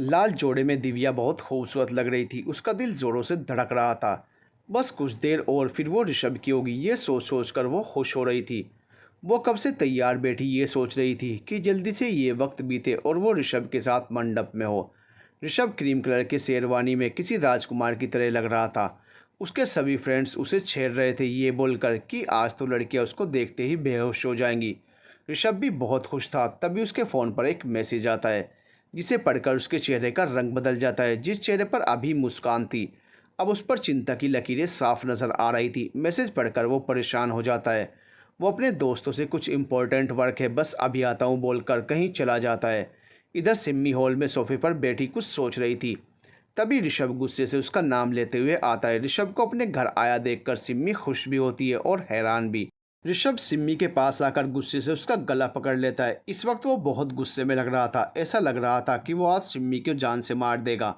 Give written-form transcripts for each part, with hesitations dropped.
लाल जोड़े में दिव्या बहुत खूबसूरत लग रही थी। उसका दिल ज़ोरों से धड़क रहा था। बस कुछ देर और फिर वो ऋषभ की होगी, ये सोच सोच कर वो खुश हो रही थी। वो कब से तैयार बैठी ये सोच रही थी कि जल्दी से ये वक्त बीते और वो ऋषभ के साथ मंडप में हो। ऋषभ क्रीम कलर के शेरवानी में किसी राजकुमार की तरह लग रहा था। उसके सभी फ्रेंड्स उसे छेड़ रहे थे ये बोलकर कि आज तो लड़कियां उसको देखते ही बेहोश हो जाएंगी। ऋषभ भी बहुत खुश था। तभी उसके फ़ोन पर एक मैसेज आता है जिसे पढ़कर उसके चेहरे का रंग बदल जाता है। जिस चेहरे पर अभी मुस्कान थी, अब उस पर चिंता की लकीरें साफ नज़र आ रही थी। मैसेज पढ़कर वो परेशान हो जाता है। वो अपने दोस्तों से कुछ इम्पोर्टेंट वर्क है, बस अभी आता हूँ बोलकर कहीं चला जाता है। इधर सिम्मी हॉल में सोफे पर बैठी कुछ सोच रही थी। तभी ऋषभ गुस्से से उसका नाम लेते हुए आता है। ऋषभ को अपने घर आया देखकर सिम्मी खुश भी होती है और हैरान भी। ऋषभ सिम्मी के पास आकर गुस्से से उसका गला पकड़ लेता है। इस वक्त वो बहुत गुस्से में लग रहा था। ऐसा लग रहा था कि वो आज सिम्मी को जान से मार देगा।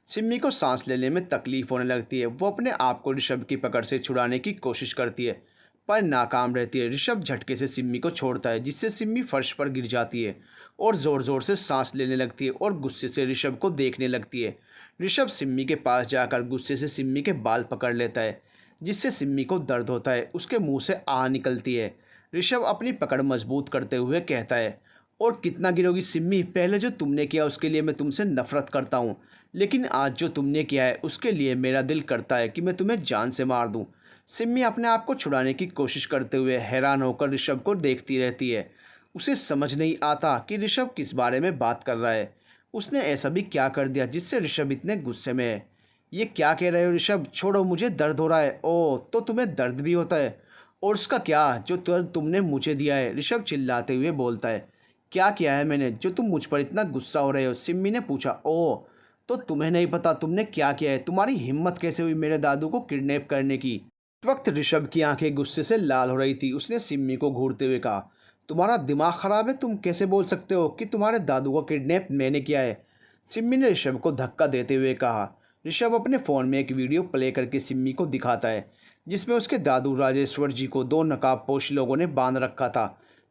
सिम्मी को सांस लेने में तकलीफ होने लगती है। वो अपने आप को ऋषभ की पकड़ से छुड़ाने की कोशिश करती है पर नाकाम रहती है। ऋषभ झटके से सिम्मी को छोड़ता है जिससे सिम्मी फर्श पर गिर जाती है और ज़ोर ज़ोर से सांस लेने लगती है और गुस्से से ऋषभ को देखने लगती है। ऋषभ सिम्मी के पास जाकर गुस्से से सिम्मी के बाल पकड़ लेता है जिससे सिम्मी को दर्द होता है। उसके मुंह से आह निकलती है। ऋषभ अपनी पकड़ मजबूत करते हुए कहता है, और कितना गिरोगी सिम्मी? पहले जो तुमने किया उसके लिए मैं तुमसे नफरत करता हूँ, लेकिन आज जो तुमने किया है उसके लिए मेरा दिल करता है कि मैं तुम्हें जान से मार दूँ। सिम्मी अपने आप को छुड़ाने की कोशिश करते हुए हैरान होकर ऋषभ को देखती रहती है। उसे समझ नहीं आता कि ऋषभ किस बारे में बात कर रहा है। उसने ऐसा भी क्या कर दिया जिससे ऋषभ इतने गुस्से में है? ये क्या कह रहे हो ऋषभ? छोड़ो, मुझे दर्द हो रहा है। ओह, तो तुम्हें दर्द भी होता है? और उसका क्या जो दर्द तुमने मुझे दिया है? ऋषभ चिल्लाते हुए बोलता है। क्या किया है मैंने जो तुम मुझ पर इतना गुस्सा हो रहे हो? सिम्मी ने पूछा। ओह, तो तुम्हें नहीं पता तुमने क्या किया है? तुम्हारी हिम्मत कैसे हुई मेरे दादू को किडनैप करने की? इस वक्त ऋषभ की आंखें गुस्से से लाल हो रही थी। उसने सिम्मी को घूरते हुए कहा, तुम्हारा दिमाग खराब है? तुम कैसे बोल सकते हो कि तुम्हारे दादू को किडनैप मैंने किया है? सिम्मी ने ऋषभ को धक्का देते हुए कहा। ऋषभ अपने फ़ोन में एक वीडियो प्ले करके सिम्मी को दिखाता है जिसमें उसके दादू राजेश्वर जी को दो नकाबपोश लोगों ने बांध रखा था।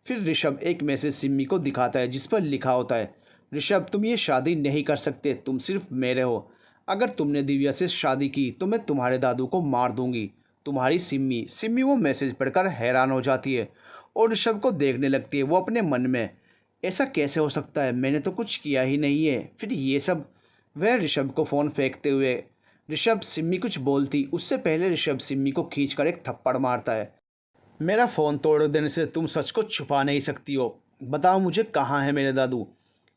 फिर ऋषभ एक मैसेज सिम्मी को दिखाता है जिस पर लिखा होता है, ऋषभ तुम ये शादी नहीं कर सकते, तुम सिर्फ मेरे हो। अगर तुमने दिव्या से शादी की तो मैं तुम्हारे दादू को मार दूंगी। तुम्हारी सिम्मी। सिम्मी वो मैसेज पढ़कर हैरान हो जाती है और ऋषभ को देखने लगती है। वो अपने मन में, ऐसा कैसे हो सकता है? मैंने तो कुछ किया ही नहीं है, फिर ये सब। वह ऋषभ को फ़ोन फेंकते हुए ऋषभ सिम्मी कुछ बोलती उससे पहले ऋषभ सिम्मी को खींचकर एक थप्पड़ मारता है। मेरा फ़ोन तोड़ देने से तुम सच को छुपा नहीं सकती हो। बताओ मुझे कहाँ है मेरे दादू?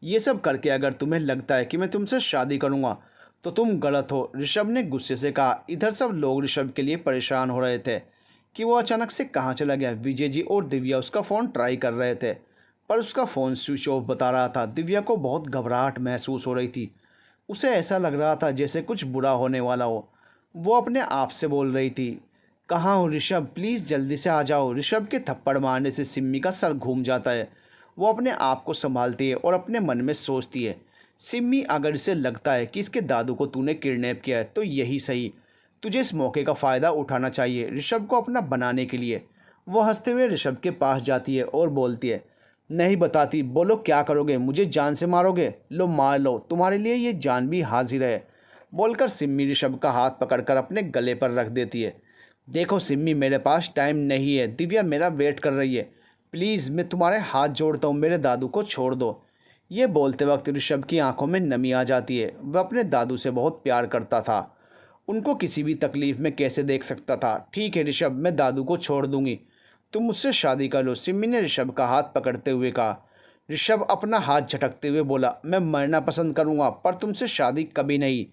ये सब करके अगर तुम्हें लगता है कि मैं तुमसे शादी करूँगा तो तुम गलत हो, ऋषभ ने गुस्से से कहा। इधर सब लोग ऋषभ के लिए परेशान हो रहे थे कि वो अचानक से कहाँ चला गया। विजय जी और दिव्या उसका फ़ोन ट्राई कर रहे थे पर उसका फ़ोन स्विच ऑफ बता रहा था। दिव्या को बहुत घबराहट महसूस हो रही थी। उसे ऐसा लग रहा था जैसे कुछ बुरा होने वाला हो। वो अपने आप से बोल रही थी, कहाँ हो ऋषभ? प्लीज़ जल्दी से आ जाओ। ऋषभ के थप्पड़ मारने से सिम्मी का सर घूम जाता है। वो अपने आप को संभालती है और अपने मन में सोचती है, सिम्मी अगर इसे लगता है कि इसके दादू को तूने किडनैप किया है तो यही सही। तुझे इस मौके का फ़ायदा उठाना चाहिए ऋषभ को अपना बनाने के लिए। वो हंसते हुए ऋषभ के पास जाती है और बोलती है, नहीं बताती, बोलो क्या करोगे? मुझे जान से मारोगे? लो मार लो, तुम्हारे लिए ये जान भी हाजिर है। बोलकर सिम्मी ऋषभ का हाथ पकड़कर अपने गले पर रख देती है। देखो सिम्मी, मेरे पास टाइम नहीं है, दिव्या मेरा वेट कर रही है। प्लीज़ मैं तुम्हारे हाथ जोड़ता हूँ, मेरे दादू को छोड़ दो। ये बोलते वक्त ऋषभ की आंखों में नमी आ जाती है। वह अपने दादू से बहुत प्यार करता था, उनको किसी भी तकलीफ़ में कैसे देख सकता था। ठीक है ऋषभ, मैं दादू को छोड़ दूंगी, तुम मुझसे शादी कर लो, सिम्मी ने ऋषभ का हाथ पकड़ते हुए कहा। ऋषभ अपना हाथ झटकते हुए बोला, मैं मरना पसंद करूंगा पर तुमसे शादी कभी नहीं।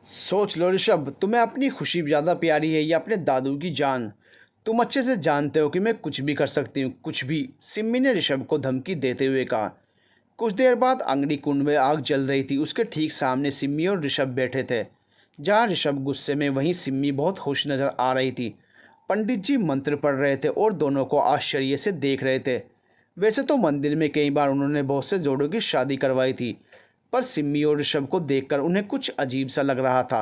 सोच लो ऋषभ, तुम्हें अपनी खुशी ज़्यादा प्यारी है या अपने दादू की जान? तुम अच्छे से जानते हो कि मैं कुछ भी कर सकती हूँ, कुछ भी, सिम्मी ने ऋषभ को धमकी देते हुए कहा। कुछ देर बाद अग्नि कुंड में आग जल रही थी। उसके ठीक सामने सिम्मी और ऋषभ बैठे थे। जहाँ ऋषभ गुस्से में वहीं सिम्मी बहुत खुश नज़र आ रही थी। पंडित जी मंत्र पढ़ रहे थे और दोनों को आश्चर्य से देख रहे थे। वैसे तो मंदिर में कई बार उन्होंने बहुत से जोड़ों की शादी करवाई थी पर सिम्मी और ऋषभ को देखकर उन्हें कुछ अजीब सा लग रहा था।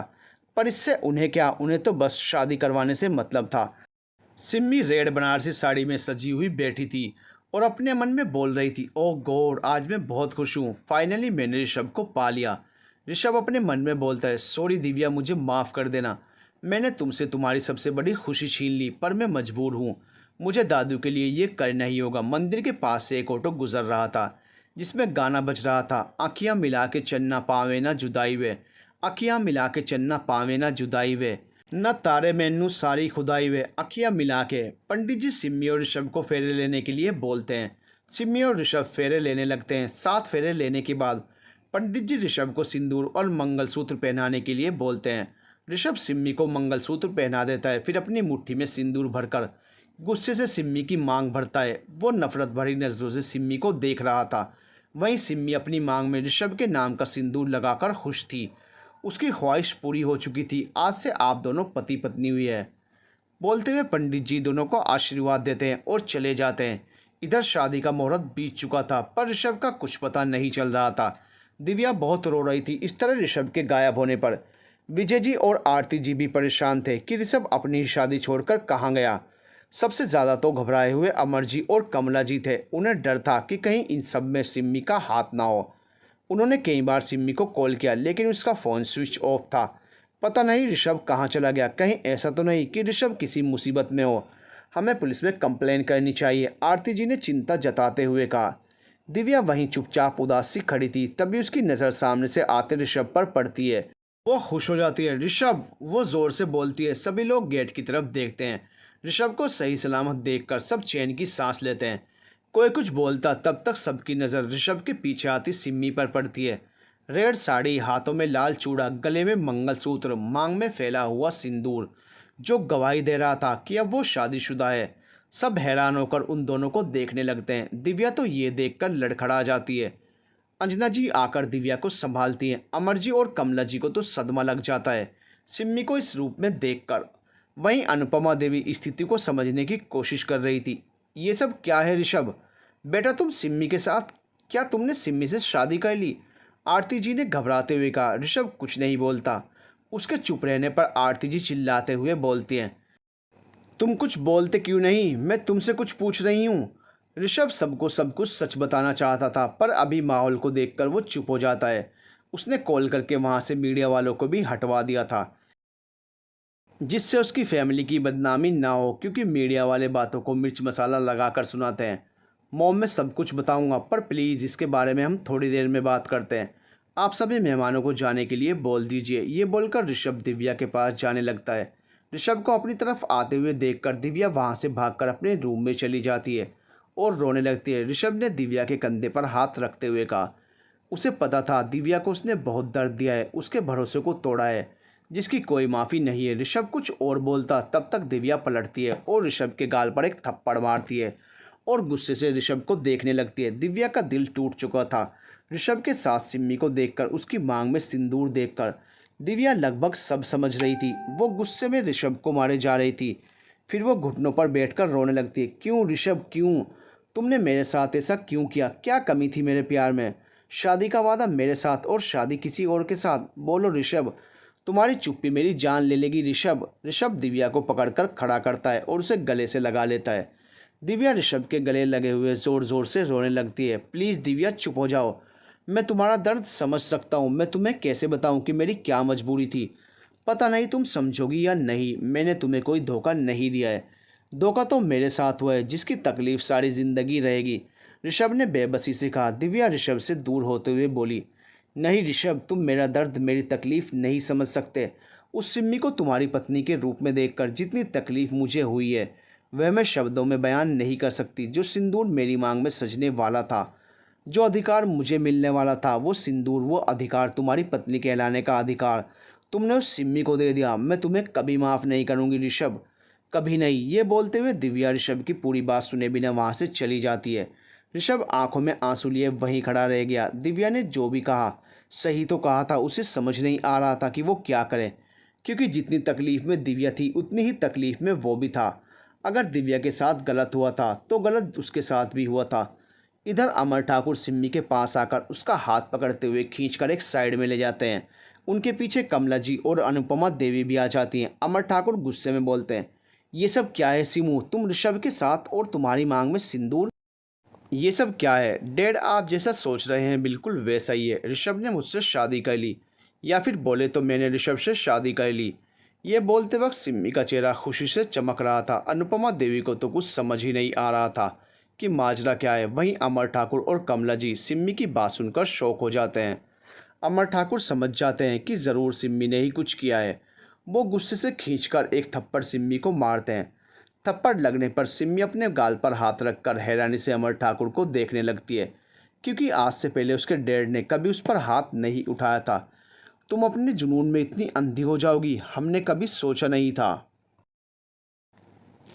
पर इससे उन्हें क्या, उन्हें तो बस शादी करवाने से मतलब था। सिम्मी रेड बनारसी साड़ी में सजी हुई बैठी थी और अपने मन में बोल रही थी, ओह गॉड, आज मैं बहुत खुश हूँ, फाइनली मैंने ऋषभ को पा लिया। ऋषभ अपने मन में बोलता है, सॉरी दिव्या, मुझे माफ़ कर देना। मैंने तुमसे तुम्हारी सबसे बड़ी खुशी छीन ली, पर मैं मजबूर हूँ। मुझे दादू के लिए ये करना ही होगा। मंदिर के पास से एक ऑटो गुजर रहा था जिसमें गाना बज रहा था, आँखियाँ मिला के चन्ना पावे ना जुदाई वे, आँखियाँ मिला के चन्ना पावे ना जुदाई वे, न तारे मैनू सारी खुदाई वे, आँखियाँ मिला के। पंडित जी सिम्मी और ऋषभ को फेरे लेने के लिए बोलते हैं। सिम्मी और ऋषभ फेरे लेने लगते हैं। 7 फेरे लेने के बाद पंडित जी ऋषभ को सिंदूर और मंगलसूत्र पहनाने के लिए बोलते हैं। ऋषभ सिम्मी को मंगलसूत्र पहना देता है, फिर अपनी मुट्ठी में सिंदूर भरकर गुस्से से सिम्मी की मांग भरता है। वो नफरत भरी नजरों से सिम्मी को देख रहा था। वहीं सिम्मी अपनी मांग में ऋषभ के नाम का सिंदूर लगाकर खुश थी। उसकी ख्वाहिश पूरी हो चुकी थी। आज से आप दोनों पति पत्नी हुई है। बोलते हुए पंडित जी दोनों को आशीर्वाद देते हैं और चले जाते हैं। इधर शादी का मुहूर्त बीत चुका था, पर ऋषभ का कुछ पता नहीं चल रहा था। दिव्या बहुत रो रही थी इस तरह ऋषभ के गायब होने पर। विजय जी और आरती जी भी परेशान थे कि ऋषभ अपनी शादी छोड़कर कहाँ गया। सबसे ज़्यादा तो घबराए हुए अमर जी और कमला जी थे। उन्हें डर था कि कहीं इन सब में सिम्मी का हाथ ना हो। उन्होंने कई बार सिम्मी को कॉल किया, लेकिन उसका फ़ोन स्विच ऑफ था। पता नहीं ऋषभ कहाँ चला गया। कहीं ऐसा तो नहीं कि ऋषभ किसी मुसीबत में हो। हमें पुलिस में कंप्लेन करनी चाहिए, आरती जी ने चिंता जताते हुए कहा। दिव्या वहीं चुपचाप उदास सी खड़ी थी। तभी उसकी नज़र सामने से आते ऋषभ पर पड़ती है। वो खुश हो जाती है। ऋषभ, वो ज़ोर से बोलती है। सभी लोग गेट की तरफ देखते हैं। ऋषभ को सही सलामत देखकर सब चैन की सांस लेते हैं। कोई कुछ बोलता तब तक सबकी नज़र ऋषभ के पीछे आती सिम्मी पर पड़ती है। रेड साड़ी, हाथों में लाल चूड़ा, गले में मंगलसूत्र, मांग में फैला हुआ सिंदूर, जो गवाही दे रहा था कि अब वो शादीशुदा है। सब हैरान होकर उन दोनों को देखने लगते हैं। दिव्या तो ये देखकर लड़खड़ा जाती है। अंजना जी आकर दिव्या को संभालती हैं। अमर जी और कमला जी को तो सदमा लग जाता है सिम्मी को इस रूप में देखकर। वहीं अनुपमा देवी स्थिति को समझने की कोशिश कर रही थी। ये सब क्या है ऋषभ? बेटा तुम सिम्मी के साथ, क्या तुमने सिम्मी से शादी कर ली? आरती जी ने घबराते हुए कहा। ऋषभ कुछ नहीं बोलता। उसके चुप रहने पर आरती जी चिल्लाते हुए बोलती हैं, तुम कुछ बोलते क्यों नहीं? मैं तुमसे कुछ पूछ रही हूँ। ऋषभ सबको सब कुछ सच बताना चाहता था, पर अभी माहौल को देखकर वो चुप हो जाता है। उसने कॉल करके वहाँ से मीडिया वालों को भी हटवा दिया था, जिससे उसकी फैमिली की बदनामी ना हो, क्योंकि मीडिया वाले बातों को मिर्च मसाला लगाकर सुनाते हैं। मॉम मैं सब कुछ बताऊंगा, पर प्लीज़ इसके बारे में हम थोड़ी देर में बात करते हैं। आप सभी मेहमानों को जाने के लिए बोल दीजिए। ये बोलकर ऋषभ दिव्या के पास जाने लगता है। ऋषभ को अपनी तरफ आते हुए देखकर दिव्या वहाँ से भागकर अपने रूम में चली जाती है और रोने लगती है। ऋषभ ने दिव्या के कंधे पर हाथ रखते हुए कहा, उसे पता था दिव्या को उसने बहुत दर्द दिया है, उसके भरोसे को तोड़ा है, जिसकी कोई माफ़ी नहीं है। ऋषभ कुछ और बोलता तब तक दिव्या पलटती है और ऋषभ के गाल पर एक थप्पड़ मारती है और गुस्से से ऋषभ को देखने लगती है। दिव्या का दिल टूट चुका था। ऋषभ के साथ सिम्मी को देखकर, उसकी मांग में सिंदूर देखकर दिव्या लगभग सब समझ रही थी। वो गुस्से में ऋषभ को मारे जा रही थी। फिर वो घुटनों पर बैठकर रोने लगती है। क्यों ऋषभ, क्यों? तुमने मेरे साथ ऐसा क्यों किया? क्या कमी थी मेरे प्यार में? शादी का वादा मेरे साथ और शादी किसी और के साथ। बोलो ऋषभ, तुम्हारी चुप्पी मेरी जान ले लेगी। ऋषभ। ऋषभ दिव्या को पकड़कर खड़ा करता है और उसे गले से लगा लेता है। दिव्या ऋषभ के गले लगे हुए ज़ोर ज़ोर से रोने लगती है। प्लीज़ दिव्या चुप हो जाओ, मैं तुम्हारा दर्द समझ सकता हूँ। मैं तुम्हें कैसे बताऊँ कि मेरी क्या मजबूरी थी। पता नहीं तुम समझोगी या नहीं। मैंने तुम्हें कोई धोखा नहीं दिया है। धोखा तो मेरे साथ हुआ है, जिसकी तकलीफ़ सारी ज़िंदगी रहेगी। ऋषभ ने बेबसी से कहा। दिव्या ऋषभ से दूर होते हुए बोली, नहीं ऋषभ, तुम मेरा दर्द, मेरी तकलीफ़ नहीं समझ सकते। उस सिम्मी को तुम्हारी पत्नी के रूप में देखकर जितनी तकलीफ़ मुझे हुई है, वह मैं शब्दों में बयान नहीं कर सकती। जो सिंदूर मेरी मांग में सजने वाला था, जो अधिकार मुझे मिलने वाला था, वो सिंदूर, वो अधिकार, तुम्हारी पत्नी कहलाने का अधिकार, तुमने उस सिम्मी को दे दिया। मैं तुम्हें कभी माफ़ नहीं करूँगी ऋषभ, कभी नहीं। ये बोलते हुए दिव्या ऋषभ की पूरी बात सुने बिना वहाँ से चली जाती है। ऋषभ आंखों में आंसू लिए वहीं खड़ा रह गया। दिव्या ने जो भी कहा सही तो कहा था। उसे समझ नहीं आ रहा था कि वो क्या करे, क्योंकि जितनी तकलीफ़ में दिव्या थी उतनी ही तकलीफ़ में वो भी था। अगर दिव्या के साथ गलत हुआ था तो गलत उसके साथ भी हुआ था। इधर अमर ठाकुर सिम्मी के पास आकर उसका हाथ पकड़ते हुए खींचकर एक साइड में ले जाते हैं। उनके पीछे कमला जी और अनुपमा देवी भी आ जाती हैं। अमर ठाकुर गुस्से में बोलते हैं, ये सब क्या है सिमू? तुम ऋषभ के साथ और तुम्हारी मांग में सिंदूर, ये सब क्या है? डैड, आप जैसा सोच रहे हैं बिल्कुल वैसा ही है। ऋषभ ने मुझसे शादी कर ली, या फिर बोले तो मैंने ऋषभ से शादी कर ली। ये बोलते वक्त सिम्मी का चेहरा खुशी से चमक रहा था। अनुपमा देवी को तो कुछ समझ ही नहीं आ रहा था कि माजरा क्या है। वहीं अमर ठाकुर और कमला जी सिम्मी की बात सुनकर शौक हो जाते हैं। अमर ठाकुर समझ जाते हैं कि ज़रूर सिम्मी ने ही कुछ किया है। वो गुस्से से खींचकर एक थप्पड़ सिम्मी को मारते हैं। थप्पड़ लगने पर सिम्मी अपने गाल पर हाथ रखकर हैरानी से अमर ठाकुर को देखने लगती है, क्योंकि आज से पहले उसके डैड ने कभी उस पर हाथ नहीं उठाया था। तुम अपने जुनून में इतनी अंधी हो जाओगी, हमने कभी सोचा नहीं था।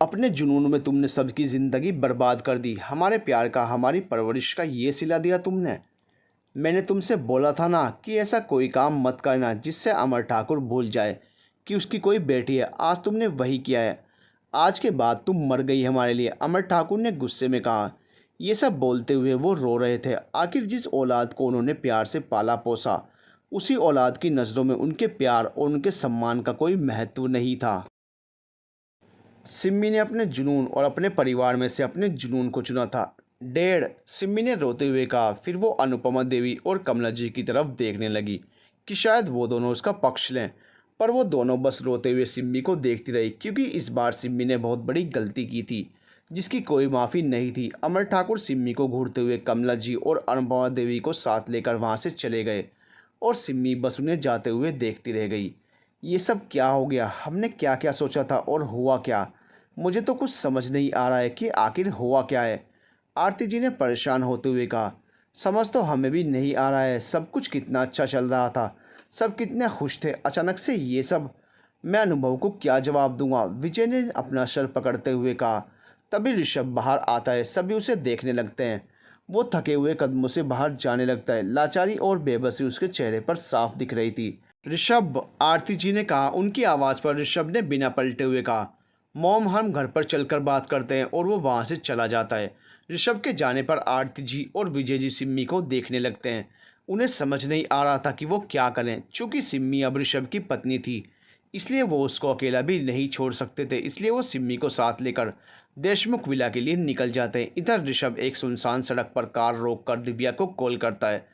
अपने जुनून में तुमने सबकी ज़िंदगी बर्बाद कर दी। हमारे प्यार का, हमारी परवरिश का ये सिला दिया तुमने। मैंने तुमसे बोला था ना कि ऐसा कोई काम मत करना जिससे अमर ठाकुर भूल जाए कि उसकी कोई बेटी है। आज तुमने वही किया है। आज के बाद तुम मर गई हमारे लिए, अमर ठाकुर ने गुस्से में कहा। ये सब बोलते हुए वो रो रहे थे। आखिर जिस औलाद को उन्होंने प्यार से पाला पोसा, उसी औलाद की नज़रों में उनके प्यार और उनके सम्मान का कोई महत्व नहीं था। सिम्मी ने अपने जुनून और अपने परिवार में से अपने जुनून को चुना था। डैड, सिम्मी ने रोते हुए कहा। फिर वो अनुपमा देवी और कमला जी की तरफ देखने लगी कि शायद वो दोनों उसका पक्ष लें, पर वो दोनों बस रोते हुए सिम्मी को देखती रही, क्योंकि इस बार सिम्मी ने बहुत बड़ी गलती की थी जिसकी कोई माफ़ी नहीं थी। अमर ठाकुर सिम्मी को घूरते हुए कमला जी और अनुपमा देवी को साथ लेकर वहाँ से चले गए और सिम्मी बस उन्हें जाते हुए देखती रह गई। ये सब क्या हो गया? हमने क्या क्या सोचा था और हुआ क्या? मुझे तो कुछ समझ नहीं आ रहा है कि आखिर हुआ क्या है। आरती जी ने परेशान होते हुए कहा। समझ तो हमें भी नहीं आ रहा है। सब कुछ कितना अच्छा चल रहा था, सब कितने खुश थे, अचानक से ये सब। मैं अनुभव को क्या जवाब दूंगा? विजय ने अपना सर पकड़ते हुए कहा। तभी ऋषभ बाहर आता है। सभी उसे देखने लगते हैं। वो थके हुए कदमों से बाहर जाने लगता है। लाचारी और बेबसी उसके चेहरे पर साफ दिख रही थी। ऋषभ, आरती जी ने कहा। उनकी आवाज़ पर ऋषभ ने बिना पलटे हुए कहा, मॉम हम घर पर चलकर बात करते हैं। और वो वहाँ से चला जाता है। ऋषभ के जाने पर आरती जी और विजय जी सिम्मी को देखने लगते हैं। उन्हें समझ नहीं आ रहा था कि वो क्या करें। चूँकि सिम्मी अब ऋषभ की पत्नी थी, इसलिए वो उसको अकेला भी नहीं छोड़ सकते थे। इसलिए वो सिम्मी को साथ लेकर देशमुख विला के लिए निकल जाते हैं। इधर ऋषभ एक सुनसान सड़क पर कार रोककर दिव्या को कॉल करता है,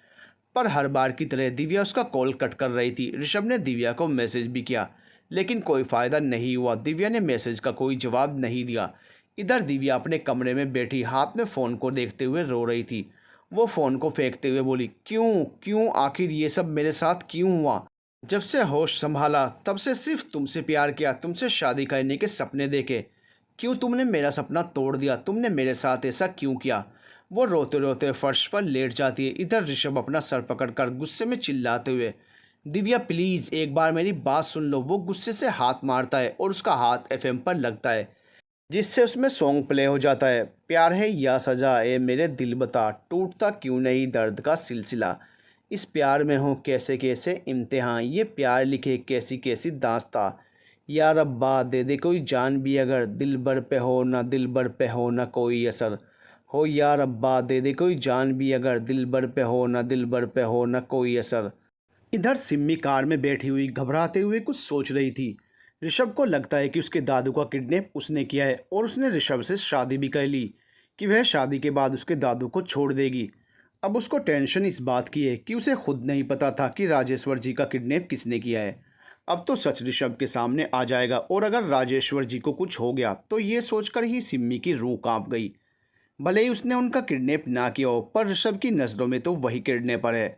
पर हर बार की तरह दिव्या उसका कॉल कट कर रही थी। ऋषभ ने दिव्या को मैसेज भी किया, लेकिन कोई फ़ायदा नहीं हुआ। दिव्या ने मैसेज का कोई जवाब नहीं दिया। इधर दिव्या अपने कमरे में बैठी हाथ में फ़ोन को देखते हुए रो रही थी। वो फ़ोन को फेंकते हुए बोली, क्यों क्यों, आखिर ये सब मेरे साथ क्यों हुआ? जब से होश संभाला तब से सिर्फ तुमसे प्यार किया, तुमसे शादी करने के सपने देखे। क्यों तुमने मेरा सपना तोड़ दिया? तुमने मेरे साथ ऐसा क्यों किया? वो रोते रोते फर्श पर लेट जाती है। इधर ऋषभ अपना सर पकड़कर गुस्से में चिल्लाते हुए, दिव्या प्लीज़ एक बार मेरी बात सुन लो। वो गुस्से से हाथ मारता है और उसका हाथ एफएम पर लगता है, जिससे उसमें सॉन्ग प्ले हो जाता है। प्यार है या सज़ा, ए मेरे दिल बता, टूटता क्यों नहीं दर्द का सिलसिला। इस प्यार में हो कैसे कैसे इम्तिहान, ये प्यार लिखे कैसी कैसी दास्तां। या रब्बा दे दे कोई जान भी अगर, दिल भर पे हो ना दिल भर पे हो ना कोई असर हो। या रब्बा दे दे कोई जान भी अगर, दिल भर पे हो ना दिल भर पे हो ना कोई असर। इधर सिम्मी कार में बैठी हुई घबराते हुए कुछ सोच रही थी। ऋषभ को लगता है कि उसके दादू का किडनैप उसने किया है और उसने ऋषभ से शादी भी कर ली, कि वह शादी के बाद उसके दादू को छोड़ देगी। अब उसको टेंशन इस बात की है कि उसे खुद नहीं पता था कि राजेश्वर जी का किडनैप किसने किया है। अब तो सच ऋषभ के सामने आ जाएगा, और अगर राजेश्वर जी को कुछ हो गया तो ये सोचकर ही सिम्मी की रूह कांप गई। भले ही उसने उनका किडनैप ना किया हो, पर ऋषभ की नज़रों में तो वही किडनैपर है।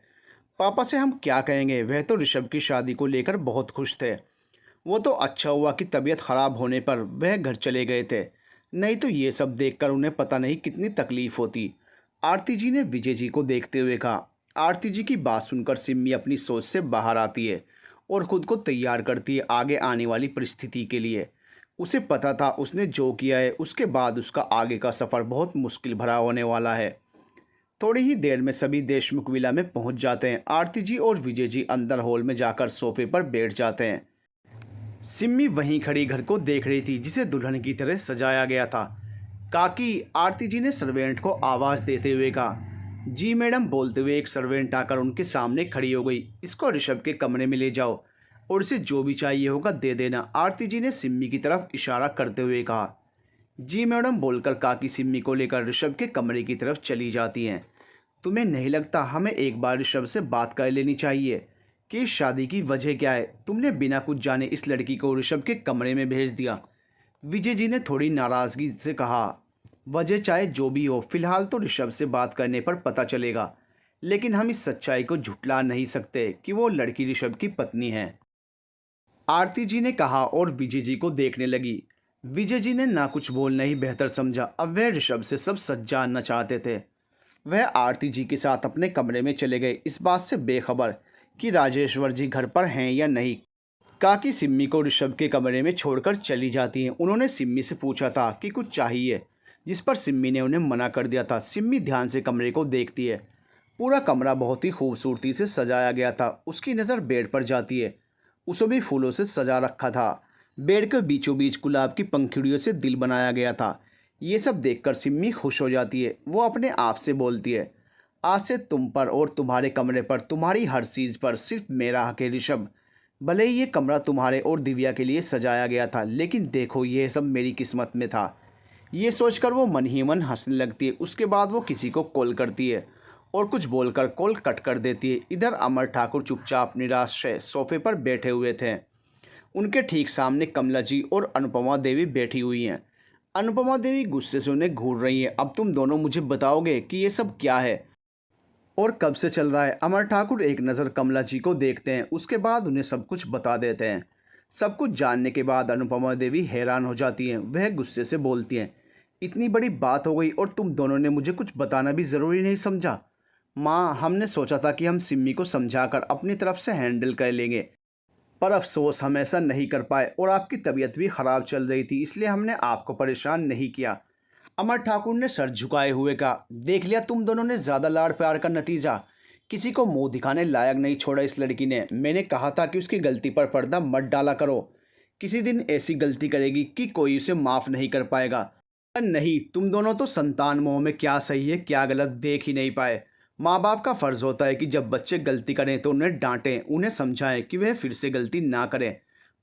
पापा से हम क्या कहेंगे? वह तो ऋषभ की शादी को लेकर बहुत खुश थे। वो तो अच्छा हुआ कि तबीयत ख़राब होने पर वह घर चले गए थे, नहीं तो ये सब देखकर उन्हें पता नहीं कितनी तकलीफ़ होती। आरती जी ने विजय जी को देखते हुए कहा। आरती जी की बात सुनकर सिम्मी अपनी सोच से बाहर आती है और ख़ुद को तैयार करती है आगे आने वाली परिस्थिति के लिए। उसे पता था उसने जो किया है उसके बाद उसका आगे का सफ़र बहुत मुश्किल भरा होने वाला है। थोड़ी ही देर में सभी देशमुख विला में पहुंच जाते हैं। आरती जी और विजय जी अंदर हॉल में जाकर सोफे पर बैठ जाते हैं। सिम्मी वहीं खड़ी घर को देख रही थी जिसे दुल्हन की तरह सजाया गया था। काकी, आरती जी ने सर्वेंट को आवाज़ देते हुए कहा। जी मैडम, बोलते हुए एक सर्वेंट आकर उनके सामने खड़ी हो गई। इसको ऋषभ के कमरे में ले जाओ और इसे जो भी चाहिए होगा दे देना, आरती जी ने सिम्मी की तरफ इशारा करते हुए कहा। जी मैडम बोलकर काकी सिम्मी को लेकर ऋषभ के कमरे की तरफ चली जाती हैं। तुम्हें नहीं लगता हमें एक बार ऋषभ से बात कर लेनी चाहिए? कि इस शादी की वजह क्या है। तुमने बिना कुछ जाने इस लड़की को ऋषभ के कमरे में भेज दिया। विजय जी ने थोड़ी नाराज़गी से कहा। वजह चाहे जो भी हो, फिलहाल तो ऋषभ से बात करने पर पता चलेगा, लेकिन हम इस सच्चाई को झुठला नहीं सकते कि वो लड़की ऋषभ की पत्नी है। आरती जी ने कहा और विजय जी को देखने लगी। विजय जी ने ना कुछ बोलना ही बेहतर समझा। अब वह ऋषभ से सब सच जानना चाहते थे। वह आरती जी के साथ अपने कमरे में चले गए, इस बात से बेखबर कि राजेश्वर जी घर पर हैं या नहीं। काकी सिम्मी को ऋषभ के कमरे में छोड़कर चली जाती हैं। उन्होंने सिम्मी से पूछा था कि कुछ चाहिए, जिस पर सिम्मी ने उन्हें मना कर दिया था। सिम्मी ध्यान से कमरे को देखती है। पूरा कमरा बहुत ही खूबसूरती से सजाया गया था। उसकी नज़र बेड पर जाती है। उसे भी फूलों से सजा रखा था। बेड के बीचों बीच गुलाब की पंखुड़ियों से दिल बनाया गया था। ये सब देखकर सिम्मी खुश हो जाती है। वो अपने आप से बोलती है, आज से तुम पर और तुम्हारे कमरे पर, तुम्हारी हर चीज़ पर सिर्फ मेरा हक है ऋषभ। भले ही ये कमरा तुम्हारे और दिव्या के लिए सजाया गया था, लेकिन देखो ये सब मेरी किस्मत में था। ये सोचकर वो मन ही मन हंसने लगती है। उसके बाद वो किसी को कॉल करती है और कुछ बोलकर कॉल कट कर देती है। इधर अमर ठाकुर चुपचाप निराश से सोफे पर बैठे हुए थे। उनके ठीक सामने कमला जी और अनुपमा देवी बैठी हुई हैं। अनुपमा देवी गुस्से से उन्हें घूर रही हैं। अब तुम दोनों मुझे बताओगे कि ये सब क्या है और कब से चल रहा है। अमर ठाकुर एक नज़र कमला जी को देखते हैं, उसके बाद उन्हें सब कुछ बता देते हैं। सब कुछ जानने के बाद अनुपमा देवी हैरान हो जाती हैं। वह गुस्से से बोलती हैं, इतनी बड़ी बात हो गई और तुम दोनों ने मुझे कुछ बताना भी ज़रूरी नहीं समझा। माँ, हमने सोचा था कि हम सिम्मी को समझाकर अपनी तरफ से हैंडल कर लेंगे, पर अफसोस हम ऐसा नहीं कर पाए और आपकी तबीयत भी ख़राब चल रही थी, इसलिए हमने आपको परेशान नहीं किया। अमर ठाकुर ने सर झुकाए हुए कहा, देख लिया तुम दोनों ने ज़्यादा लाड़ प्यार का नतीजा। किसी को मुंह दिखाने लायक नहीं छोड़ा इस लड़की ने। मैंने कहा था कि उसकी गलती पर पर्दा मत डाला करो। किसी दिन ऐसी गलती करेगी कि कोई उसे माफ़ नहीं कर पाएगा। पर नहीं, तुम दोनों तो संतान मोह में क्या सही है क्या गलत देख ही नहीं पाए। माँ बाप का फ़र्ज़ होता है कि जब बच्चे गलती करें तो उन्हें डांटें, उन्हें समझाएं कि वह फिर से गलती ना करें।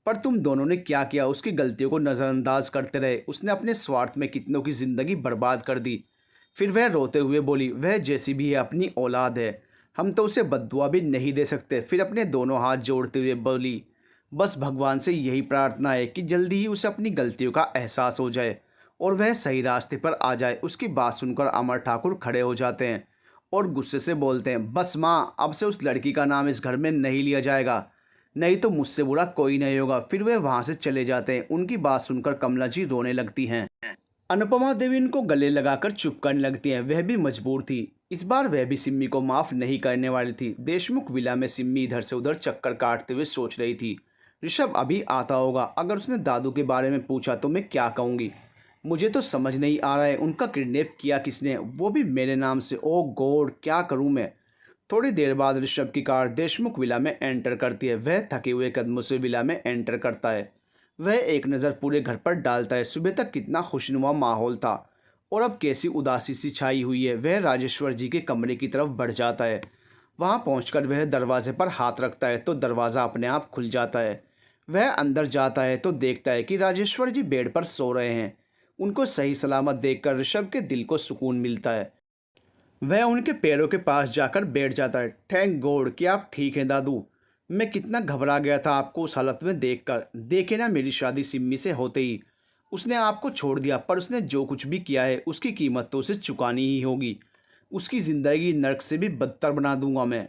पर तुम दोनों ने क्या किया, उसकी गलतियों को नज़रअंदाज करते रहे। उसने अपने स्वार्थ में कितनों की ज़िंदगी बर्बाद कर दी। फिर वह रोते हुए बोली, वह जैसी भी है अपनी औलाद है, हम तो उसे बद्दुआ भी नहीं दे सकते। फिर अपने दोनों हाथ जोड़ते हुए बोली, बस भगवान से यही प्रार्थना है कि जल्दी ही उसे अपनी गलतियों का एहसास हो जाए और वह सही रास्ते पर आ जाए। उसकी बात सुनकर अमर ठाकुर खड़े हो जाते हैं और गुस्से से बोलते हैं, बस माँ, अब से उस लड़की का नाम इस घर में नहीं लिया जाएगा, नहीं तो मुझसे बुरा कोई नहीं होगा। फिर वे वहाँ से चले जाते हैं। उनकी बात सुनकर कमला जी रोने लगती हैं। अनुपमा देवी उनको गले लगाकर चुप करने लगती हैं। वह भी मजबूर थी। इस बार वह भी सिम्मी को माफ़ नहीं करने वाली थी। देशमुख विला में सिम्मी इधर से उधर चक्कर काटते हुए सोच रही थी, ऋषभ अभी आता होगा, अगर उसने दादू के बारे में पूछा तो मैं क्या कहूँगी। मुझे तो समझ नहीं आ रहा है उनका किडनैप किया किसने, वो भी मेरे नाम से। ओ गॉड, क्या करूँ मैं। थोड़ी देर बाद ऋषभ की कार देशमुख विला में एंटर करती है। वह थके हुए कदमों से विला में एंटर करता है। वह एक नज़र पूरे घर पर डालता है। सुबह तक कितना खुशनुमा माहौल था और अब कैसी उदासी सी छाई हुई है। वह राजेश्वर जी के कमरे की तरफ बढ़ जाता है। वहां पहुंचकर वह दरवाजे पर हाथ रखता है तो दरवाज़ा अपने आप खुल जाता है। वह अंदर जाता है तो देखता है कि राजेश्वर जी बेड पर सो रहे हैं। उनको सही सलामत देखकर ऋषभ के दिल को सुकून मिलता है। वह उनके पैरों के पास जाकर बैठ जाता है। थैंक गॉड कि आप ठीक हैं दादू। मैं कितना घबरा गया था आपको उस हालत में देखकर। देखे ना, मेरी शादी सिम्मी से होते ही उसने आपको छोड़ दिया, पर उसने जो कुछ भी किया है उसकी कीमत तो उसे चुकानी ही होगी। उसकी ज़िंदगी नर्क से भी बदतर बना दूंगा मैं।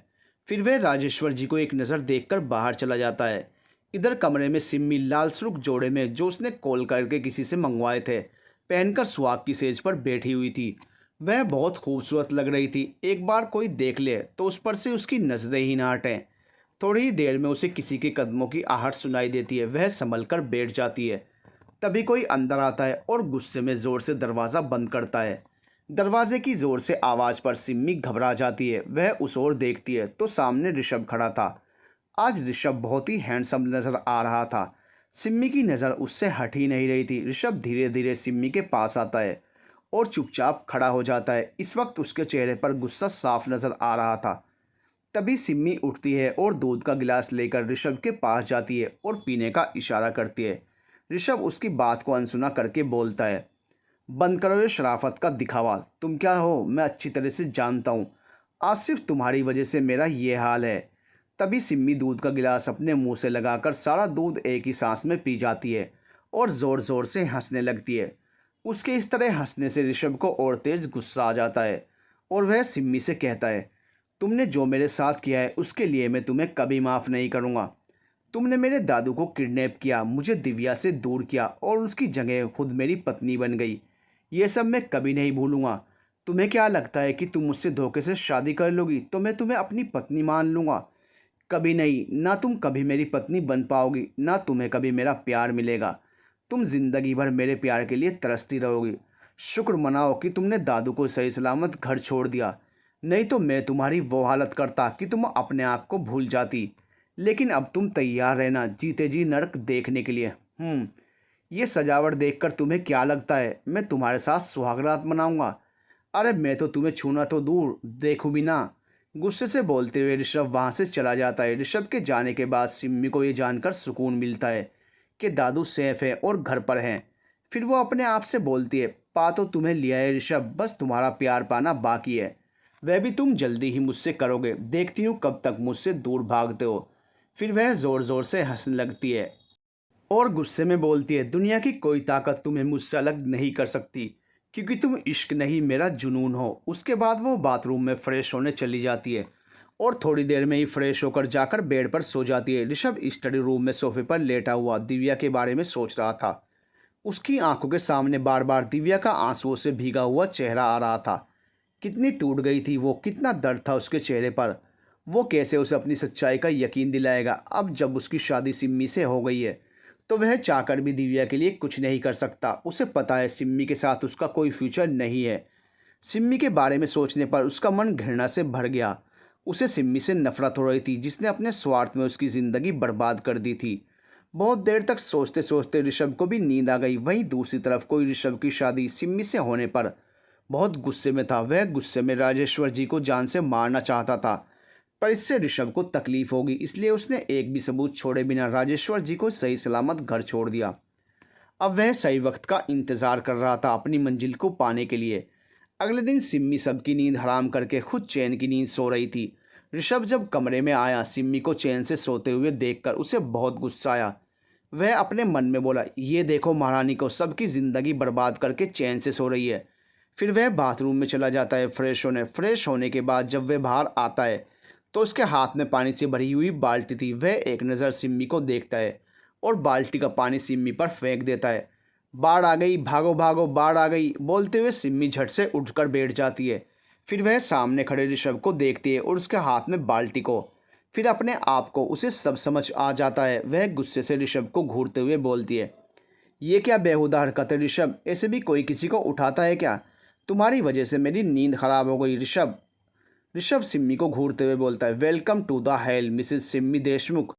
फिर वह राजेश्वर जी को एक नज़र देखकर बाहर चला जाता है। इधर कमरे में सिम्मी लाल सुर्ख जोड़े में, जो उसने कॉल करके किसी से मंगवाए थे, पहनकर सुहाग की सेज पर बैठी हुई थी। वह बहुत खूबसूरत लग रही थी। एक बार कोई देख ले तो उस पर से उसकी नजरें ही ना हटें। थोड़ी ही देर में उसे किसी के कदमों की आहट सुनाई देती है। वह संभल कर बैठ जाती है। तभी कोई अंदर आता है और गुस्से में ज़ोर से दरवाज़ा बंद करता है। दरवाजे की ज़ोर से आवाज़ पर सिम्मी घबरा जाती है। वह उस ओर देखती है तो सामने ऋषभ खड़ा था। आज ऋषभ बहुत ही हैंडसम नज़र आ रहा था। सिम्मी की नज़र उससे हट ही नहीं रही थी। ऋषभ धीरे धीरे सिम्मी के पास आता है और चुपचाप खड़ा हो जाता है। इस वक्त उसके चेहरे पर गुस्सा साफ नज़र आ रहा था। तभी सिम्मी उठती है और दूध का गिलास लेकर ऋषभ के पास जाती है और पीने का इशारा करती है। ऋषभ उसकी बात को अनसुना करके बोलता है, बंद करो ये शराफत का दिखावा। तुम क्या हो मैं अच्छी तरह से जानता हूँ। आज सिर्फ तुम्हारी वजह से मेरा ये हाल है। तभी सिम्मी दूध का गिलास अपने मुंह से लगाकर सारा दूध एक ही सांस में पी जाती है और ज़ोर ज़ोर से हंसने लगती है। उसके इस तरह हंसने से ऋषभ को और तेज़ गुस्सा आ जाता है और वह सिम्मी से कहता है, तुमने जो मेरे साथ किया है उसके लिए मैं तुम्हें कभी माफ़ नहीं करूँगा। तुमने मेरे दादू को किडनैप किया, मुझे दिव्या से दूर किया और उसकी जगह खुद मेरी पत्नी बन गई। ये सब मैं कभी नहीं भूलूंगा। तुम्हें क्या लगता है कि तुम मुझसे धोखे से शादी कर लोगी तो मैं तुम्हें अपनी पत्नी मान लूँगा? कभी नहीं। ना तुम कभी मेरी पत्नी बन पाओगी, ना तुम्हें कभी मेरा प्यार मिलेगा। तुम जिंदगी भर मेरे प्यार के लिए तरसती रहोगी। शुक्र मनाओ कि तुमने दादू को सही सलामत घर छोड़ दिया, नहीं तो मैं तुम्हारी वो हालत करता कि तुम अपने आप को भूल जाती। लेकिन अब तुम तैयार रहना जीते जी नरक देखने के लिए। ये सजावट देखकर तुम्हें क्या लगता है मैं तुम्हारे साथ सुहागरात मनाऊंगा? अरे मैं तो तुम्हें छूना तो दूर देखूं भी ना। गुस्से से बोलते हुए ऋषभ वहाँ से चला जाता है। ऋषभ के जाने के बाद सिम्मी को ये जानकर सुकून मिलता है कि दादू सेफ है और घर पर हैं। फिर वो अपने आप से बोलती है, पा तो तुम्हें लिया है ऋषभ, बस तुम्हारा प्यार पाना बाकी है। वह भी तुम जल्दी ही मुझसे करोगे, देखती हूँ कब तक मुझसे दूर भागते हो। फिर वह ज़ोर ज़ोर से हंसने लगती है और गुस्से में बोलती है, दुनिया की कोई ताकत तुम्हें मुझसे अलग नहीं कर सकती, क्योंकि तुम इश्क नहीं मेरा जुनून हो। उसके बाद वो बाथरूम में फ़्रेश होने चली जाती है और थोड़ी देर में ही फ्रेश होकर जाकर बेड पर सो जाती है। ऋषभ स्टडी रूम में सोफे पर लेटा हुआ दिव्या के बारे में सोच रहा था। उसकी आंखों के सामने बार बार दिव्या का आंसुओं से भीगा हुआ चेहरा आ रहा था। कितनी टूट गई थी वो, कितना दर्द था उसके चेहरे पर। वो कैसे उसे अपनी सच्चाई का यकीन दिलाएगा अब जब उसकी शादी सिम्मी से हो गई है। तो वह चाहकर भी दिव्या के लिए कुछ नहीं कर सकता। उसे पता है सिम्मी के साथ उसका कोई फ्यूचर नहीं है। सिम्मी के बारे में सोचने पर उसका मन घृणा से भर गया। उसे सिम्मी से नफरत हो रही थी जिसने अपने स्वार्थ में उसकी ज़िंदगी बर्बाद कर दी थी। बहुत देर तक सोचते सोचते ऋषभ को भी नींद आ गई। वहीं दूसरी तरफ कोई ऋषभ की शादी सिम्मी से होने पर बहुत गुस्से में था। वह गुस्से में राजेश्वर जी को जान से मारना चाहता था, पर इससे ऋषभ को तकलीफ होगी, इसलिए उसने एक भी सबूत छोड़े बिना राजेश्वर जी को सही सलामत घर छोड़ दिया। अब वह सही वक्त का इंतज़ार कर रहा था अपनी मंजिल को पाने के लिए। अगले दिन सिम्मी सबकी नींद हराम करके खुद चैन की नींद सो रही थी। ऋषभ जब कमरे में आया सिम्मी को चैन से सोते हुए देखकर उसे बहुत गुस्सा आया। वह अपने मन में बोला, ये देखो महारानी को सबकी ज़िंदगी बर्बाद करके चैन से सो रही है। फिर वह बाथरूम में चला जाता है फ्रेश होने के बाद जब वह बाहर आता है तो उसके हाथ में पानी से भरी हुई बाल्टी थी। वह एक नज़र सिम्मी को देखता है और बाल्टी का पानी सिम्मी पर फेंक देता है। बाढ़ आ गई, भागो भागो, बाढ़ आ गई बोलते हुए सिम्मी झट से उठकर बैठ जाती है। फिर वह सामने खड़े ऋषभ को देखती है और उसके हाथ में बाल्टी को। फिर अपने आप को उसे सब समझ आ जाता है। वह गुस्से से ऋषभ को घूरते हुए बोलती है, ये क्या बेहुदा हरकत है ऋषभ, ऐसे भी कोई किसी को उठाता है क्या? तुम्हारी वजह से मेरी नींद खराब हो गई ऋषभ। ऋषभ सिम्मी को घूरते हुए बोलता है, welcome to the hell mrs Simmi Deshmukh.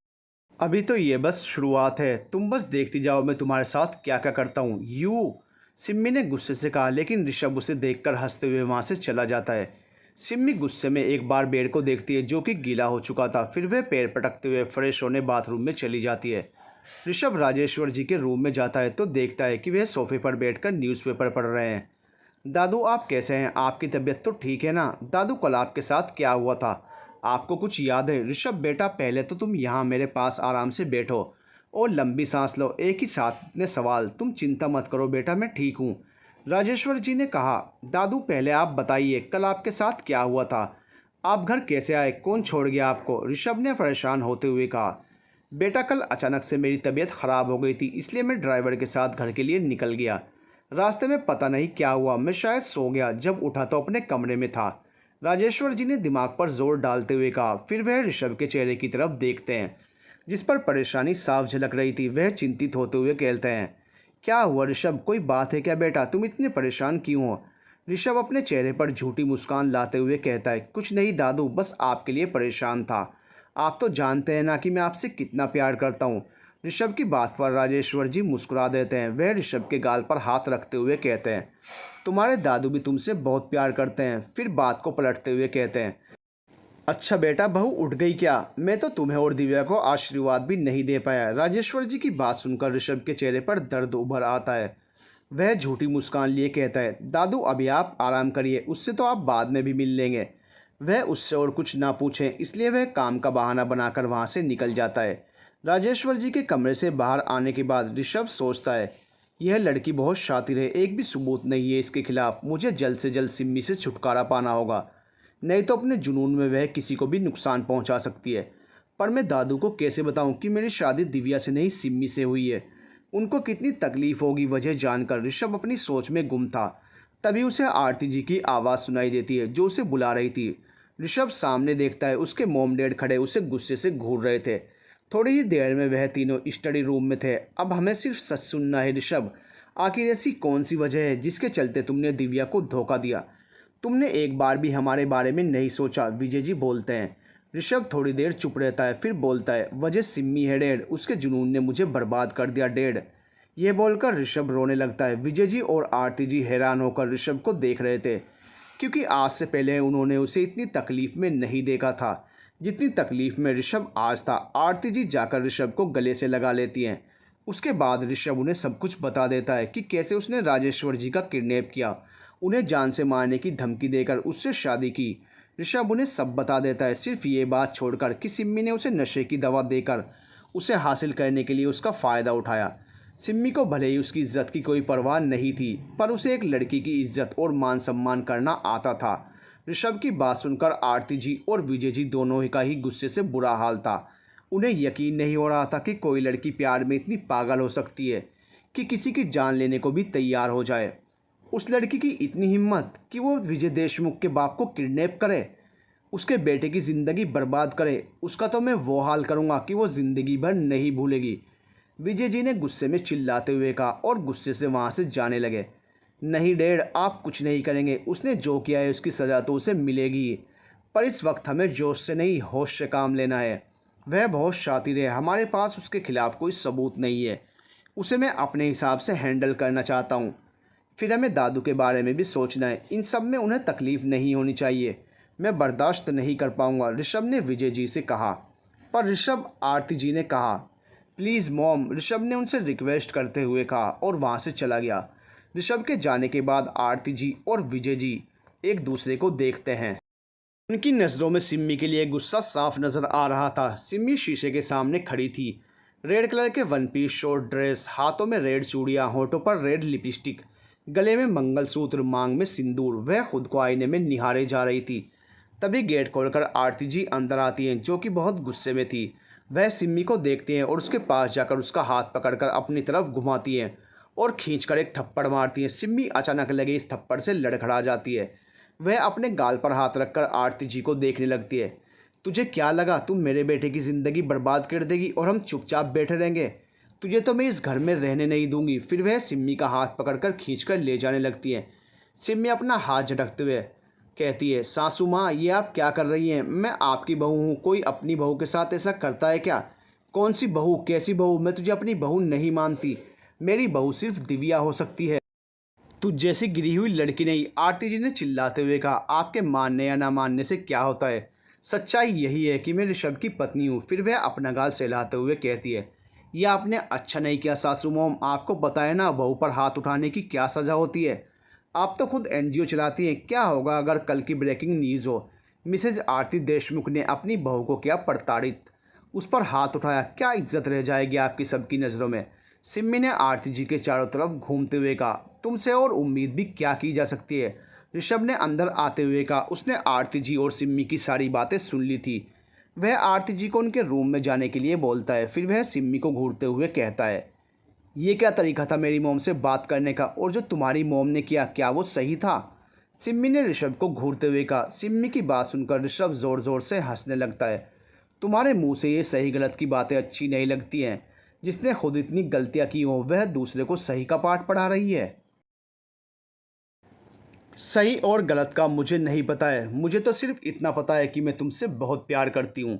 अभी तो ये बस शुरुआत है, तुम बस देखती जाओ मैं तुम्हारे साथ क्या क्या करता हूँ। सिम्मी ने गुस्से से कहा, लेकिन ऋषभ उसे देखकर हंसते हुए वहाँ से चला जाता है। सिम्मी गुस्से में एक बार बेड को देखती है जो कि गीला हो चुका था। फिर वह पैर पटकते हुए फ्रेश होने बाथरूम में चली जाती है। ऋषभ राजेश्वर जी के रूम में जाता है तो देखता है कि वह सोफे पर बैठकर न्यूज़पेपर पढ़ रहे हैं। दादू आप कैसे हैं? आपकी तबीयत तो ठीक है ना? दादू कल आपके साथ क्या हुआ था, आपको कुछ याद है? ऋषभ बेटा पहले तो तुम यहाँ मेरे पास आराम से बैठो और लंबी सांस लो। एक ही साथ इतने सवाल, तुम चिंता मत करो बेटा, मैं ठीक हूँ। राजेश्वर जी ने कहा, दादू पहले आप बताइए कल आपके साथ क्या हुआ था, आप घर कैसे आए, कौन छोड़ गया आपको? ऋषभ ने परेशान होते हुए कहा, बेटा कल अचानक से मेरी तबीयत ख़राब हो गई थी, इसलिए मैं ड्राइवर के साथ घर के लिए निकल गया। रास्ते में पता नहीं क्या हुआ, मैं शायद सो गया, जब उठा तो अपने कमरे में था। राजेश्वर जी ने दिमाग पर जोर डालते हुए कहा। फिर वह ऋषभ के चेहरे की तरफ देखते हैं जिस पर परेशानी साफ झलक रही थी। वह चिंतित होते हुए कहते हैं, क्या हुआ ऋषभ, कोई बात है क्या बेटा, तुम इतने परेशान क्यों हो? ऋषभ अपने चेहरे पर झूठी मुस्कान लाते हुए कहता है, कुछ नहीं दादू, बस आपके लिए परेशान था। आप तो जानते हैं ना कि मैं आपसे कितना प्यार करता हूँ। ऋषभ की बात पर राजेश्वर जी मुस्कुरा देते हैं। वह ऋषभ के गाल पर हाथ रखते हुए कहते हैं, तुम्हारे दादू भी तुमसे बहुत प्यार करते हैं। फिर बात को पलटते हुए कहते हैं, अच्छा बेटा बहू उठ गई क्या? मैं तो तुम्हें और दिव्या को आशीर्वाद भी नहीं दे पाया। राजेश्वर जी की बात सुनकर ऋषभ के चेहरे पर दर्द उभर आता है। वह झूठी मुस्कान लिए कहता है, दादू अभी आप आराम करिए, उससे तो आप बाद में भी मिल लेंगे। वह उससे और कुछ ना पूछे, इसलिए वह काम का बहाना बनाकर वहाँ से निकल जाता है। राजेश्वर जी के कमरे से बाहर आने के बाद ऋषभ सोचता है, यह लड़की बहुत शातिर है, एक भी सबूत नहीं है इसके खिलाफ। मुझे जल्द से जल्द सिम्मी से छुटकारा पाना होगा, नहीं तो अपने जुनून में वह किसी को भी नुकसान पहुंचा सकती है। पर मैं दादू को कैसे बताऊं कि मेरी शादी दिव्या से नहीं सिम्मी से हुई है। उनको कितनी तकलीफ होगी वजह जानकर ऋषभ अपनी सोच में गुम था। तभी उसे आरती जी की आवाज़ सुनाई देती है जो उसे बुला रही थी। ऋषभ सामने देखता है, उसके मॉम डैड खड़े उसे गुस्से से घूर रहे थे। थोड़ी ही देर में वह तीनों स्टडी रूम में थे। अब हमें सिर्फ सच सुनना है ऋषभ, आखिर ऐसी कौन सी वजह है जिसके चलते तुमने दिव्या को धोखा दिया? तुमने एक बार भी हमारे बारे में नहीं सोचा, विजय जी बोलते हैं। ऋषभ थोड़ी देर चुप रहता है, फिर बोलता है, वजह सिम्मी है डैड, उसके जुनून ने मुझे बर्बाद कर दिया डैड। यह बोलकर ऋषभ रोने लगता है। विजय जी और आरती जी हैरान होकर ऋषभ को देख रहे थे, क्योंकि आज से पहले उन्होंने उसे इतनी तकलीफ में नहीं देखा था जितनी तकलीफ में ऋषभ आज था। आरती जी जाकर ऋषभ को गले से लगा लेती हैं। उसके बाद ऋषभ उन्हें सब कुछ बता देता है कि कैसे उसने राजेश्वर जी का किडनैप किया, उन्हें जान से मारने की धमकी देकर उससे शादी की। ऋषभ उन्हें सब बता देता है, सिर्फ ये बात छोड़कर कि सिम्मी ने उसे नशे की दवा देकर उसे हासिल करने के लिए उसका फ़ायदा उठाया। सिम्मी को भले ही उसकी इज्जत की कोई परवाह नहीं थी, पर उसे एक लड़की की इज्जत और मान सम्मान करना आता था। ऋषभ की बात सुनकर आरती जी और विजय जी दोनों का ही गुस्से से बुरा हाल था। उन्हें यकीन नहीं हो रहा था कि कोई लड़की प्यार में इतनी पागल हो सकती है कि किसी की जान लेने को भी तैयार हो जाए। उस लड़की की इतनी हिम्मत कि वो विजय देशमुख के बाप को किडनैप करे, उसके बेटे की ज़िंदगी बर्बाद करे। उसका तो मैं वो हाल करूँगा कि वो ज़िंदगी भर नहीं भूलेगी। विजय जी ने गुस्से में चिल्लाते हुए कहा और गुस्से से वहाँ से जाने लगे। नहीं डैड, आप कुछ नहीं करेंगे, उसने जो किया है उसकी सज़ा तो उसे मिलेगी, पर इस वक्त हमें जोश से नहीं होश से काम लेना है। वह बहुत शातिर है, हमारे पास उसके खिलाफ़ कोई सबूत नहीं है, उसे मैं अपने हिसाब से हैंडल करना चाहता हूँ। फिर हमें दादू के बारे में भी सोचना है, इन सब में उन्हें तकलीफ़ नहीं होनी चाहिए, मैं बर्दाश्त नहीं कर पाऊँगा, ऋषभ ने विजय जी से कहा। पर ऋषभ, आरती जी ने कहा, प्लीज़ मॉम, ऋषभ ने उनसे रिक्वेस्ट करते हुए कहा और वहाँ से चला गया। ऋषभ के जाने के बाद आरती जी और विजय जी एक दूसरे को देखते हैं। उनकी नज़रों में सिम्मी के लिए गुस्सा साफ नज़र आ रहा था। सिम्मी शीशे के सामने खड़ी थी, रेड कलर के वन पीस शॉर्ट ड्रेस, हाथों में रेड चूड़ियाँ, होठों पर रेड लिपस्टिक, गले में मंगलसूत्र, मांग में सिंदूर। वह खुद को आईने में निहारे जा रही थी। तभी गेट खोलकर आरती जी अंदर आती हैं, जो कि बहुत गुस्से में थी। वह सिम्मी को देखती हैं और उसके पास जाकर उसका हाथ पकड़कर अपनी तरफ घुमाती हैं और खींचकर एक थप्पड़ मारती हैं। सिम्मी अचानक लगे इस थप्पड़ से लड़खड़ा जाती है। वह अपने गाल पर हाथ रखकर आरती जी को देखने लगती है। तुझे क्या लगा तुम मेरे बेटे की ज़िंदगी बर्बाद कर देगी और हम चुपचाप बैठे रहेंगे? तुझे तो मैं इस घर में रहने नहीं दूंगी। फिर वह सिम्मी का हाथ पकड़कर खींचकर ले जाने लगती है। सिम्मी अपना हाथ झटकते हुए कहती है, सासू माँ, ये आप क्या कर रही हैं? मैं आपकी बहू हूँ, कोई अपनी बहू के साथ ऐसा करता है क्या? कौन सी बहू, कैसी बहू? मैं तुझे अपनी बहू नहीं मानती, मेरी बहू सिर्फ दिव्या हो सकती है, तुझ जैसी गिरी हुई लड़की नहीं। आरती जी ने चिल्लाते हुए कहा, आपके मानने या ना मानने से क्या होता है, सच्चाई यही है कि मैं ऋषभ की पत्नी हूँ। फिर वह अपना गाल सहलाते हुए कहती है, यह आपने अच्छा नहीं किया सासू मोम, आपको पता है ना बहू पर हाथ उठाने की क्या सज़ा होती है। आप तो खुद एनजीओ चलाती हैं, क्या होगा अगर कल की ब्रेकिंग न्यूज़ हो, मिसेज आरती देशमुख ने अपनी बहू को क्या प्रताड़ित, उस पर हाथ उठाया, क्या इज्जत रह जाएगी आपकी सबकी नज़रों में? सिम्मी ने आरती जी के चारों तरफ घूमते हुए कहा, तुमसे और उम्मीद भी क्या की जा सकती है? ऋषभ ने अंदर आते हुए कहा। उसने आरती जी और सिम्मी की सारी बातें सुन ली थी। वह आरती जी को उनके रूम में जाने के लिए बोलता है। फिर वह सिम्मी को घूरते हुए कहता है, ये क्या तरीका था मेरी मोम से बात करने का, और जो तुम्हारी मोम ने किया क्या वो सही था? सिम्मी ने ऋषभ को घूरते हुए कहा। सिम्मी की बात सुनकर ऋषभ ज़ोर ज़ोर से हंसने लगता है। तुम्हारे मुंह से ये सही गलत की बातें अच्छी नहीं लगती हैं। जिसने खुद इतनी गलतियां की हो वह दूसरे को सही का पाठ पढ़ा रही है। सही और गलत का मुझे नहीं पता है, मुझे तो सिर्फ इतना पता है कि मैं तुमसे बहुत प्यार करती हूँ।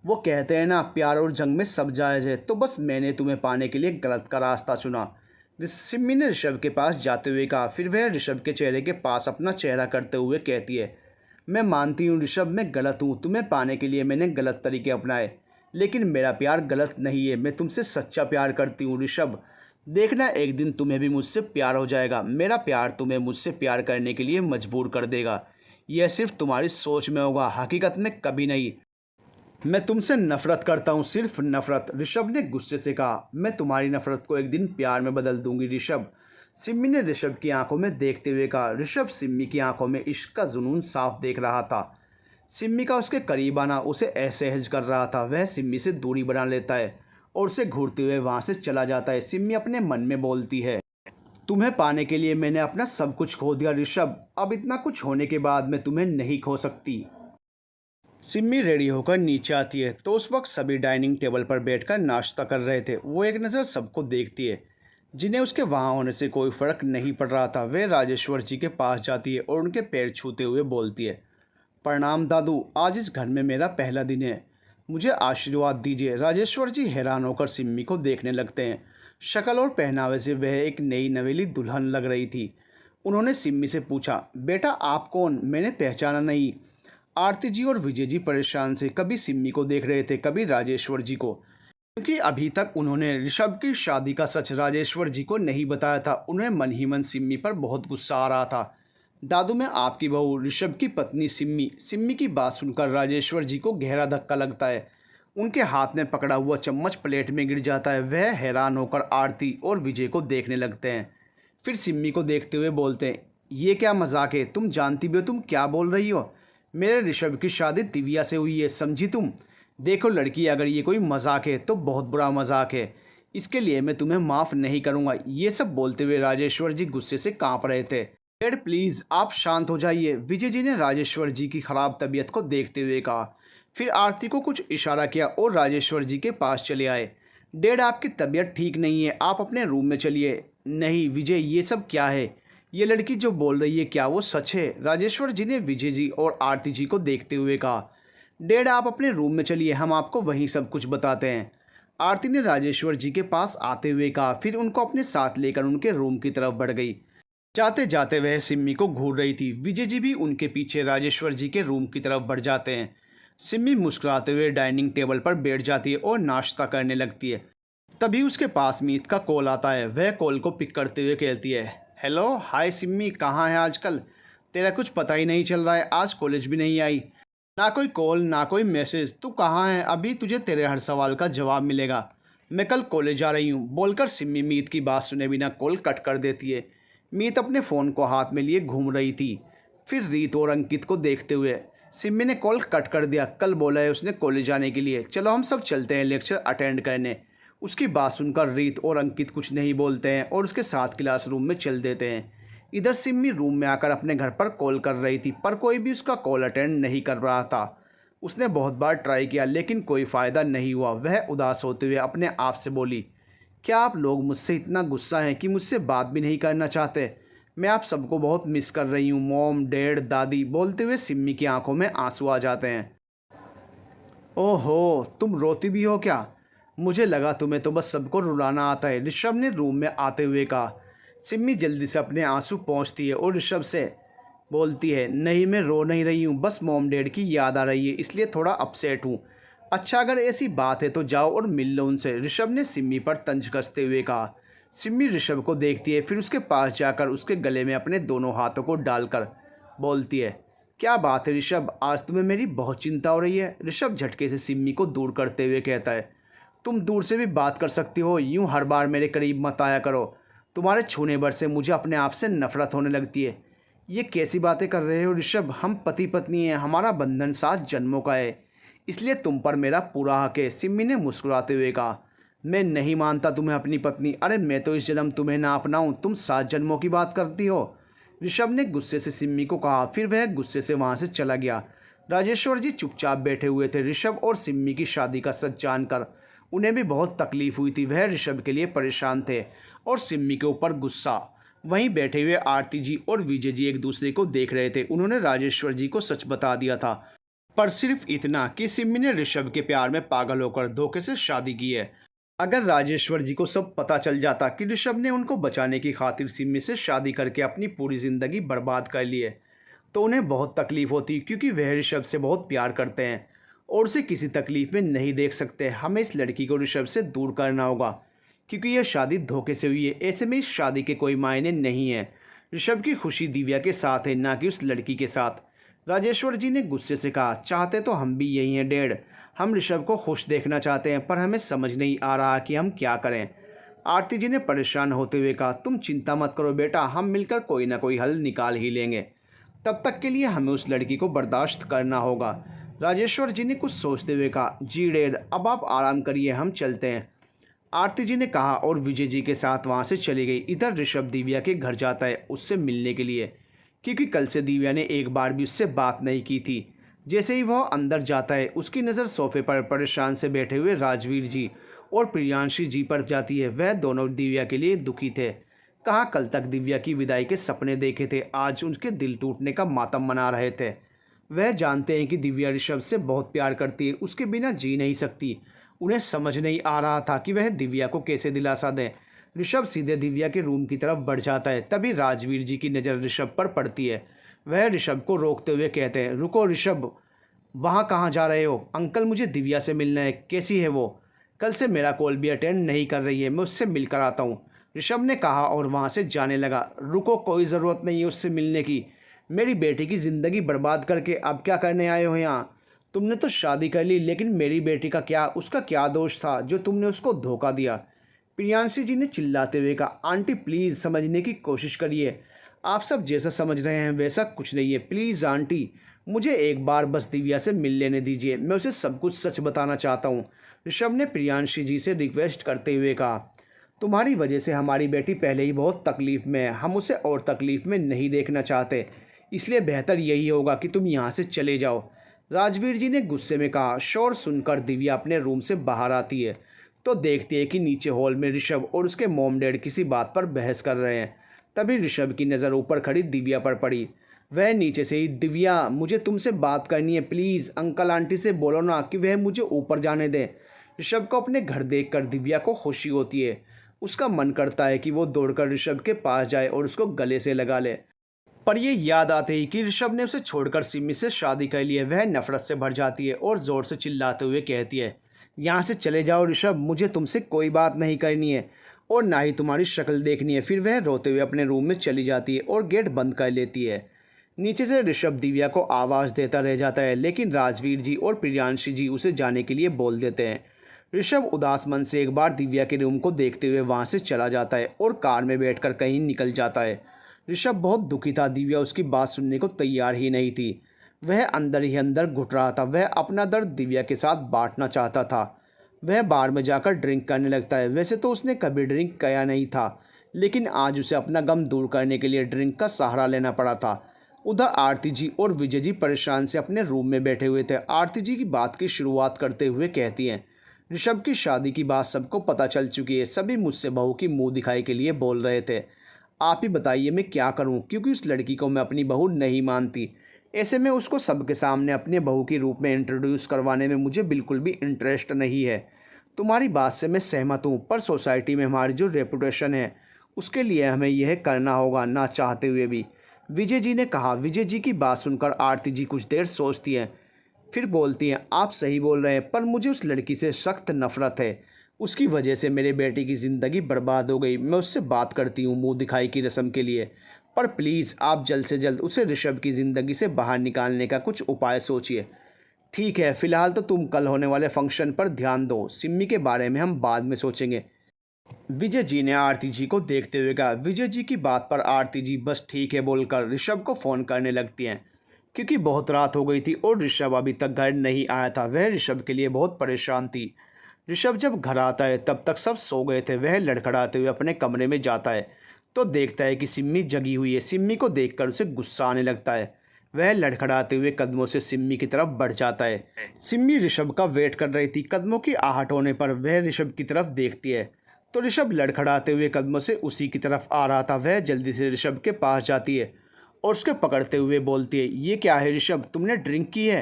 वो कहते हैं ना, प्यार और जंग में सब जायज़ है, तो बस मैंने तुम्हें पाने के लिए गलत का रास्ता चुना। सिम्मी ने ऋषभ के पास जाते हुए कहा। फिर वह ऋषभ के चेहरे के पास अपना चेहरा करते हुए कहती है, मैं मानती हूँ ऋषभ, मैं गलत हूँ, तुम्हें पाने के लिए मैंने गलत तरीके अपनाए, लेकिन मेरा प्यार गलत नहीं है, मैं तुमसे सच्चा प्यार करती हूँ ऋषभ। देखना एक दिन तुम्हें भी मुझसे प्यार हो जाएगा, मेरा प्यार तुम्हें मुझसे प्यार करने के लिए मजबूर कर देगा। यह सिर्फ तुम्हारी सोच में होगा, हकीकत में कभी नहीं। मैं तुमसे नफरत करता हूँ, सिर्फ नफरत, ऋषभ ने गुस्से से कहा। मैं तुम्हारी नफरत को एक दिन प्यार में बदल दूंगी ऋषभ, सिम्मी ने ऋषभ की आंखों में देखते हुए कहा। ऋषभ सिम्मी की आंखों में इश्क का जुनून साफ देख रहा था। सिम्मी का उसके करीब आना उसे असहज कर रहा था। वह सिम्मी से दूरी बना लेता है और उसे घूरते हुए वहाँ से चला जाता है। सिम्मी अपने मन में बोलती है, तुम्हें पाने के लिए मैंने अपना सब कुछ खो दिया ऋषभ, अब इतना कुछ होने के बाद मैं तुम्हें नहीं खो सकती। सिम्मी रेडी होकर नीचे आती है तो उस वक्त सभी डाइनिंग टेबल पर बैठकर नाश्ता कर रहे थे। वो एक नज़र सबको देखती है जिन्हें उसके वहाँ होने से कोई फ़र्क नहीं पड़ रहा था। वह राजेश्वर जी के पास जाती है और उनके पैर छूते हुए बोलती है, प्रणाम दादू, आज इस घर में मेरा पहला दिन है, मुझे आशीर्वाद दीजिए। राजेश्वर जी हैरान होकर सिम्मी को देखने लगते हैं। शक्ल और पहनावे से वह एक नई नवेली दुल्हन लग रही थी। उन्होंने सिम्मी से पूछा, बेटा आप कौन, मैंने पहचाना नहीं। आरती जी और विजय जी परेशान से कभी सिम्मी को देख रहे थे, कभी राजेश्वर जी को, क्योंकि अभी तक उन्होंने ऋषभ की शादी का सच राजेश्वर जी को नहीं बताया था। उन्हें मन ही मन सिम्मी पर बहुत गुस्सा आ रहा था। दादू, मैं आपकी बहू ऋषभ की पत्नी सिम्मी। सिम्मी की बात सुनकर राजेश्वर जी को गहरा धक्का लगता है। उनके हाथ में पकड़ा हुआ चम्मच प्लेट में गिर जाता है। वह हैरान होकर आरती और विजय को देखने लगते हैं, फिर सिम्मी को देखते हुए बोलते हैं, ये क्या मजाक है, तुम जानती भी हो तुम क्या बोल रही हो। मेरे ऋषभ की शादी दिव्या से हुई है, समझी तुम। देखो लड़की, अगर ये कोई मजाक है तो बहुत बुरा मजाक है, इसके लिए मैं तुम्हें माफ़ नहीं करूँगा। ये सब बोलते हुए राजेश्वर जी गुस्से से काँप रहे थे। डैड प्लीज़ आप शांत हो जाइए, विजय जी ने राजेश्वर जी की ख़राब तबीयत को देखते हुए कहा। फिर आरती को कुछ इशारा किया और राजेश्वर जी के पास चले आए। डैड आपकी तबीयत ठीक नहीं है, आप अपने रूम में चलिए। नहीं विजय, ये सब क्या है, ये लड़की जो बोल रही है क्या वो सच है। राजेश्वर जी ने विजय जी और आरती जी को देखते हुए कहा। डैड आप अपने रूम में चलिए, हम आपको वहीं सब कुछ बताते हैं, आरती ने राजेश्वर जी के पास आते हुए कहा। फिर उनको अपने साथ लेकर उनके रूम की तरफ बढ़ गई। जाते जाते वह सिम्मी को घूर रही थी। विजय जी भी उनके पीछे राजेश्वर जी के रूम की तरफ बढ़ जाते हैं। सिम्मी मुस्कुराते हुए डाइनिंग टेबल पर बैठ जाती है और नाश्ता करने लगती है। तभी उसके पास मीत का कॉल आता है। वह कॉल को पिक करते हुए कहती है, हेलो हाय सिम्मी, कहाँ है आजकल, तेरा कुछ पता ही नहीं चल रहा है, आज कॉलेज भी नहीं आई, ना कोई कॉल ना कोई मैसेज, तू कहाँ है। अभी तुझे तेरे हर सवाल का जवाब मिलेगा, मैं कल कॉलेज आ रही हूँ, बोलकर सिम्मी मीत की बात सुने बिना कॉल कट कर देती है। मीत अपने फ़ोन को हाथ में लिए घूम रही थी। फिर रीत और अंकित को देखते हुए सिम्मी ने कॉल कट कर दिया। कल बोला है उसने कॉलेज आने के लिए, चलो हम सब चलते हैं लेक्चर अटेंड करने। उसकी बात सुनकर रीत और अंकित कुछ नहीं बोलते हैं और उसके साथ क्लासरूम में चल देते हैं। इधर सिम्मी रूम में आकर अपने घर पर कॉल कर रही थी, पर कोई भी उसका कॉल अटेंड नहीं कर रहा था। उसने बहुत बार ट्राई किया लेकिन कोई फ़ायदा नहीं हुआ। वह उदास होते हुए अपने आप से बोली, क्या आप लोग मुझसे इतना गुस्सा हैं कि मुझसे बात भी नहीं करना चाहते। मैं आप सबको बहुत मिस कर रही हूँ, मॉम डैड दादी। बोलते हुए सिम्मी की आंखों में आंसू आ जाते हैं। ओहो, तुम रोती भी हो क्या, मुझे लगा तुम्हें तो बस सबको रुलाना आता है, ऋषभ ने रूम में आते हुए कहा। सिम्मी जल्दी से अपने आंसू पोंछती है और ऋषभ से बोलती है, नहीं मैं रो नहीं रही हूँ, बस मॉम डैड की याद आ रही है इसलिए थोड़ा अपसेट हूँ। अच्छा अगर ऐसी बात है तो जाओ और मिल लो उनसे, ऋषभ ने सिम्मी पर तंज कसते हुए कहा। सिम्मी ऋषभ को देखती है, फिर उसके पास जाकर उसके गले में अपने दोनों हाथों को डालकर बोलती है, क्या बात है ऋषभ, आज तुम्हें मेरी बहुत चिंता हो रही है। ऋषभ झटके से सिम्मी को दूर करते हुए कहता है, तुम दूर से भी बात कर सकती हो, यूँ हर बार मेरे करीब मत आया करो, तुम्हारे छूने भर से मुझे अपने आप से नफरत होने लगती है। ये कैसी बातें कर रहे हो ऋषभ, हम पति पत्नी हैं, हमारा बंधन 7 जन्मों का है, इसलिए तुम पर मेरा पूरा हक है। सिम्मी ने मुस्कुराते हुए कहा, मैं नहीं मानता तुम्हें अपनी पत्नी, अरे मैं तो इस जन्म तुम्हें ना अपनाऊं, तुम 7 जन्मों की बात करती हो, ऋषभ ने गुस्से से सिम्मी को कहा। फिर वह गुस्से से वहाँ से चला गया। राजेश्वर जी चुपचाप बैठे हुए थे। ऋषभ और सिम्मी की शादी का सच जानकर उन्हें भी बहुत तकलीफ हुई थी। वह ऋषभ के लिए परेशान थे और सिम्मी के ऊपर गुस्सा। वहीं बैठे हुए आरती जी और विजय जी एक दूसरे को देख रहे थे। उन्होंने राजेश्वर जी को सच बता दिया था, पर सिर्फ इतना कि सिम्मी ने ऋषभ के प्यार में पागल होकर धोखे से शादी की है। अगर राजेश्वर जी को सब पता चल जाता कि ऋषभ ने उनको बचाने की खातिर सिम्मी से शादी करके अपनी पूरी ज़िंदगी बर्बाद कर ली है, तो उन्हें बहुत तकलीफ़ होती, क्योंकि वह ऋषभ से बहुत प्यार करते हैं और उसे किसी तकलीफ़ में नहीं देख सकते। हमें इस लड़की को ऋषभ से दूर करना होगा, क्योंकि यह शादी धोखे से हुई है। ऐसे में इस शादी के कोई मायने नहीं है। ऋषभ की खुशी दिव्या के साथ है, ना कि उस लड़की के साथ। राजेश्वर जी ने गुस्से से कहा, चाहते तो हम भी यही हैं डैड। हम ऋषभ को खुश देखना चाहते हैं, पर हमें समझ नहीं आ रहा कि हम क्या करें। आरती जी ने परेशान होते हुए कहा, तुम चिंता मत करो बेटा, हम मिलकर कोई ना कोई हल निकाल ही लेंगे। तब तक के लिए हमें उस लड़की को बर्दाश्त करना होगा। राजेश्वर जी ने कुछ सोचते हुए कहा, जी डैड, अब आप आराम करिए, हम चलते हैं। आरती जी ने कहा और विजय जी के साथ वहाँ से चली गई। इधर ऋषभ दिव्या के घर जाता है उससे मिलने के लिए, क्योंकि कल से दिव्या ने एक बार भी उससे बात नहीं की थी। जैसे ही वह अंदर जाता है उसकी नज़र सोफे पर परेशान से बैठे हुए राजवीर जी और प्रियांशी जी पर जाती है। वह दोनों दिव्या के लिए दुखी थे। कहाँ कल तक दिव्या की विदाई के सपने देखे थे, आज उनके दिल टूटने का मातम मना रहे थे। वह जानते हैं कि दिव्या ऋषभ से बहुत प्यार करती है, उसके बिना जी नहीं सकती। उन्हें समझ नहीं आ रहा था कि वह दिव्या को कैसे दिलासा दें। ऋषभ सीधे दिव्या के रूम की तरफ बढ़ जाता है। तभी राजवीर जी की नज़र ऋषभ पर पड़ती है। वह ऋषभ को रोकते हुए कहते हैं, रुको ऋषभ, वहाँ कहाँ जा रहे हो? अंकल, मुझे दिव्या से मिलना है। कैसी है वो? कल से मेरा कॉल भी अटेंड नहीं कर रही है, मैं उससे मिलकर आता हूँ, ऋषभ ने कहा और वहाँ से जाने लगा। रुको, कोई ज़रूरत नहीं है उससे मिलने की। मेरी बेटी की ज़िंदगी बर्बाद करके अब क्या करने आए हो यहाँ? तुमने तो शादी कर ली, लेकिन मेरी बेटी का क्या, उसका क्या दोष था जो तुमने उसको धोखा दिया? प्रियांशी जी ने चिल्लाते हुए कहा, आंटी प्लीज़ समझने की कोशिश करिए। आप सब जैसा समझ रहे हैं वैसा कुछ नहीं है। प्लीज़ आंटी, मुझे एक बार बस दिव्या से मिल लेने दीजिए, मैं उसे सब कुछ सच बताना चाहता हूँ, ऋषभ ने प्रियांशी जी से रिक्वेस्ट करते हुए कहा। तुम्हारी वजह से हमारी बेटी पहले ही बहुत तकलीफ़ में है, हम उसे और तकलीफ़ में नहीं देखना चाहते, इसलिए बेहतर यही होगा कि तुम यहाँ से चले जाओ, राजवीर जी ने गुस्से में कहा। शोर सुनकर दिव्या अपने रूम से बाहर आती है तो देखती है कि नीचे हॉल में ऋषभ और उसके मॉम डैड किसी बात पर बहस कर रहे हैं। तभी ऋषभ की नज़र ऊपर खड़ी दिव्या पर पड़ी। वह नीचे से ही, दिव्या मुझे तुमसे बात करनी है, प्लीज़ अंकल आंटी से बोलो ना कि वह मुझे ऊपर जाने दें। ऋषभ को अपने घर देखकर दिव्या को खुशी होती है। उसका मन करता है कि वो दौड़कर ऋषभ के पास जाए और उसको गले से लगा ले, पर यह याद आते ही कि ऋषभ ने उसे छोड़कर सिमी से शादी कर ली है, वह नफरत से भर जाती है और ज़ोर से चिल्लाते हुए कहती है, यहाँ से चले जाओ ऋषभ, मुझे तुमसे कोई बात नहीं करनी है और ना ही तुम्हारी शक्ल देखनी है। फिर वह रोते हुए अपने रूम में चली जाती है और गेट बंद कर लेती है। नीचे से ऋषभ दिव्या को आवाज़ देता रह जाता है, लेकिन राजवीर जी और प्रियांशी जी उसे जाने के लिए बोल देते हैं। ऋषभ उदास मन से एक बार दिव्या के रूम को देखते हुए वहाँ से चला जाता है और कार में बैठकर कहीं निकल जाता है। ऋषभ बहुत दुखी था, दिव्या उसकी बात सुनने को तैयार ही नहीं थी। वह अंदर ही अंदर घुट रहा था। वह अपना दर्द दिव्या के साथ बांटना चाहता था। वह बार में जाकर ड्रिंक करने लगता है। वैसे तो उसने कभी ड्रिंक किया नहीं था, लेकिन आज उसे अपना गम दूर करने के लिए ड्रिंक का सहारा लेना पड़ा था। उधर आरती जी और विजय जी परेशान से अपने रूम में बैठे हुए थे। आरती जी की बात की शुरुआत करते हुए कहती हैं, ऋषभ की शादी की बात सबको पता चल चुकी है, सभी मुझसे बहू की मुंह दिखाई के लिए बोल रहे थे। आप ही बताइए मैं क्या करूं, क्योंकि उस लड़की को मैं अपनी बहू नहीं मानती। ऐसे में उसको सबके सामने अपने बहू के रूप में इंट्रोड्यूस करवाने में मुझे बिल्कुल भी इंटरेस्ट नहीं है। तुम्हारी बात से मैं सहमत हूँ, पर सोसाइटी में हमारी जो रेपुटेशन है उसके लिए हमें यह करना होगा, ना चाहते हुए भी, विजय जी ने कहा। विजय जी की बात सुनकर आरती जी कुछ देर सोचती हैं, फिर बोलती हैं, आप सही बोल रहे हैं, पर मुझे उस लड़की से सख्त नफरत है। उसकी वजह से मेरे बेटे की ज़िंदगी बर्बाद हो गई। मैं उससे बात करती हूँ मुंह दिखाई की रस्म के लिए, पर प्लीज़ आप जल्द से जल्द उसे ऋषभ की ज़िंदगी से बाहर निकालने का कुछ उपाय सोचिए। ठीक है, फ़िलहाल तो तुम कल होने वाले फंक्शन पर ध्यान दो, सिम्मी के बारे में हम बाद में सोचेंगे, विजय जी ने आरती जी को देखते हुए कहा। विजय जी की बात पर आरती जी बस ठीक है बोलकर ऋषभ को फ़ोन करने लगती हैं, क्योंकि बहुत रात हो गई थी और ऋषभ अभी तक घर नहीं आया था। वह ऋषभ के लिए बहुत परेशान थी। ऋषभ जब घर आता है तब तक सब सो गए थे। वह लड़खड़ाते हुए अपने कमरे में जाता है तो देखता है कि सिम्मी जगी हुई है। सिम्मी को देखकर उसे गुस्सा आने लगता है। वह लड़खड़ाते हुए कदमों से सिम्मी की तरफ बढ़ जाता है। सिम्मी ऋषभ का वेट कर रही थी। कदमों की आहट होने पर वह ऋषभ की तरफ देखती है तो ऋषभ लड़खड़ाते हुए कदमों से उसी की तरफ आ रहा था। वह जल्दी से ऋषभ के पास जाती है और उसके पकड़ते हुए बोलती है, ये क्या है ऋषभ, तुमने ड्रिंक की है?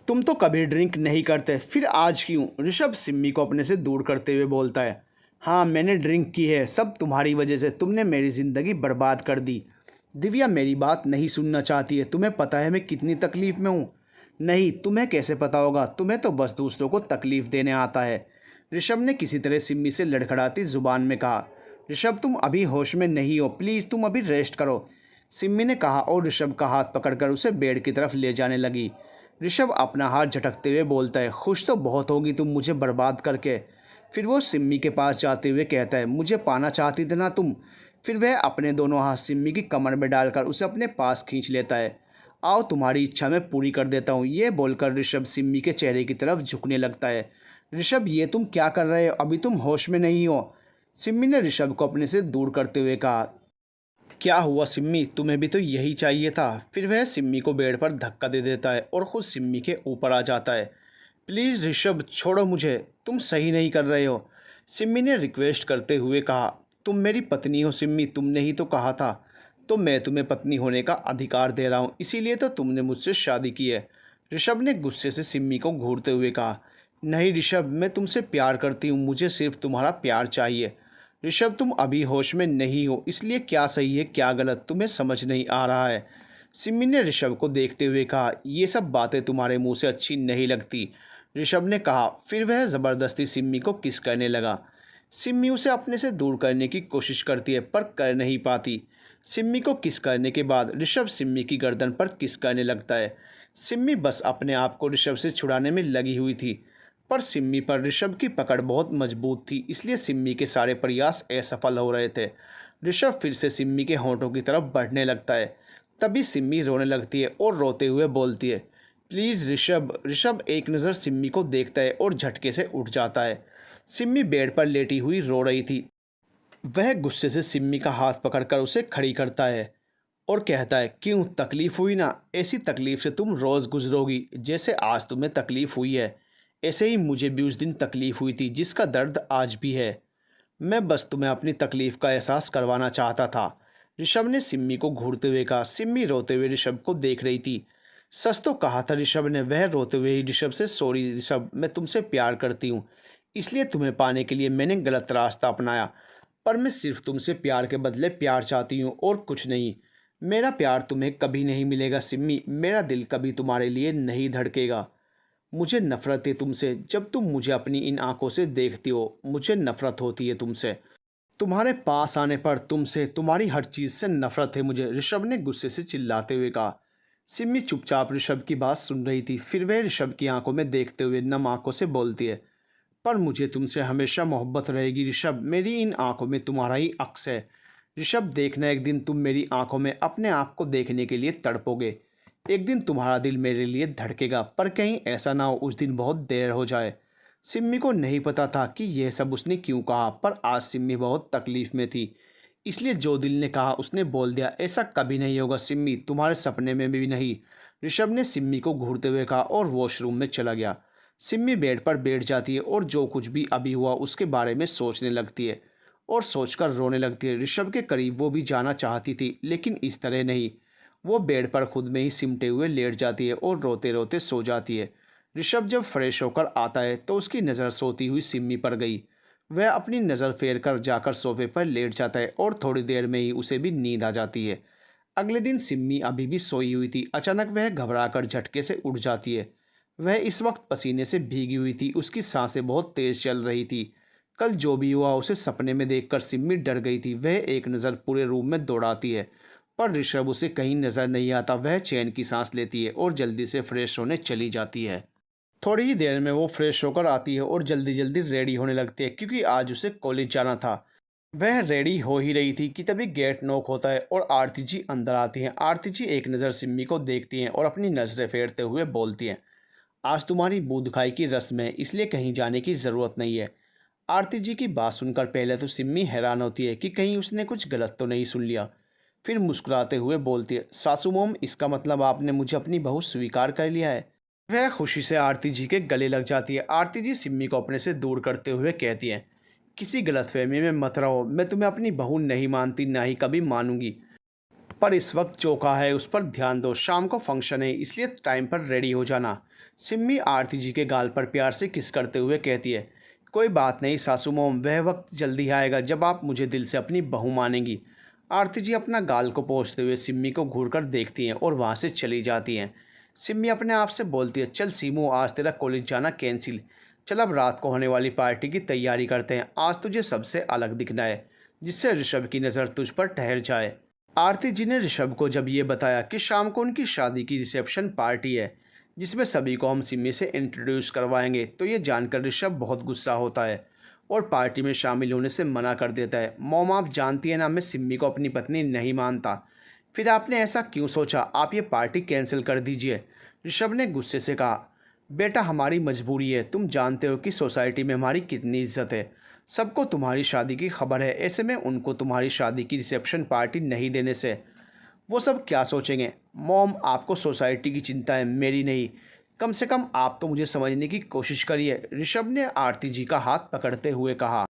तुम तो कभी ड्रिंक नहीं करते, फिर आज क्यों? ऋषभ सिम्मी को अपने से दूर करते हुए बोलता है, हाँ मैंने ड्रिंक की है, सब तुम्हारी वजह से, तुमने मेरी ज़िंदगी बर्बाद कर दी। दिव्या मेरी बात नहीं सुनना चाहती है, तुम्हें पता है मैं कितनी तकलीफ़ में हूँ। नहीं, तुम्हें कैसे पता होगा, तुम्हें तो बस दूसरों को तकलीफ़ देने आता है, ऋषभ ने किसी तरह सिम्मी से लड़खड़ाती ज़ुबान में कहा। ऋषभ तुम अभी होश में नहीं हो, प्लीज़ तुम अभी रेस्ट करो। सिम्मी ने कहा और ऋषभ का हाथ पकड़कर उसे बेड की तरफ ले जाने लगी। ऋषभ अपना हाथ झटकते हुए बोलता है, खुश तो बहुत होगी तुम मुझे बर्बाद करके। फिर वो सिम्मी के पास जाते हुए कहता है, मुझे पाना चाहती थी ना तुम। फिर वह अपने दोनों हाथ सिम्मी की कमर में डालकर उसे अपने पास खींच लेता है। आओ तुम्हारी इच्छा मैं पूरी कर देता हूँ, ये बोलकर ऋषभ सिम्मी के चेहरे की तरफ झुकने लगता है। ऋषभ, ये तुम क्या कर रहे हो, अभी तुम होश में नहीं हो। सिम्मी ने ऋषभ को अपने से दूर करते हुए कहा। क्या हुआ सिम्मी, तुम्हें भी तो यही चाहिए था। फिर वह सिम्मी को बेड पर धक्का दे देता है और खुद सिम्मी के ऊपर आ जाता है। प्लीज़ ऋषभ छोड़ो मुझे, तुम सही नहीं कर रहे हो, सिम्मी ने रिक्वेस्ट करते हुए कहा। तुम मेरी पत्नी हो सिम्मी, तुमने ही तो कहा था। तो मैं तुम्हें पत्नी होने का अधिकार दे रहा हूँ, इसीलिए तो तुमने मुझसे शादी की है। ऋषभ ने गुस्से से सिम्मी को घूरते हुए कहा। नहीं ऋषभ, मैं तुमसे प्यार करती हूँ, मुझे सिर्फ तुम्हारा प्यार चाहिए। ऋषभ, तुम अभी होश में नहीं हो, इसलिए क्या सही है क्या गलत तुम्हें समझ नहीं आ रहा है। सिम्मी ने ऋषभ को देखते हुए कहा। ये सब बातें तुम्हारे मुंह से अच्छी नहीं लगती, ऋषभ ने कहा। फिर वह ज़बरदस्ती सिम्मी को किस करने लगा। सिम्मी उसे अपने से दूर करने की कोशिश करती है पर कर नहीं पाती। सिम्मी को किस करने के बाद ऋषभ सिम्मी की गर्दन पर किस करने लगता है। सिम्मी बस अपने आप को ऋषभ से छुड़ाने में लगी हुई थी, पर सिम्मी पर ऋषभ की पकड़ बहुत मजबूत थी, इसलिए सिम्मी के सारे प्रयास असफल हो रहे थे। ऋषभ फिर से सिम्मी के होंठों की तरफ बढ़ने लगता है। तभी सिम्मी रोने लगती है और रोते हुए बोलती है, प्लीज़ ऋषभ। ऋषभ एक नज़र सिम्मी को देखता है और झटके से उठ जाता है। सिम्मी बेड पर लेटी हुई रो रही थी। वह गुस्से से सिम्मी का हाथ पकड़कर उसे खड़ी करता है और कहता है, क्यों तकलीफ़ हुई ना, ऐसी तकलीफ़ से तुम रोज़ गुजरोगी जैसे आज तुम्हें तकलीफ़ हुई है। ऐसे ही मुझे भी उस दिन तकलीफ़ हुई थी जिसका दर्द आज भी है। मैं बस तुम्हें अपनी तकलीफ़ का एहसास करवाना चाहता था, ऋषभ ने सिम्मी को घूरते हुए कहा। सिम्मी रोते हुए ऋषभ को देख रही थी। सच तो कहा था ऋषभ ने। वह रोते हुए ही ऋषभ से, सॉरी ऋषभ, मैं तुमसे प्यार करती हूँ, इसलिए तुम्हें पाने के लिए मैंने गलत रास्ता अपनाया, पर मैं सिर्फ तुमसे प्यार के बदले प्यार चाहती हूँ और कुछ नहीं। मेरा प्यार तुम्हें कभी नहीं मिलेगा सिम्मी, मेरा दिल कभी तुम्हारे लिए नहीं धड़केगा। मुझे नफ़रत है तुमसे, जब तुम मुझे अपनी इन आंखों से देखती हो मुझे नफ़रत होती है तुमसे। तुम्हारे पास आने पर तुमसे, तुम्हारी हर चीज़ से नफ़रत है मुझे, ऋषभ ने गुस्से से चिल्लाते हुए कहा। सिम्मी चुपचाप ऋषभ की बात सुन रही थी। फिर वह ऋषभ की आंखों में देखते हुए नम आंखों से बोलती है, पर मुझे तुमसे हमेशा मोहब्बत रहेगी ऋषभ, मेरी इन आंखों में तुम्हारा ही अक्स है। ऋषभ, देखना एक दिन तुम मेरी आंखों में अपने आप को देखने के लिए तड़पोगे। एक दिन तुम्हारा दिल मेरे लिए धड़केगा, पर कहीं ऐसा ना हो उस दिन बहुत देर हो जाए। सिम्मी को नहीं पता था कि यह सब उसने क्यों कहा, पर आज सिम्मी बहुत तकलीफ़ में थी, इसलिए जो दिल ने कहा उसने बोल दिया। ऐसा कभी नहीं होगा सिम्मी, तुम्हारे सपने में भी नहीं, ऋषभ ने सिम्मी को घूरते हुए कहा और वॉशरूम में चला गया। सिम्मी बेड पर बैठ जाती है और जो कुछ भी अभी हुआ उसके बारे में सोचने लगती है और सोचकर रोने लगती है। ऋषभ के करीब वो भी जाना चाहती थी, लेकिन इस तरह नहीं। वो बेड पर खुद में ही सिमटे हुए लेट जाती है और रोते रोते सो जाती है। ऋषभ जब फ्रेश होकर आता है तो उसकी नज़र सोती हुई सिम्मी पर गई। वह अपनी नज़र फेर कर जाकर सोफे पर लेट जाता है और थोड़ी देर में ही उसे भी नींद आ जाती है। अगले दिन सिम्मी अभी भी सोई हुई थी। अचानक वह घबराकर झटके से उठ जाती है। वह इस वक्त पसीने से भीगी हुई थी, उसकी सांसें बहुत तेज़ चल रही थी। कल जो भी हुआ उसे सपने में देखकर सिम्मी डर गई थी। वह एक नज़र पूरे रूम में दौड़ाती है, पर ऋषभ उसे कहीं नज़र नहीं आता। वह चैन की सांस लेती है और जल्दी से फ्रेश होने चली जाती है। थोड़ी ही देर में वो फ्रेश होकर आती है और जल्दी जल्दी रेडी होने लगती है, क्योंकि आज उसे कॉलेज जाना था। वह रेडी हो ही रही थी कि तभी गेट नॉक होता है और आरती जी अंदर आती हैं। आरती जी एक नज़र सिम्मी को देखती हैं और अपनी नज़रें फेरते हुए बोलती हैं, आज तुम्हारी बूदखाई की रस्म है, इसलिए कहीं जाने की ज़रूरत नहीं है। आरती जी की बात सुनकर पहले तो सिम्मी हैरान होती है कि कहीं उसने कुछ गलत तो नहीं सुन लिया। फिर मुस्कुराते हुए बोलती है, सासू मोम, इसका मतलब आपने मुझे अपनी बहू स्वीकार कर लिया है। वह खुशी से आरती जी के गले लग जाती है। आरती जी सिम्मी को अपने से दूर करते हुए कहती हैं, किसी गलतफहमी में मत रहो, मैं तुम्हें अपनी बहू नहीं मानती, ना ही कभी मानूंगी, पर इस वक्त चौका है उस पर ध्यान दो, शाम को फंक्शन है इसलिए टाइम पर रेडी हो जाना। सिम्मी आरती जी के गाल पर प्यार से किस करते हुए कहती है, कोई बात नहीं सासू मोम, वह वक्त जल्दी आएगा जब आप मुझे दिल से अपनी बहू मानेंगी। आरती जी अपना गाल को पोंछते हुए सिम्मी को घूर कर देखती हैं और वहाँ से चली जाती हैं। सिम्मी अपने आप से बोलती है, चल सीमू, आज तेरा कॉलेज जाना कैंसिल, चल अब रात को होने वाली पार्टी की तैयारी करते हैं। आज तुझे सबसे अलग दिखना है, जिससे ऋषभ की नज़र तुझ पर ठहर जाए। आरती जी ने ऋषभ को जब ये बताया कि शाम को उनकी शादी की रिसेप्शन पार्टी है जिसमें सभी को हम सिमी से इंट्रोड्यूस करवाएंगे, तो ये जानकर ऋषभ बहुत गुस्सा होता है और पार्टी में शामिल होने से मना कर देता है। मॉम, आप जानती है ना, मैं सिमी को अपनी पत्नी नहीं मानता। फिर आपने ऐसा क्यों सोचा? आप ये पार्टी कैंसिल कर दीजिए। ऋषभ ने गुस्से से कहा, बेटा हमारी मजबूरी है, तुम जानते हो कि सोसाइटी में हमारी कितनी इज्जत है। सबको तुम्हारी शादी की खबर है, ऐसे में उनको तुम्हारी शादी की रिसेप्शन पार्टी नहीं देने से वो सब क्या सोचेंगे? मॉम, आपको सोसाइटी की चिंता है, मेरी नहीं। कम से कम आप तो मुझे समझने की कोशिश करिए। ऋषभ ने आरती जी का हाथ पकड़ते हुए कहा,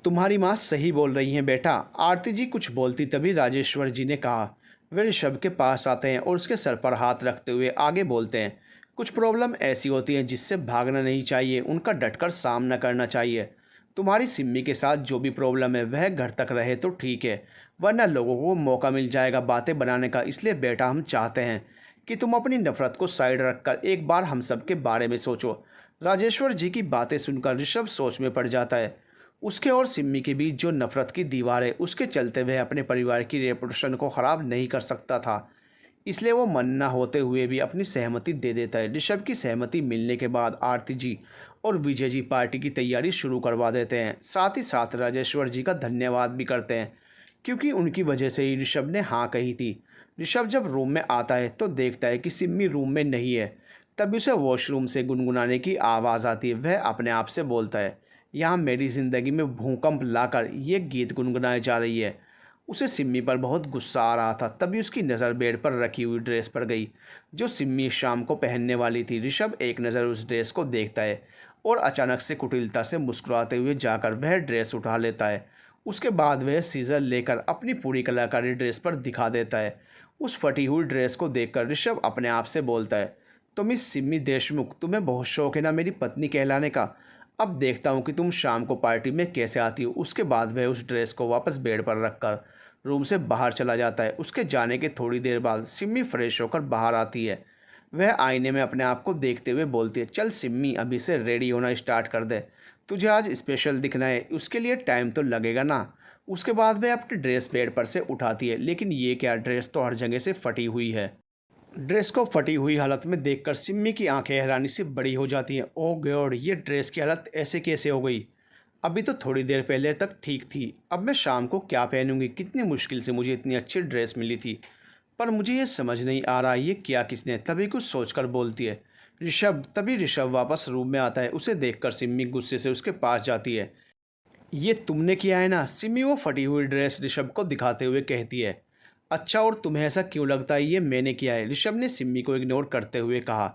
तुम्हारी माँ सही बोल रही हैं बेटा। आरती जी कुछ बोलती तभी राजेश्वर जी ने कहा। वे ऋषभ के पास आते हैं और उसके सर पर हाथ रखते हुए आगे बोलते हैं, कुछ प्रॉब्लम ऐसी होती हैं जिससे भागना नहीं चाहिए, उनका डटकर सामना करना चाहिए। तुम्हारी सिम्मी के साथ जो भी प्रॉब्लम है वह घर तक रहे तो ठीक है, वरना लोगों को मौका मिल जाएगा बातें बनाने का। इसलिए बेटा हम चाहते हैं कि तुम अपनी नफरत को साइड रखकर एक बार हम सब के बारे में सोचो। राजेश्वर जी की बातें सुनकर ऋषभ सोच में पड़ जाता है। उसके और सिम्मी के बीच जो नफरत की दीवार है, उसके चलते वह अपने परिवार की रेपुटेशन को ख़राब नहीं कर सकता था। इसलिए वो मन न होते हुए भी अपनी सहमति दे देता है। ऋषभ की सहमति मिलने के बाद आरती जी और विजय जी पार्टी की तैयारी शुरू करवा देते हैं। साथ ही साथ राजेश्वर जी का धन्यवाद भी करते हैं, क्योंकि उनकी वजह से ही ऋषभ ने हाँ कही थी। ऋषभ जब रूम में आता है तो देखता है कि सिम्मी रूम में नहीं है। तभी उसे वॉशरूम से गुनगुनाने की आवाज़ आती है। वह अपने आप से बोलता है, यहाँ मेरी ज़िंदगी में भूकंप लाकर ये गीत गुनगुनाई जा रही है। उसे सिम्मी पर बहुत गुस्सा आ रहा था। तभी उसकी नज़र बेड पर रखी हुई ड्रेस पर गई जो सिम्मी शाम को पहनने वाली थी। ऋषभ एक नज़र उस ड्रेस को देखता है और अचानक से कुटिलता से मुस्कुराते हुए जाकर वह ड्रेस उठा लेता है। उसके बाद वह सीज़र लेकर अपनी पूरी कलाकारी ड्रेस पर दिखा देता है। उस फटी हुई ड्रेस को देखकर ऋषभ अपने आप से बोलता है, तो मिस सिम्मी देशमुख, तुम्हें बहुत शौक है ना मेरी पत्नी कहलाने का। अब देखता हूँ कि तुम शाम को पार्टी में कैसे आती हो। उसके बाद वह उस ड्रेस को वापस बेड पर रखकर रूम से बाहर चला जाता है। उसके जाने के थोड़ी देर बाद सिम्मी फ्रेश होकर बाहर आती है। वह आईने में अपने आप को देखते हुए बोलती है, चल सिम्मी, अभी से रेडी होना स्टार्ट कर दे। तुझे आज स्पेशल दिखना है, उसके लिए टाइम तो लगेगा ना। उसके बाद वह अपनी ड्रेस बेड पर से उठाती है, लेकिन ये क्या, ड्रेस तो हर जगह से फटी हुई है। ड्रेस को फटी हुई हालत में देखकर सिम्मी की आंखें हैरानी से बड़ी हो जाती हैं। ओह गॉड, ये ड्रेस की हालत ऐसे कैसे हो गई? अभी तो थोड़ी देर पहले तक ठीक थी, अब मैं शाम को क्या पहनूंगी? कितनी मुश्किल से मुझे इतनी अच्छी ड्रेस मिली थी, पर मुझे ये समझ नहीं आ रहा ये किया किसने। तभी कुछ सोचकर बोलती है, ऋषभ। तभी ऋषभ वापस रूम में आता है। उसे देखकर सिम्मी गुस्से से उसके पास जाती है। ये तुमने किया है ना? सिमी वो फटी हुई ड्रेस ऋषभ को दिखाते हुए कहती है। अच्छा, और तुम्हें ऐसा क्यों लगता है ये मैंने किया है? ऋषभ ने सिमी को इग्नोर करते हुए कहा।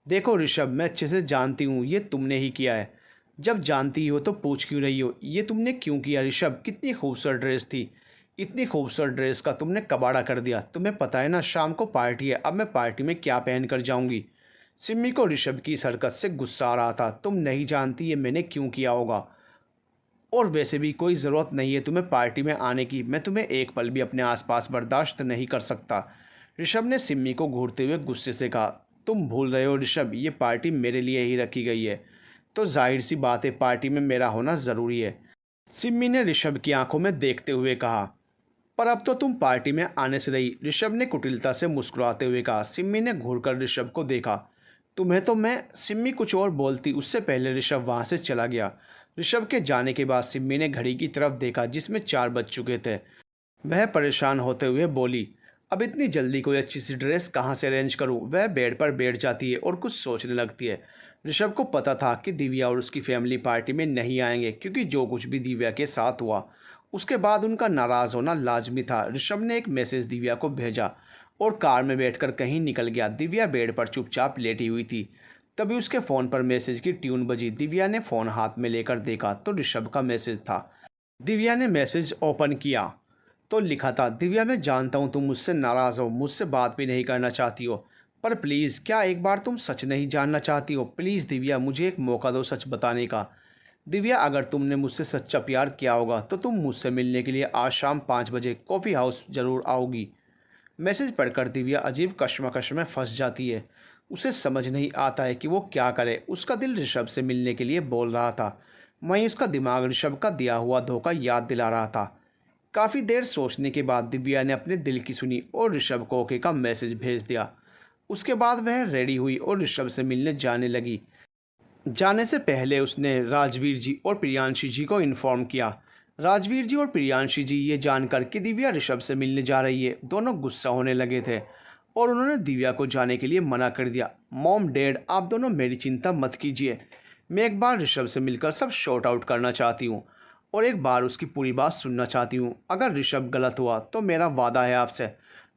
देखो ऋषभ, मैं अच्छे से जानती हूँ ये तुमने ही किया है। जब जानती हो तो पूछ क्यों रही हो? ये तुमने क्यों किया ऋषभ? कितनी खूबसूरत ड्रेस थी, इतनी खूबसूरत ड्रेस का तुमने कबाड़ा कर दिया। तुम्हें पता है ना शाम को पार्टी है, अब मैं पार्टी में क्या पहन कर जाऊँगी? सिमी को ऋषभ की इस हरकत से गुस्सा आ रहा था। तुम नहीं जानती ये मैंने क्यों किया होगा, और वैसे भी कोई ज़रूरत नहीं है तुम्हें पार्टी में आने की। मैं तुम्हें एक पल भी अपने आसपास बर्दाश्त नहीं कर सकता। ऋषभ ने सिम्मी को घूरते हुए गुस्से से कहा, तुम भूल रहे हो ऋषभ, ये पार्टी मेरे लिए ही रखी गई है, तो जाहिर सी बात है पार्टी में मेरा होना ज़रूरी है। सिम्मी ने ऋषभ की आंखों में देखते हुए कहा, पर अब तो तुम पार्टी में आने से रही। ऋषभ ने कुटिलता से मुस्कुराते हुए कहा। सिम्मी ने घूरकर ऋषभ को देखा। तुम्हें तो मैं, सिम्मी कुछ और बोलती उससे पहले ऋषभ वहाँ से चला गया। ऋषभ के जाने के बाद सिम्मी ने घड़ी की तरफ देखा जिसमें 4 बज चुके थे। वह परेशान होते हुए बोली, अब इतनी जल्दी कोई अच्छी सी ड्रेस कहाँ से अरेंज करूँ? वह बेड पर बैठ जाती है और कुछ सोचने लगती है। ऋषभ को पता था कि दिव्या और उसकी फैमिली पार्टी में नहीं आएंगे, क्योंकि जो कुछ भी दिव्या के साथ हुआ उसके बाद उनका नाराज़ होना लाजमी था। ऋषभ ने एक मैसेज दिव्या को भेजा और कार में बैठकर कहीं निकल गया। दिव्या बेड पर चुपचाप लेटी हुई थी। तभी उसके फ़ोन पर मैसेज की ट्यून बजी। दिव्या ने फ़ोन हाथ में लेकर देखा तो ऋषभ का मैसेज था। दिव्या ने मैसेज ओपन किया तो लिखा था, दिव्या मैं जानता हूँ तुम मुझसे नाराज़ हो, मुझसे बात भी नहीं करना चाहती हो, पर प्लीज़ क्या एक बार तुम सच नहीं जानना चाहती हो? प्लीज़ दिव्या, मुझे एक मौका दो सच बताने का। दिव्या, अगर तुमने मुझसे सच्चा प्यार किया होगा तो तुम मुझसे मिलने के लिए आज शाम 5 बजे कॉफ़ी हाउस ज़रूर आओगी। मैसेज पढ़कर दिव्या अजीब कश्मकश में फंस जाती है। उसे समझ नहीं आता है कि वो क्या करे। उसका दिल ऋषभ से मिलने के लिए बोल रहा था, वहीं उसका दिमाग ऋषभ का दिया हुआ धोखा याद दिला रहा था। काफ़ी देर सोचने के बाद दिव्या ने अपने दिल की सुनी और ऋषभ को ओके का मैसेज भेज दिया। उसके बाद वह रेडी हुई और ऋषभ से मिलने जाने लगी। जाने से पहले उसने राजवीर जी और प्रियांशी जी को इन्फॉर्म किया। राजवीर जी और प्रियांशी जी ये जानकर कि दिव्या ऋषभ से मिलने जा रही है, दोनों गुस्सा होने लगे थे और उन्होंने दिव्या को जाने के लिए मना कर दिया। मॉम डैड, आप दोनों मेरी चिंता मत कीजिए, मैं एक बार ऋषभ से मिलकर सब शॉर्ट आउट करना चाहती हूँ और एक बार उसकी पूरी बात सुनना चाहती हूँ। अगर ऋषभ गलत हुआ तो मेरा वादा है आपसे,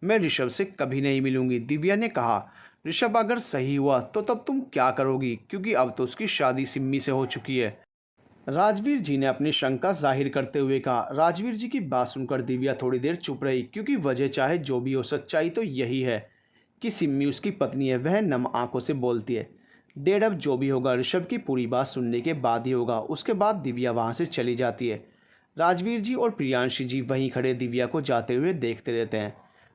मैं ऋषभ से कभी नहीं मिलूंगी। दिव्या ने कहा, ऋषभ अगर सही हुआ तो तब तुम क्या करोगी, क्योंकि अब तो उसकी शादी सिम्मी से हो चुकी है। राजवीर जी ने अपनी शंका जाहिर करते हुए कहा। राजवीर जी की बात सुनकर दिव्या थोड़ी देर चुप रही, क्योंकि वजह चाहे जो भी हो, सच्चाई तो यही है कि सिम्मी उसकी पत्नी है। वह नम आंखों से बोलती है, डेढ़ अब जो भी होगा ऋषभ की पूरी बात सुनने के बाद ही होगा। उसके बाद दिव्या वहाँ से चली जाती है। राजवीर जी और प्रियांशी जी वहीं खड़े दिव्या को जाते हुए देखते रहते हैं।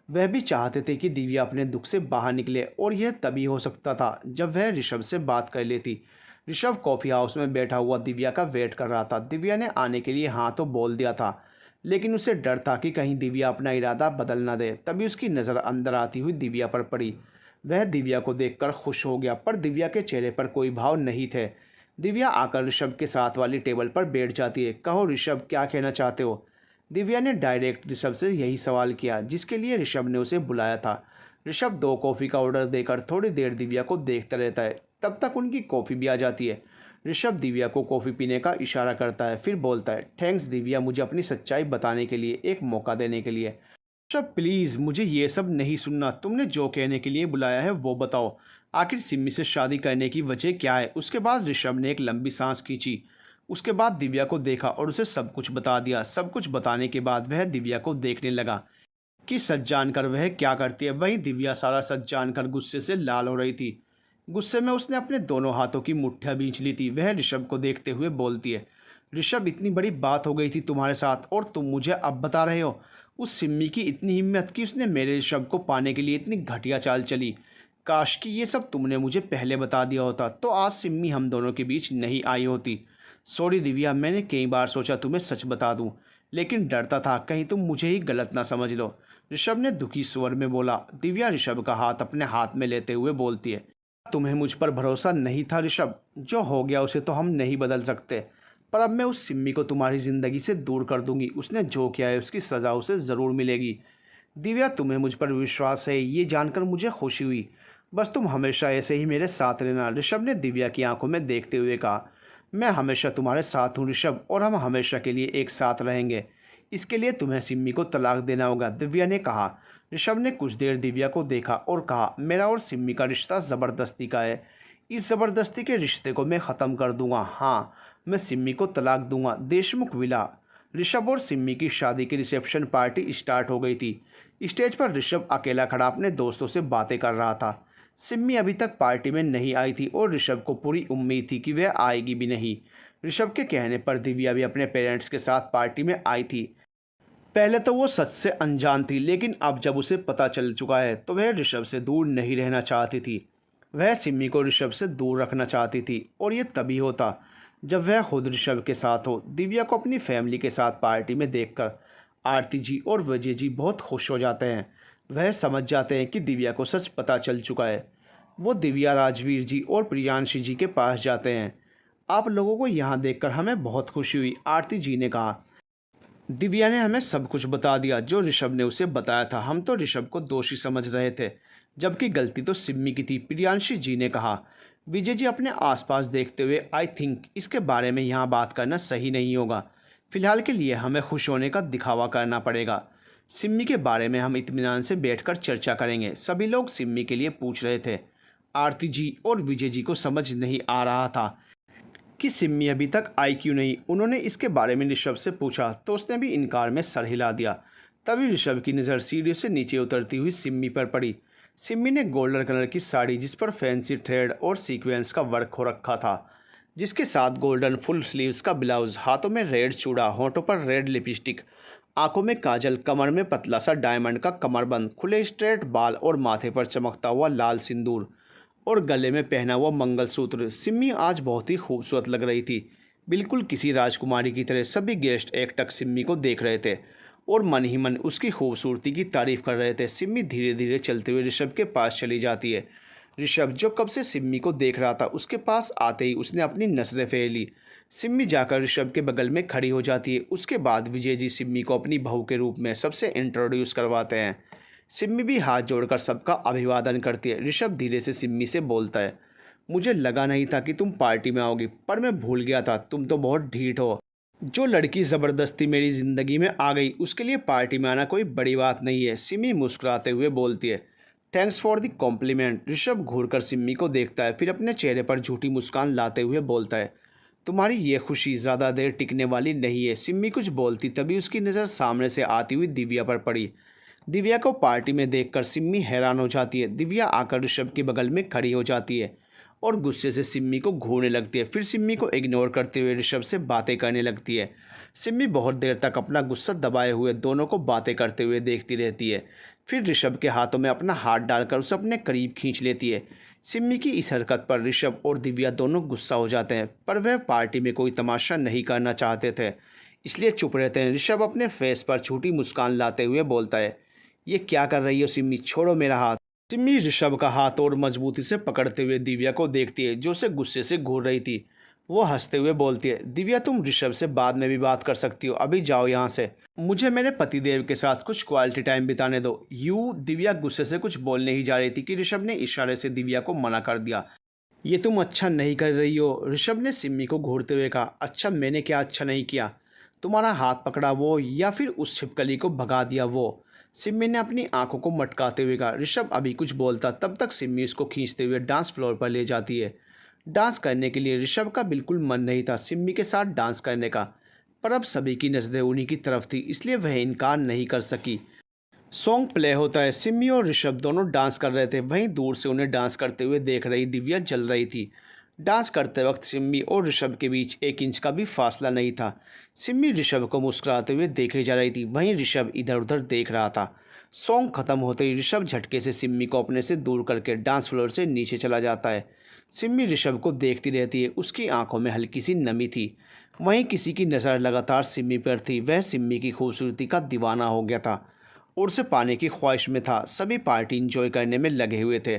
वह भी चाहते थे कि दिव्या अपने दुख से बाहर निकले और यह तभी हो सकता था जब वह ऋषभ से बात कर लेती। ऋषभ कॉफ़ी हाउस में बैठा हुआ दिव्या का वेट कर रहा था। दिव्या ने आने के लिए हाँ तो बोल दिया था, लेकिन उसे डर था कि कहीं दिव्या अपना इरादा बदल न दे। तभी उसकी नज़र अंदर आती हुई दिव्या पर पड़ी। वह दिव्या को देखकर खुश हो गया, पर दिव्या के चेहरे पर कोई भाव नहीं थे। दिव्या आकर ऋषभ के साथ वाली टेबल पर बैठ जाती है। कहो ऋषभ, क्या कहना चाहते हो? दिव्या ने डायरेक्ट ऋषभ से यही सवाल किया जिसके लिए ऋषभ ने उसे बुलाया था। ऋषभ 2 कॉफ़ी का ऑर्डर देकर थोड़ी देर दिव्या को देखता रहता है। तब तक उनकी कॉफ़ी भी आ जाती है। ऋषभ दिव्या को कॉफ़ी पीने का इशारा करता है, फिर बोलता है, थैंक्स दिव्या, मुझे अपनी सच्चाई बताने के लिए, एक मौका देने के लिए। ऋषभ प्लीज़, मुझे ये सब नहीं सुनना, तुमने जो कहने के लिए बुलाया है वो बताओ। आखिर सिम्मी से शादी करने की वजह क्या है? उसके बाद ऋषभ ने एक लंबी सांस खींची। उसके बाद दिव्या को देखा और उसे सब कुछ बता दिया। सब कुछ बताने के बाद वह दिव्या को देखने लगा कि सच जानकर वह क्या करती है। वहीं दिव्या सारा सच जानकर गुस्से से लाल हो रही थी। गुस्से में उसने अपने दोनों हाथों की मुट्ठियां बींच ली थी। वह ऋषभ को देखते हुए बोलती है, ऋषभ इतनी बड़ी बात हो गई थी तुम्हारे साथ और तुम मुझे अब बता रहे हो? उस सिम्मी की इतनी हिम्मत कि उसने मेरे ऋषभ को पाने के लिए इतनी घटिया चाल चली। काश कि ये सब तुमने मुझे पहले बता दिया होता तो आज सिम्मी हम दोनों के बीच नहीं आई होती। सॉरी दिव्या, मैंने कई बार सोचा तुम्हें सच बता दूं, लेकिन डरता था कहीं तुम मुझे ही गलत ना समझ लो, ऋषभ ने दुखी स्वर में बोला। दिव्या ऋषभ का हाथ अपने हाथ में लेते हुए बोलती है, तुम्हें मुझ पर भरोसा नहीं था ऋषभ? जो हो गया उसे तो हम नहीं बदल सकते, पर अब मैं उस सिम्मी को तुम्हारी ज़िंदगी से दूर कर दूंगी। उसने जो किया है उसकी सज़ा उसे ज़रूर मिलेगी। दिव्या, तुम्हें मुझ पर विश्वास है ये जानकर मुझे खुशी हुई। बस तुम हमेशा ऐसे ही मेरे साथ रहना, ऋषभ ने दिव्या की आंखों में देखते हुए कहा। मैं हमेशा तुम्हारे साथ हूँ ऋषभ, और हम हमेशा के लिए एक साथ रहेंगे। इसके लिए तुम्हें सिम्मी को तलाक देना होगा, दिव्या ने कहा। ऋषभ ने कुछ देर दिव्या को देखा और कहा, मेरा और सिम्मी का रिश्ता ज़बरदस्ती का है। इस ज़बरदस्ती के रिश्ते को मैं ख़त्म कर दूंगा। हाँ, मैं सिम्मी को तलाक दूंगा। देशमुख विला। ऋषभ और सिम्मी की शादी की रिसेप्शन पार्टी स्टार्ट हो गई थी। स्टेज पर ऋषभ अकेला खड़ा अपने दोस्तों से बातें कर रहा था। सिम्मी अभी तक पार्टी में नहीं आई थी और ऋषभ को पूरी उम्मीद थी कि वह आएगी भी नहीं। ऋषभ के कहने पर दिव्या भी अपने पेरेंट्स के साथ पार्टी में आई थी। पहले तो वो सच से अनजान थी, लेकिन अब जब उसे पता चल चुका है तो वह ऋषभ से दूर नहीं रहना चाहती थी। वह सिम्मी को ऋषभ से दूर रखना चाहती थी और ये तभी होता जब वह खुद ऋषभ के साथ हो। दिव्या को अपनी फैमिली के साथ पार्टी में देखकर आरती जी और विजय जी बहुत खुश हो जाते हैं। वह समझ जाते हैं कि दिव्या को सच पता चल चुका है। वो दिव्या राजवीर जी और प्रियांशी जी के पास जाते हैं। आप लोगों को यहाँ देखकर हमें बहुत खुशी हुई, आरती जी ने कहा। दिव्या ने हमें सब कुछ बता दिया जो ऋषभ ने उसे बताया था। हम तो ऋषभ को दोषी समझ रहे थे, जबकि गलती तो सिम्मी की थी, प्रियांशी जी ने कहा। विजय जी अपने आसपास देखते हुए, आई थिंक इसके बारे में यहाँ बात करना सही नहीं होगा। फिलहाल के लिए हमें खुश होने का दिखावा करना पड़ेगा। सिम्मी के बारे में हम इत्मीनान से बैठकर चर्चा करेंगे। सभी लोग सिम्मी के लिए पूछ रहे थे। आरती जी और विजय जी को समझ नहीं आ रहा था कि सिम्मी अभी तक आई क्यों नहीं। उन्होंने इसके बारे में ऋषभ से पूछा तो उसने भी इनकार में सर हिला दिया। तभी ऋषभ की नज़र सीढ़ी से नीचे उतरती हुई सिम्मी पर पड़ी। सिम्मी ने गोल्डन कलर की साड़ी जिस पर फैंसी थ्रेड और सीक्वेंस का वर्क हो रखा था, जिसके साथ गोल्डन फुल स्लीव्स का ब्लाउज, हाथों में रेड चूड़ा, होठों पर रेड लिपस्टिक, आंखों में काजल, कमर में पतला सा डायमंड का कमरबंद, खुले स्ट्रेट बाल और माथे पर चमकता हुआ लाल सिंदूर और गले में पहना हुआ मंगलसूत्र। सिम्मी आज बहुत ही खूबसूरत लग रही थी, बिल्कुल किसी राजकुमारी की तरह। सभी गेस्ट एकटक सिम्मी को देख रहे थे और मन ही मन उसकी खूबसूरती की तारीफ कर रहे थे। सिम्मी धीरे धीरे चलते हुए ऋषभ के पास चली जाती है। ऋषभ जो कब से सिम्मी को देख रहा था, उसके पास आते ही उसने अपनी नज़रें फेर ली। सिम्मी जाकर ऋषभ के बगल में खड़ी हो जाती है। उसके बाद विजय जी सिम्मी को अपनी बहू के रूप में सबसे इंट्रोड्यूस करवाते हैं। सिम्मी भी हाथ जोड़कर सबका अभिवादन करती है। ऋषभ धीरे से सिम्मी से बोलता है, मुझे लगा नहीं था कि तुम पार्टी में आओगी, पर मैं भूल गया था, तुम तो बहुत ढीठ हो। जो लड़की ज़बरदस्ती मेरी ज़िंदगी में आ गई, उसके लिए पार्टी में आना कोई बड़ी बात नहीं है। सिमी मुस्कुराते हुए बोलती है, thanks for the compliment. Rishabh घूरकर सिम्मी को देखता है, फिर अपने चेहरे पर झूठी मुस्कान लाते हुए बोलता है, तुम्हारी ये खुशी ज़्यादा देर टिकने वाली नहीं है। सिम्मी कुछ बोलती तभी उसकी नज़र सामने से आती हुई दिव्या पर पड़ी। दिव्या को पार्टी में देखकर सिम्मी हैरान हो जाती है। दिव्या आकर ऋषभ के बगल में खड़ी हो जाती है और गुस्से से सिम्मी को घूरने लगती है। फिर सिम्मी को इग्नोर करते हुए ऋषभ से बातें करने लगती है। सिम्मी बहुत देर तक अपना गुस्सा दबाए हुए दोनों को बातें करते हुए देखती रहती है। फिर ऋषभ के हाथों में अपना हाथ डालकर उसे अपने करीब खींच लेती है। सिम्मी की इस हरकत पर ऋषभ और दिव्या दोनों गुस्सा हो जाते हैं, पर वह पार्टी में कोई तमाशा नहीं करना चाहते थे, इसलिए चुप रहते हैं। ऋषभ अपने फेस पर छोटी मुस्कान लाते हुए बोलता है, ये क्या कर रही हो सिम्मी, छोड़ो मेरा हाथ। सिम्मी ऋषभ का हाथ और मजबूती से पकड़ते हुए दिव्या को देखती है, जो उसे गुस्से से घूर रही थी। वो हंसते हुए बोलती है, दिव्या तुम ऋषभ से बाद में भी बात कर सकती हो, अभी जाओ यहाँ से, मुझे मेरे पतिदेव के साथ कुछ क्वालिटी टाइम बिताने दो। दिव्या गुस्से से कुछ बोलने ही जा रही थी कि ऋषभ ने इशारे से दिव्या को मना कर दिया। ये तुम अच्छा नहीं कर रही हो, ऋषभ ने सिम्मी को घूरते हुए कहा। अच्छा, मैंने क्या अच्छा नहीं किया? तुम्हारा हाथ पकड़ा वो, या फिर उस छिपकली को भगा दिया वो? सिम्मी ने अपनी आंखों को मटकाते हुए कहा। ऋषभ अभी कुछ बोलता तब तक सिम्मी उसको खींचते हुए डांस फ्लोर पर ले जाती है। डांस करने के लिए ऋषभ का बिल्कुल मन नहीं था सिम्मी के साथ डांस करने का, पर अब सभी की नज़रें उन्हीं की तरफ थी, इसलिए वह इनकार नहीं कर सकी। सॉन्ग प्ले होता है। सिम्मी और ऋषभ दोनों डांस कर रहे थे। वहीं दूर से उन्हें डांस करते हुए देख रही दिव्या जल रही थी। डांस करते वक्त सिम्मी और ऋषभ के बीच 1 इंच का भी फासला नहीं था। सिम्मी ऋषभ को मुस्कुराते हुए देखे जा रही थी, वहीं ऋषभ इधर उधर देख रहा था। सॉन्ग खत्म होते ही ऋषभ झटके से सिम्मी को अपने से दूर करके डांस फ्लोर से नीचे चला जाता है। सिम्मी ऋषभ को देखती रहती है, उसकी आंखों में हल्की सी नमी थी। वहीं किसी की नज़र लगातार सिम्मी पर थी। वह सिम्मी की खूबसूरती का दीवाना हो गया था और उसे पाने की ख्वाहिश में था। सभी पार्टी इंजॉय करने में लगे हुए थे।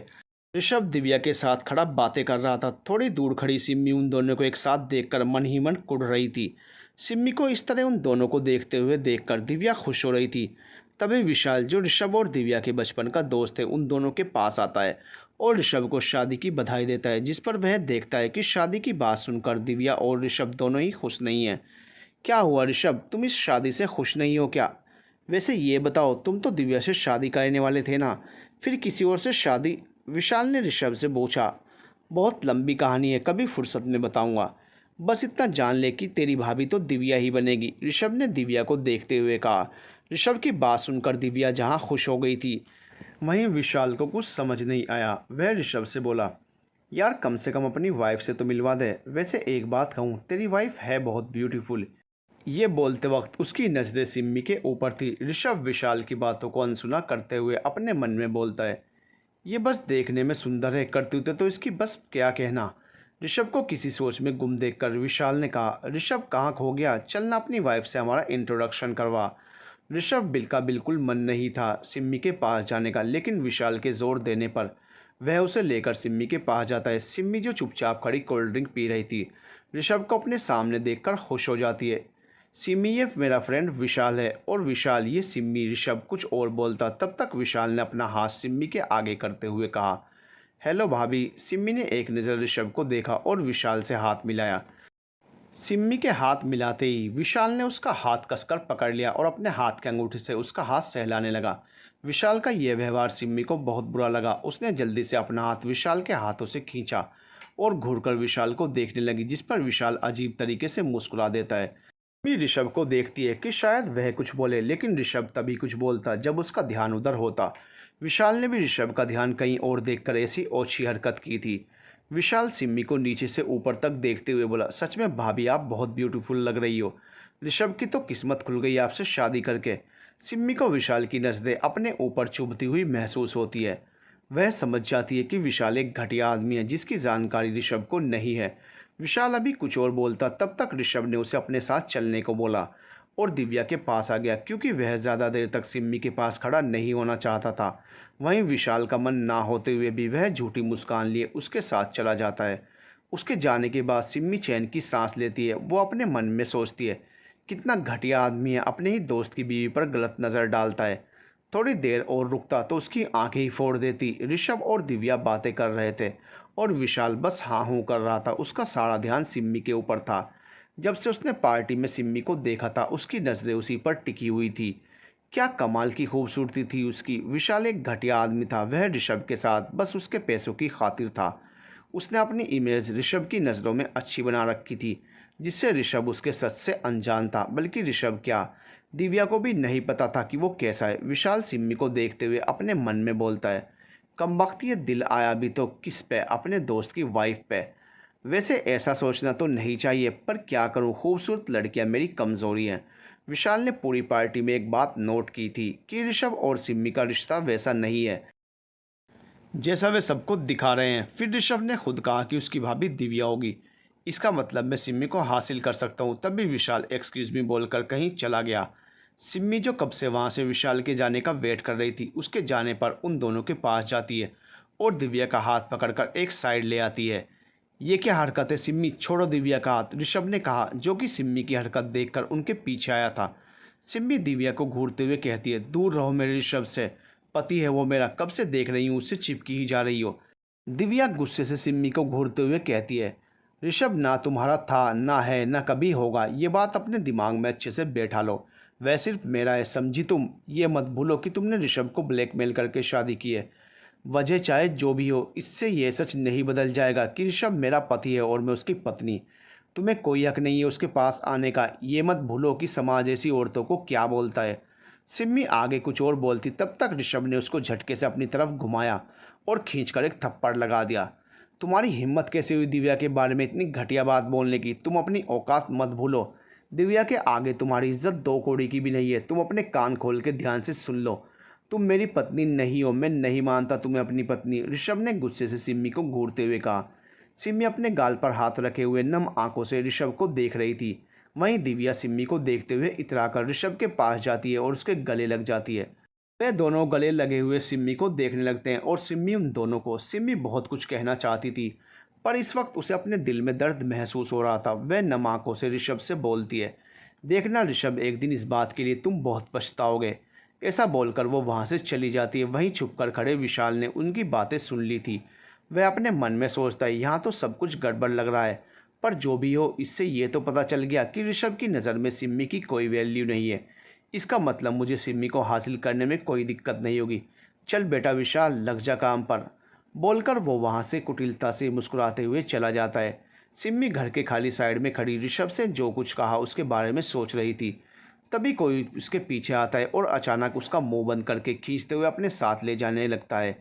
ऋषभ दिव्या के साथ खड़ा बातें कर रहा था। थोड़ी दूर खड़ी सिम्मी उन दोनों को एक साथ देखकर मन ही मन कुढ़ रही थी। सिम्मी को इस तरह उन दोनों को देखते हुए देखकर दिव्या खुश हो रही थी। तभी विशाल, जो ऋषभ और दिव्या के बचपन का दोस्त है, उन दोनों के पास आता है और ऋषभ को शादी की बधाई देता है, जिस पर वह देखता है कि शादी की बात सुनकर दिव्या और ऋषभ दोनों ही खुश नहीं हैं। क्या हुआ ऋषभ, तुम इस शादी से खुश नहीं हो क्या? वैसे ये बताओ, तुम तो दिव्या से शादी करने वाले थे ना, फिर किसी और से शादी? विशाल ने ऋषभ से पूछा। बहुत लंबी कहानी है, कभी फुर्सत में बताऊंगा। बस इतना जान ले कि तेरी भाभी तो दिव्या ही बनेगी, ऋषभ ने दिव्या को देखते हुए कहा। ऋषभ की बात सुनकर दिव्या जहाँ खुश हो गई थी, वहीं विशाल को कुछ समझ नहीं आया। वह ऋषभ से बोला, यार कम से कम अपनी वाइफ से तो मिलवा दे। वैसे एक बात कहूँ, तेरी वाइफ है बहुत ब्यूटीफुल। ये बोलते वक्त उसकी नज़रें सिम्मी के ऊपर थी। ऋषभ विशाल की बातों को अनसुना करते हुए अपने मन में बोलता है, ये बस देखने में सुंदर है, करतूतें तो इसकी बस क्या कहना। ऋषभ को किसी सोच में गुम देखकर विशाल ने कहा, ऋषभ कहाँ खो गया, चलना अपनी वाइफ से हमारा इंट्रोडक्शन करवा। ऋषभ का बिल्कुल मन नहीं था सिम्मी के पास जाने का, लेकिन विशाल के जोर देने पर वह उसे लेकर सिम्मी के पास जाता है। सिम्मी जो चुपचाप खड़ी कोल्ड ड्रिंक पी रही थी, ऋषभ को अपने सामने देखकर खुश हो जाती है। सिम्मी, ये मेरा फ्रेंड विशाल है। और विशाल, ये सिम्मी। ऋषभ कुछ और बोलता तब तक विशाल ने अपना हाथ सिम्मी के आगे करते हुए कहा, हेलो भाभी। सिम्मी ने एक नज़र ऋषभ को देखा और विशाल से हाथ मिलाया। सिम्मी के हाथ मिलाते ही विशाल ने उसका हाथ कसकर पकड़ लिया और अपने हाथ के अंगूठे से उसका हाथ सहलाने लगा। विशाल का यह व्यवहार सिम्मी को बहुत बुरा लगा। उसने जल्दी से अपना हाथ विशाल के हाथों से खींचा और घूरकर विशाल को देखने लगी, जिस पर विशाल अजीब तरीके से मुस्कुरा देता है। सिम्मी ऋषभ को देखती है कि शायद वह कुछ बोले, लेकिन ऋषभ तभी कुछ बोलता जब उसका ध्यान उधर होता। विशाल ने भी ऋषभ का ध्यान कहीं और देखकर ऐसी ओछी हरकत की थी। विशाल सिम्मी को नीचे से ऊपर तक देखते हुए बोला, सच में भाभी आप बहुत ब्यूटीफुल लग रही हो। ऋषभ की तो किस्मत खुल गई आपसे शादी करके। सिम्मी को विशाल की नज़रें अपने ऊपर चुभती हुई महसूस होती है। वह समझ जाती है कि विशाल एक घटिया आदमी है जिसकी जानकारी ऋषभ को नहीं है। विशाल अभी कुछ और बोलता तब तक ऋषभ ने उसे अपने साथ चलने को बोला और दिव्या के पास आ गया क्योंकि वह ज़्यादा देर तक सिम्मी के पास खड़ा नहीं होना चाहता था। वहीं विशाल का मन ना होते हुए भी वह झूठी मुस्कान लिए उसके साथ चला जाता है। उसके जाने के बाद सिम्मी चैन की सांस लेती है। वो अपने मन में सोचती है, कितना घटिया आदमी है, अपने ही दोस्त की बीवी पर गलत नज़र डालता है। थोड़ी देर और रुकता तो उसकी आंखें ही फोड़ देती। ऋषभ और दिव्या बातें कर रहे थे और विशाल बस हाँ हूँ कर रहा था। उसका सारा ध्यान सिम्मी के ऊपर था। जब से उसने पार्टी में सिम्मी को देखा था उसकी नज़रें उसी पर टिकी हुई थी। क्या कमाल की खूबसूरती थी उसकी। विशाल एक घटिया आदमी था। वह ऋषभ के साथ बस उसके पैसों की खातिर था। उसने अपनी इमेज ऋषभ की नज़रों में अच्छी बना रखी थी, जिससे ऋषभ उसके सच से अनजान था। बल्कि ऋषभ क्या, दिव्या को भी नहीं पता था कि वो कैसा है। विशाल सिम्मी को देखते हुए अपने मन में बोलता है, कमबख्त ये दिल आया भी तो किस पे, अपने दोस्त की वाइफ पे। वैसे ऐसा सोचना तो नहीं चाहिए, पर क्या करूं, खूबसूरत लड़कियां मेरी कमज़ोरी हैं। विशाल ने पूरी पार्टी में एक बात नोट की थी कि ऋषभ और सिम्मी का रिश्ता वैसा नहीं है जैसा वे सबको दिखा रहे हैं। फिर ऋषभ ने खुद कहा कि उसकी भाभी दिव्या होगी। इसका मतलब मैं सिम्मी को हासिल कर सकता हूँ। तब भी विशाल एक्सक्यूज़ मी बोलकर कहीं चला गया। सिम्मी जो कब से वहाँ से विशाल के जाने का वेट कर रही थी, उसके जाने पर उन दोनों के पास जाती है और दिव्या का हाथ पकड़कर एक साइड ले आती है। ये क्या हरकत है सिम्मी, छोड़ो दिव्या का हाथ, ऋषभ ने कहा, जो कि सिम्मी की हरकत देखकर उनके पीछे आया था। सिम्मी दिव्या को घूरते हुए कहती है, दूर रहो मेरे ऋषभ से, पति है वो मेरा, कब से देख रही हूँ, उससे चिपकी ही जा रही हो। दिव्या गुस्से से सिम्मी को घूरते हुए कहती है, ऋषभ ना तुम्हारा था, ना है, ना कभी होगा। ये बात अपने दिमाग में अच्छे से बैठा लो। वह सिर्फ मेरा है, समझी तुम। ये मत भूलो कि तुमने ऋषभ को ब्लैकमेल करके शादी की है। वजह चाहे जो भी हो, इससे ये सच नहीं बदल जाएगा कि ऋषभ मेरा पति है और मैं उसकी पत्नी। तुम्हें कोई हक नहीं है उसके पास आने का। ये मत भूलो कि समाज ऐसी औरतों को क्या बोलता है। सिम्मी आगे कुछ और बोलती, तब तक ऋषभ ने उसको झटके से अपनी तरफ घुमाया और खींचकर एक थप्पड़ लगा दिया। तुम्हारी हिम्मत कैसे हुई दिव्या के बारे में इतनी घटिया बात बोलने की? तुम अपनी औकात मत भूलो। दिव्या के आगे तुम्हारी इज्जत दो कौड़ी की भी नहीं है। तुम अपने कान खोल के ध्यान से सुन लो। तुम मेरी पत्नी नहीं हो, मैं नहीं मानता तुम्हें अपनी पत्नी, ऋषभ ने गुस्से से सिम्मी को घूरते हुए कहा। सिम्मी अपने गाल पर हाथ रखे हुए नम आंखों से ऋषभ को देख रही थी। वहीं दिव्या सिम्मी को देखते हुए इतराकर ऋषभ के पास जाती है और उसके गले लग जाती है। वे दोनों गले लगे हुए सिम्मी को देखने लगते हैं और सिम्मी उन दोनों को। सिम्मी बहुत कुछ कहना चाहती थी, पर इस वक्त उसे अपने दिल में दर्द महसूस हो रहा था। वह नम आंखों से ऋषभ से बोलती है, देखना ऋषभ, एक दिन इस बात के लिए तुम बहुत पछताओगे। ऐसा बोलकर वो वहाँ से चली जाती है। वहीं छुपकर खड़े विशाल ने उनकी बातें सुन ली थी। वह अपने मन में सोचता है, यहाँ तो सब कुछ गड़बड़ लग रहा है, पर जो भी हो, इससे ये तो पता चल गया कि ऋषभ की नज़र में सिम्मी की कोई वैल्यू नहीं है। इसका मतलब मुझे सिम्मी को हासिल करने में कोई दिक्कत नहीं होगी। चल बेटा विशाल, लग जा काम पर। बोलकर वो वहाँ से कुटिलता से मुस्कुराते हुए चला जाता है। सिम्मी घर के खाली साइड में खड़ी ऋषभ से जो कुछ कहा उसके बारे में सोच रही थी। तभी कोई उसके पीछे आता है और अचानक उसका मुंह बंद करके खींचते हुए अपने साथ ले जाने लगता है।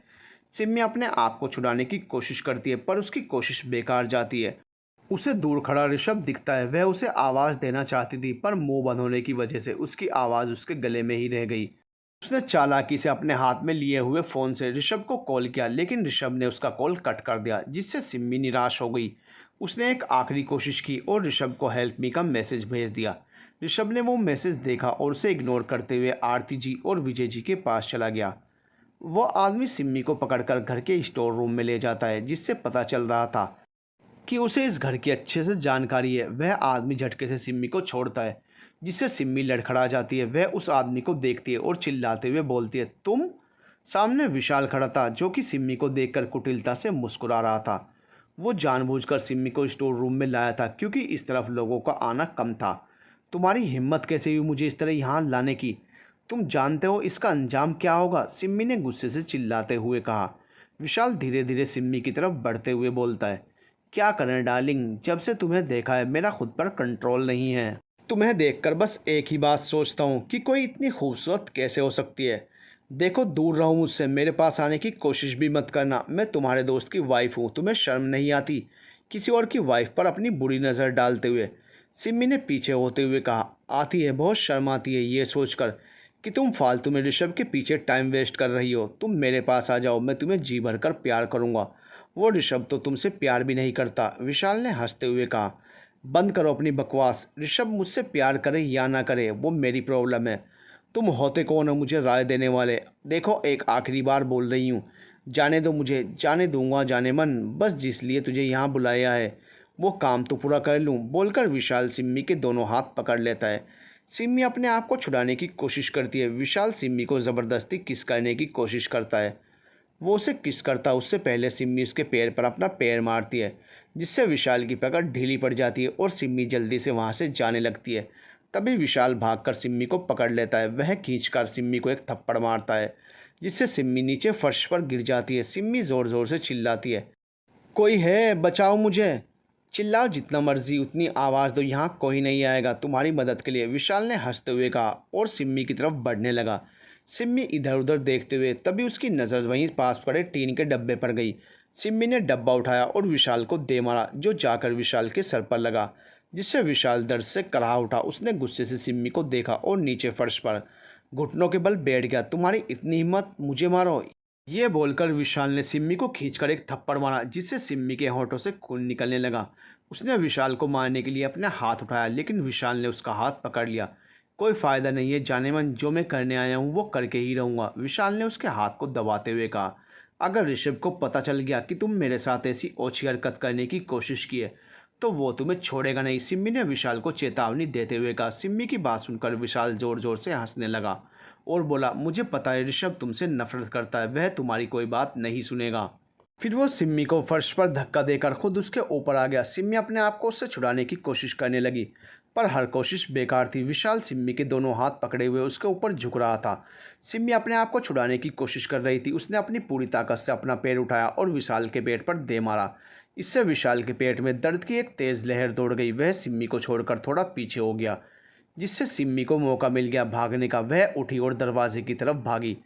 सिम्मी अपने आप को छुड़ाने की कोशिश करती है, पर उसकी कोशिश बेकार जाती है। उसे दूर खड़ा ऋषभ दिखता है। वह उसे आवाज़ देना चाहती थी, पर मुंह बंद होने की वजह से उसकी आवाज़ उसके गले में ही रह गई। उसने चालाकी से अपने हाथ में लिए हुए फ़ोन से ऋषभ को कॉल किया, लेकिन ऋषभ ने उसका कॉल कट कर दिया, जिससे सिम्मी निराश हो गई। उसने एक आखिरी कोशिश की और ऋषभ को हेल्प मी का मैसेज भेज दिया। ऋषभ ने वो मैसेज देखा और उसे इग्नोर करते हुए आरती जी और विजय जी के पास चला गया। वो आदमी सिम्मी को पकड़कर घर के स्टोर रूम में ले जाता है, जिससे पता चल रहा था कि उसे इस घर की अच्छे से जानकारी है। वह आदमी झटके से सिम्मी को छोड़ता है, जिससे सिम्मी लड़खड़ा जाती है। वह उस आदमी को देखती है और चिल्लाते हुए बोलती है, तुम? सामने विशाल खड़ा था, जो कि सिम्मी को देखकर कुटिलता से मुस्कुरा रहा था। वो जानबूझकर सिम्मी को स्टोर रूम में लाया था क्योंकि इस तरफ लोगों का आना कम था। तुम्हारी हिम्मत कैसे हुई मुझे इस तरह यहाँ लाने की? तुम जानते हो इसका अंजाम क्या होगा? सिम्मी ने गुस्से से चिल्लाते हुए कहा। विशाल धीरे धीरे सिम्मी की तरफ बढ़ते हुए बोलता है, क्या करें डार्लिंग, जब से तुम्हें देखा है मेरा खुद पर कंट्रोल नहीं है। तुम्हें देखकर बस एक ही बात सोचता हूँ कि कोई इतनी खूबसूरत कैसे हो सकती है। देखो, दूर रहो मुझसे, मेरे पास आने की कोशिश भी मत करना। मैं तुम्हारे दोस्त की वाइफ हूँ, तुम्हें शर्म नहीं आती किसी और की वाइफ पर अपनी बुरी नज़र डालते हुए? सिम्मी ने पीछे होते हुए कहा। आती है, बहुत शर्म आती है ये सोचकर कि तुम फालतू में ऋषभ के पीछे टाइम वेस्ट कर रही हो। तुम मेरे पास आ जाओ, मैं तुम्हें जी भर कर प्यार करूँगा। वो ऋषभ तो तुमसे प्यार भी नहीं करता, विशाल ने हंसते हुए कहा। बंद करो अपनी बकवास। ऋषभ मुझसे प्यार करे या ना करे वो मेरी प्रॉब्लम है। तुम होते कौन हो मुझे राय देने वाले? देखो एक आखिरी बार बोल रही हूँ, जाने दो मुझे। जाने दूंगा जाने मन, बस जिस लिए तुझे यहाँ बुलाया है वो काम तो पूरा कर लूँ, बोलकर विशाल सिम्मी के दोनों हाथ पकड़ लेता है। सिम्मी अपने आप को छुड़ाने की कोशिश करती है। विशाल सिम्मी को ज़बरदस्ती किस करने की कोशिश करता है। वो उसे किस करता उससे पहले सिम्मी उसके पैर पर अपना पैर मारती है, जिससे विशाल की पकड़ ढीली पड़ जाती है और सिम्मी जल्दी से वहाँ से जाने लगती है। तभी विशाल भागकर सिम्मी को पकड़ लेता है। वह खींचकर सिम्मी को एक थप्पड़ मारता है, जिससे सिम्मी नीचे फर्श पर गिर जाती है। सिम्मी ज़ोर ज़ोर से चिल्लाती है, कोई है बचाओ मुझे। चिल्लाओ जितना मर्जी, उतनी आवाज़ दो, यहाँ कोई नहीं आएगा तुम्हारी मदद के लिए, विशाल ने हंसते हुए कहा और सिम्मी की तरफ बढ़ने लगा। सिम्मी इधर उधर देखते हुए तभी उसकी नज़र वहीं पास पड़े टीन के डब्बे पर गई। सिम्मी ने डब्बा उठाया और विशाल को दे मारा, जो जाकर विशाल के सर पर लगा, जिससे विशाल दर्द से कराह उठा। उसने गुस्से से सिम्मी को देखा और नीचे फर्श पर घुटनों के बल बैठ गया। तुम्हारी इतनी हिम्मत, मुझे मारो। ये बोलकर विशाल ने सिम्मी को खींचकर एक थप्पड़ मारा, जिससे सिम्मी के होठों से खून निकलने लगा। उसने विशाल को मारने के लिए अपना हाथ उठाया, लेकिन विशाल ने उसका हाथ पकड़ लिया। कोई फ़ायदा नहीं है जाने मन, जो मैं करने आया हूँ वो करके ही रहूँगा, विशाल ने उसके हाथ को दबाते हुए कहा। अगर ऋषभ को पता चल गया कि तुम मेरे साथ ऐसी ओछी हरकत करने की कोशिश की है तो वो तुम्हें छोड़ेगा नहीं, सिम्मी ने विशाल को चेतावनी देते हुए कहा। सिम्मी की बात सुनकर विशाल ज़ोर ज़ोर से हंसने लगा और बोला, मुझे पता है ऋषभ तुमसे नफरत करता है, वह तुम्हारी कोई बात नहीं सुनेगा। फिर वो सिम्मी को फर्श पर धक्का देकर खुद उसके ऊपर आ गया। सिम्मी अपने आप को उससे छुड़ाने की कोशिश करने लगी, पर हर कोशिश बेकार थी। विशाल सिम्मी के दोनों हाथ पकड़े हुए उसके ऊपर झुक रहा था। सिम्मी अपने आप को छुड़ाने की कोशिश कर रही थी। उसने अपनी पूरी ताकत से अपना पैर उठाया और विशाल के पेट पर दे मारा। इससे विशाल के पेट में दर्द की एक तेज़ लहर दौड़ गई। वह सिम्मी को छोड़कर थोड़ा पीछे हो गया, जिससे सिम्मी को मौका मिल गया भागने का। वह उठी और दरवाजे की तरफ भागी।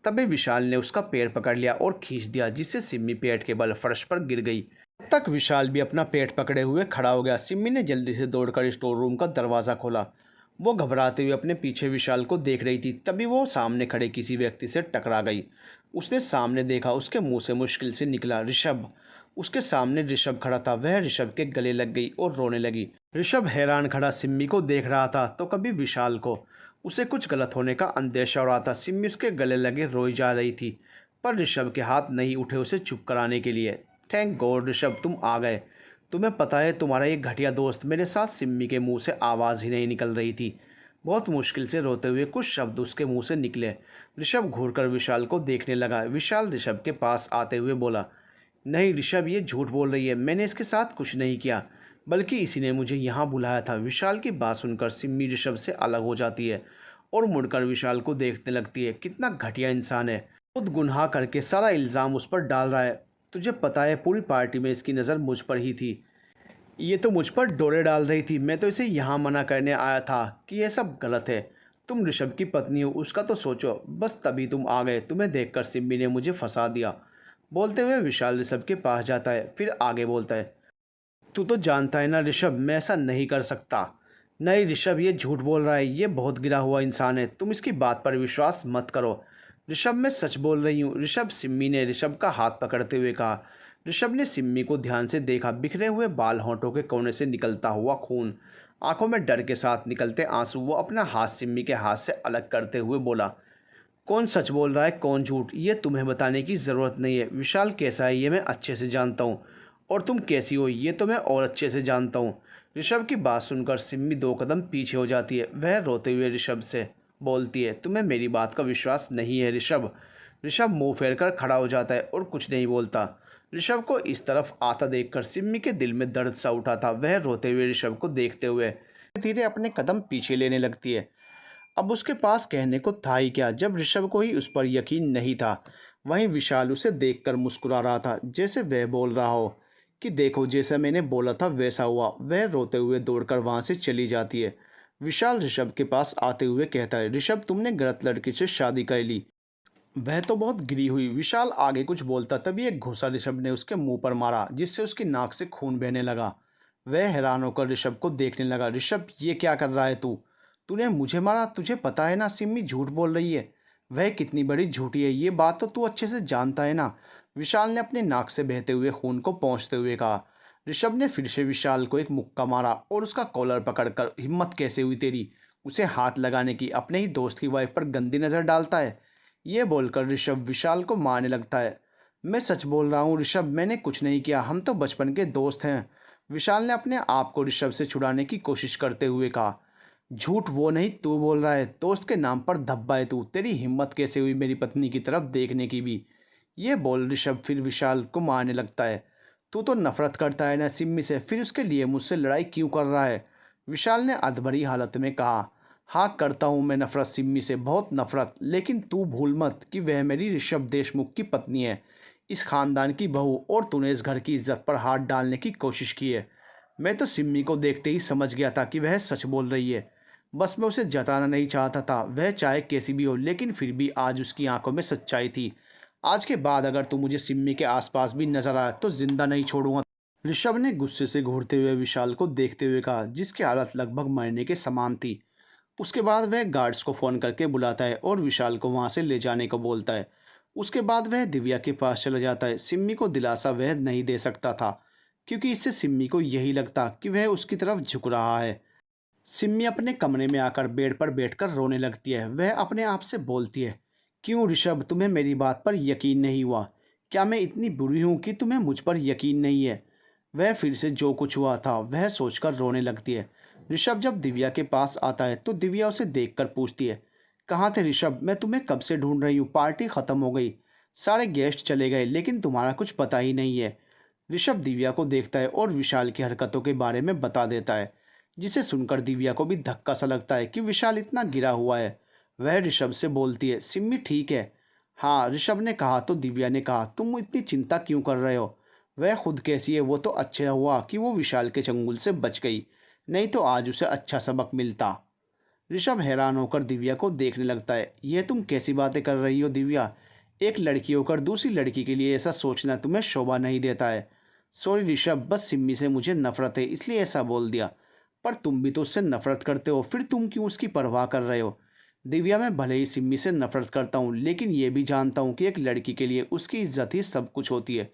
तभी विशाल ने उसका पैर पकड़ लिया और खींच दिया, जिससे सिम्मी पेट के बल फर्श पर गिर गई। तब तक विशाल भी अपना पेट पकड़े हुए खड़ा हो गया। सिम्मी ने जल्दी से दौड़कर स्टोर रूम का दरवाज़ा खोला। वो घबराते हुए अपने पीछे विशाल को देख रही थी। तभी वो सामने खड़े किसी व्यक्ति से टकरा गई। उसने सामने देखा, उसके मुंह से मुश्किल से निकला, ऋषभ। उसके सामने ऋषभ खड़ा था। वह ऋषभ के गले लग गई और रोने लगी। ऋषभ हैरान खड़ा सिम्मी को देख रहा था तो कभी विशाल को। उसे कुछ गलत होने का अंदेशा हो रहा था। सिम्मी उसके गले लगे रोई जा रही थी, पर ऋषभ के हाथ नहीं उठे उसे चुप कराने के लिए। थैंक गॉड ऋषभ तुम आ गए। तुम्हें पता है तुम्हारा ये घटिया दोस्त मेरे साथ। सिम्मी के मुंह से आवाज़ ही नहीं निकल रही थी। बहुत मुश्किल से रोते हुए कुछ शब्द उसके मुंह से निकले। ऋषभ घूरकर विशाल को देखने लगा। विशाल ऋषभ के पास आते हुए बोला, नहीं ऋषभ ये झूठ बोल रही है, मैंने इसके साथ कुछ नहीं किया, बल्कि इसी ने मुझे यहाँ बुलाया था। विशाल की बात सुनकर सिम्मी ऋषभ से अलग हो जाती है और मुड़कर विशाल को देखने लगती है। कितना घटिया इंसान है, खुद गुनाह करके सारा इल्ज़ाम उस पर डाल रहा है। तुझे पता है पूरी पार्टी में इसकी नज़र मुझ पर ही थी। ये तो मुझ पर डोरे डाल रही थी। मैं तो इसे यहाँ मना करने आया था कि यह सब गलत है। तुम ऋषभ की पत्नी हो, उसका तो सोचो। बस तभी तुम आ गए। तुम्हें देखकर सिम्मी ने मुझे फंसा दिया। बोलते हुए विशाल ऋषभ के पास जाता है, फिर आगे बोलता है, तू तो जानता है ना ऋषभ, मैं ऐसा नहीं कर सकता। नहीं ऋषभ ये झूठ बोल रहा है, ये बहुत गिरा हुआ इंसान है, तुम इसकी बात पर विश्वास मत करो। ऋषभ मैं सच बोल रही हूँ ऋषभ, सिम्मी ने ऋषभ का हाथ पकड़ते हुए कहा। ऋषभ ने सिम्मी को ध्यान से देखा। बिखरे हुए बाल, होंठों के कोने से निकलता हुआ खून, आंखों में डर के साथ निकलते आंसू। वो अपना हाथ सिम्मी के हाथ से अलग करते हुए बोला, कौन सच बोल रहा है कौन झूठ, ये तुम्हें बताने की ज़रूरत नहीं है। विशाल कैसा है ये मैं अच्छे से जानता हूँ, और तुम कैसी हो ये तो मैं और अच्छे से जानता हूँ। ऋषभ की बात सुनकर सिम्मी 2 कदम पीछे हो जाती है। वह रोते हुए ऋषभ से बोलती है, तुम्हें मेरी बात का विश्वास नहीं है ऋषभ। ऋषभ मुंह फेर कर खड़ा हो जाता है और कुछ नहीं बोलता। ऋषभ को इस तरफ आता देखकर सिम्मी के दिल में दर्द सा उठा था। वह रोते हुए ऋषभ को देखते हुए धीरे अपने कदम पीछे लेने लगती है। अब उसके पास कहने को था ही क्या, जब ऋषभ को ही उस पर यकीन नहीं था। वहीं विशाल उसे देखकर मुस्कुरा रहा था, जैसे वह बोल रहा हो कि देखो जैसा मैंने बोला था वैसा हुआ। वह रोते हुए दौड़कर वहां से चली जाती है। विशाल ऋषभ के पास आते हुए कहता है, ऋषभ तुमने गलत लड़की से शादी कर ली, वह तो बहुत गिरी हुई। विशाल आगे कुछ बोलता तभी एक घूंसा ऋषभ ने उसके मुंह पर मारा, जिससे उसकी नाक से खून बहने लगा। वह हैरान होकर ऋषभ को देखने लगा। ऋषभ ये क्या कर रहा है तू? तूने मुझे मारा? तुझे पता है ना सिम्मी झूठ बोल रही है, वह कितनी बड़ी झूठी है, ये बात तो तू अच्छे से जानता है ना। विशाल ने अपनी नाक से बहते हुए खून को पोंछते हुए कहा। ऋषभ ने फिर से विशाल को एक मुक्का मारा और उसका कॉलर पकड़कर, हिम्मत कैसे हुई तेरी उसे हाथ लगाने की, अपने ही दोस्त की वाइफ पर गंदी नज़र डालता है। ये बोलकर ऋषभ विशाल को मारने लगता है। मैं सच बोल रहा हूँ ऋषभ, मैंने कुछ नहीं किया, हम तो बचपन के दोस्त हैं। विशाल ने अपने आप को ऋषभ से छुड़ाने की कोशिश करते हुए कहा। झूठ वो नहीं तू बोल रहा है, दोस्त के नाम पर धब्बा है तू, तेरी हिम्मत कैसे हुई मेरी पत्नी की तरफ देखने की भी। ये बोल ऋषभ फिर विशाल को मारने लगता है। तू तो नफरत करता है ना सिम्मी से, फिर उसके लिए मुझसे लड़ाई क्यों कर रहा है? विशाल ने अधभरी हालत में कहा। हाँ करता हूँ मैं नफरत सिम्मी से, बहुत नफरत, लेकिन तू भूल मत कि वह मेरी ऋषभ देशमुख की पत्नी है, इस खानदान की बहू, और तूने इस घर की इज्जत पर हाथ डालने की कोशिश की है। मैं तो सिम्मी को देखते ही समझ गया था कि वह सच बोल रही है, बस मैं उसे जताना नहीं चाहता था। वह चाहे कैसी भी हो, लेकिन फिर भी आज उसकी आंखों में सच्चाई थी। आज के बाद अगर तू मुझे सिम्मी के आसपास भी नजर आया तो जिंदा नहीं छोड़ूंगा। ऋषभ ने गुस्से से घूरते हुए विशाल को देखते हुए कहा, जिसकी हालत लगभग मरने के समान थी। उसके बाद वह गार्ड्स को फ़ोन करके बुलाता है और विशाल को वहां से ले जाने को बोलता है। उसके बाद वह दिव्या के पास चला जाता है। सिम्मी को दिलासा वह नहीं दे सकता था, क्योंकि इससे सिम्मी को यही लगता कि वह उसकी तरफ झुक रहा है। सिम्मी अपने कमरे में आकर बेड पर बैठकर रोने लगती है। वह अपने आप से बोलती है, क्यों ऋषभ, तुम्हें मेरी बात पर यकीन नहीं हुआ? क्या मैं इतनी बुरी हूँ कि तुम्हें मुझ पर यकीन नहीं है? वह फिर से जो कुछ हुआ था वह सोचकर रोने लगती है। ऋषभ जब दिव्या के पास आता है तो दिव्या उसे देखकर पूछती है, कहाँ थे ऋषभ, मैं तुम्हें कब से ढूंढ रही हूँ, पार्टी ख़त्म हो गई, सारे गेस्ट चले गए, लेकिन तुम्हारा कुछ पता ही नहीं है। ऋषभ दिव्या को देखता है और विशाल की हरकतों के बारे में बता देता है, जिसे सुनकर दिव्या को भी धक्का सा लगता है कि विशाल इतना गिरा हुआ है। वह ऋषभ से बोलती है, सिम्मी ठीक है? हाँ ऋषभ ने कहा। तो दिव्या ने कहा, तुम इतनी चिंता क्यों कर रहे हो? वह खुद कैसी है? वो तो अच्छा हुआ कि वो विशाल के चंगुल से बच गई, नहीं तो आज उसे अच्छा सबक मिलता। ऋषभ हैरान होकर दिव्या को देखने लगता है। यह तुम कैसी बातें कर रही हो दिव्या? एक लड़की होकर दूसरी लड़की के लिए ऐसा सोचना तुम्हें शोभा नहीं देता है। सॉरी ऋषभ, बस सिम्मी से मुझे नफरत है इसलिए ऐसा बोल दिया। पर तुम भी तो उससे नफरत करते हो, फिर तुम क्यों उसकी परवाह कर रहे हो? दिव्या, मैं भले ही सिम्मी से नफरत करता हूँ, लेकिन ये भी जानता हूँ कि एक लड़की के लिए उसकी इज्जत ही सब कुछ होती है।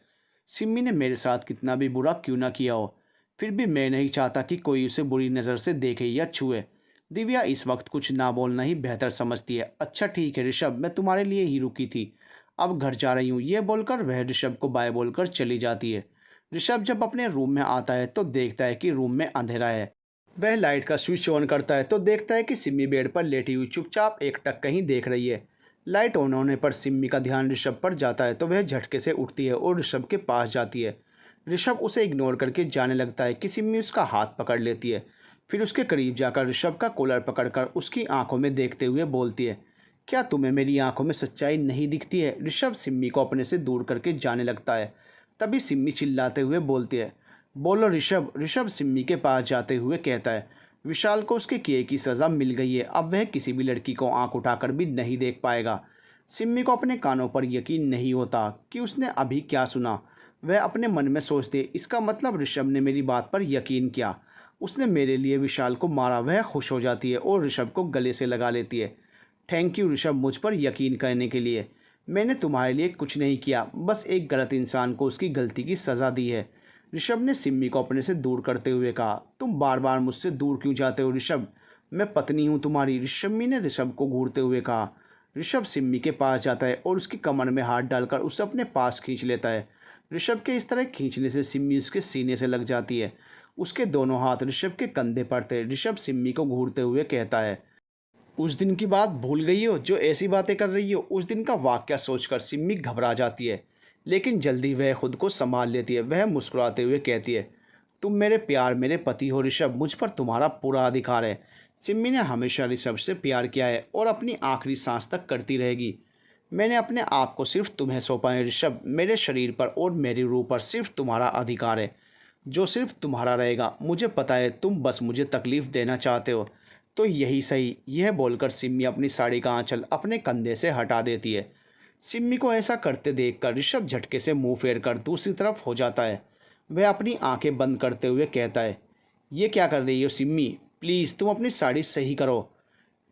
सिम्मी ने मेरे साथ कितना भी बुरा क्यों ना किया हो, फिर भी मैं नहीं चाहता कि कोई उसे बुरी नज़र से देखे या छुए। दिव्या इस वक्त कुछ ना बोलना ही बेहतर समझती है। अच्छा ठीक है ऋषभ, मैं तुम्हारे लिए ही रुकी थी, अब घर जा रही हूँ। ये बोलकर वह ऋषभ को बाय बोलकर चली जाती है। ऋषभ जब अपने रूम में आता है तो देखता है कि रूम में अंधेरा है। वह लाइट का स्विच ऑन करता है तो देखता है कि सिम्मी बेड पर लेटी हुई चुपचाप एकटक कहीं देख रही है। लाइट ऑन होने पर सिम्मी का ध्यान ऋषभ पर जाता है तो वह झटके से उठती है और ऋषभ के पास जाती है। ऋषभ उसे इग्नोर करके जाने लगता है कि सिम्मी उसका हाथ पकड़ लेती है। फिर उसके करीब जाकर ऋषभ का कॉलर पकड़कर उसकी आंखों में देखते हुए बोलती है, क्या तुम्हें मेरी आंखों में सच्चाई नहीं दिखती है? ऋषभ सिम्मी को अपने से दूर करके जाने लगता है। तभी सिम्मी चिल्लाते हुए बोलती है, बोलो ऋषभ। ऋषभ सिम्मी के पास जाते हुए कहता है, विशाल को उसके किए की सज़ा मिल गई है, अब वह किसी भी लड़की को आंख उठाकर भी नहीं देख पाएगा। सिम्मी को अपने कानों पर यकीन नहीं होता कि उसने अभी क्या सुना। वह अपने मन में सोचते, इसका मतलब ऋषभ ने मेरी बात पर यकीन किया, उसने मेरे लिए विशाल को मारा। वह खुश हो जाती है और ऋषभ को गले से लगा लेती है। थैंक यू ऋषभ, मुझ पर यकीन करने के लिए। मैंने तुम्हारे लिए कुछ नहीं किया, बस एक गलत इंसान को उसकी गलती की सज़ा दी है। ऋषभ ने सिम्मी को अपने से दूर करते हुए कहा, तुम बार बार मुझसे दूर क्यों जाते हो ऋषभ, मैं पत्नी हूँ तुम्हारी। सिम्मी ने ऋषभ को घूरते हुए कहा। ऋषभ सिम्मी के पास जाता है और उसकी कमर में हाथ डालकर उसे अपने पास खींच लेता है। ऋषभ के इस तरह खींचने से सिम्मी उसके सीने से लग जाती है। उसके दोनों हाथ ऋषभ के कंधे पर थे। ऋषभ सिम्मी को घूरते हुए कहता है, उस दिन की बात भूल गई हो जो ऐसी बातें कर रही हो? उस दिन का वाकया सोचकर सिम्मी घबरा जाती है, लेकिन जल्दी वह खुद को संभाल लेती है। वह मुस्कुराते हुए कहती है, तुम मेरे प्यार मेरे पति हो ऋषभ, मुझ पर तुम्हारा पूरा अधिकार है। सिम्मी ने हमेशा ऋषभ से प्यार किया है और अपनी आखिरी सांस तक करती रहेगी। मैंने अपने आप को सिर्फ तुम्हें सौंपा है ऋषभ, मेरे शरीर पर और मेरी रूह पर सिर्फ तुम्हारा अधिकार है, जो सिर्फ तुम्हारा रहेगा। मुझे पता है तुम बस मुझे तकलीफ़ देना चाहते हो, तो यही सही। यह बोलकर सिम्मी अपनी साड़ी का आंचल अपने कंधे से हटा देती है। सिम्मी को ऐसा करते देखकर ऋषभ झटके से मुंह फेरकर दूसरी तरफ हो जाता है। वह अपनी आंखें बंद करते हुए कहता है, ये क्या कर रही हो सिम्मी, प्लीज़ तुम अपनी साड़ी सही करो।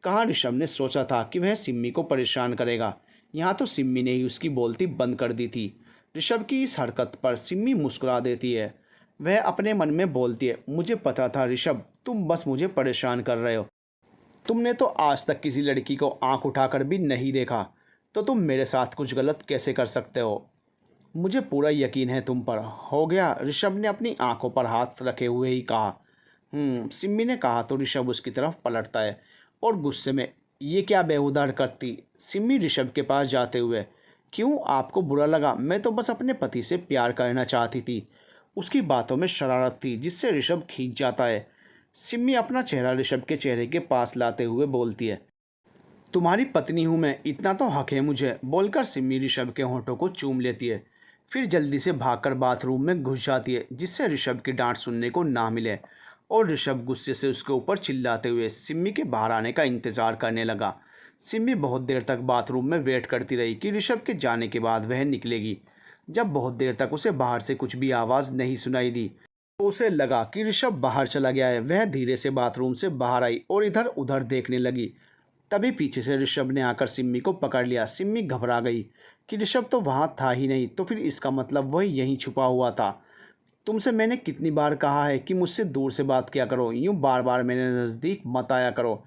कहाँ ऋषभ ने सोचा था कि वह सिम्मी को परेशान करेगा, यहाँ तो सिम्मी ने ही उसकी बोलती बंद कर दी थी। ऋषभ की इस हरकत पर सिम्मी मुस्कुरा देती है। वह अपने मन में बोलती है, मुझे पता था ऋषभ, तुम बस मुझे परेशान कर रहे हो। तुमने तो आज तक किसी लड़की को आंख उठाकर भी नहीं देखा, तो तुम मेरे साथ कुछ गलत कैसे कर सकते हो? मुझे पूरा यकीन है तुम पर। हो गया, ऋषभ ने अपनी आंखों पर हाथ रखे हुए ही कहा। सिम्मी ने कहा तो ऋषभ उसकी तरफ पलटता है और गुस्से में, ये क्या बेहुदा हरकत थी? सिम्मी ऋषभ के पास जाते हुए, क्यों, आपको बुरा लगा? मैं तो बस अपने पति से प्यार करना चाहती थी। उसकी बातों में शरारत थी जिससे ऋषभ खींच जाता है। सिम्मी अपना चेहरा ऋषभ के चेहरे के पास लाते हुए बोलती है, तुम्हारी पत्नी हूँ मैं, इतना तो हक है मुझे, बोलकर सिम्मी ऋषभ के होंठों को चूम लेती है। फिर जल्दी से भागकर बाथरूम में घुस जाती है जिससे ऋषभ की डांट सुनने को ना मिले। और ऋषभ गुस्से से उसके ऊपर चिल्लाते हुए सिम्मी के बाहर आने का इंतजार करने लगा। सिम्मी बहुत देर तक बाथरूम में वेट करती रही कि ऋषभ के जाने के बाद वह निकलेगी। जब बहुत देर तक उसे बाहर से कुछ भी आवाज़ नहीं सुनाई दी तो उसे लगा कि ऋषभ बाहर चला गया है। वह धीरे से बाथरूम से बाहर आई और इधर उधर देखने लगी। तभी पीछे से ऋषभ ने आकर सिम्मी को पकड़ लिया। सिम्मी घबरा गई कि ऋषभ तो वहाँ था ही नहीं, तो फिर इसका मतलब वह यहीं छुपा हुआ था। तुमसे मैंने कितनी बार कहा है कि मुझसे दूर से बात किया करो, यूँ बार बार मेरे नज़दीक मत आया करो।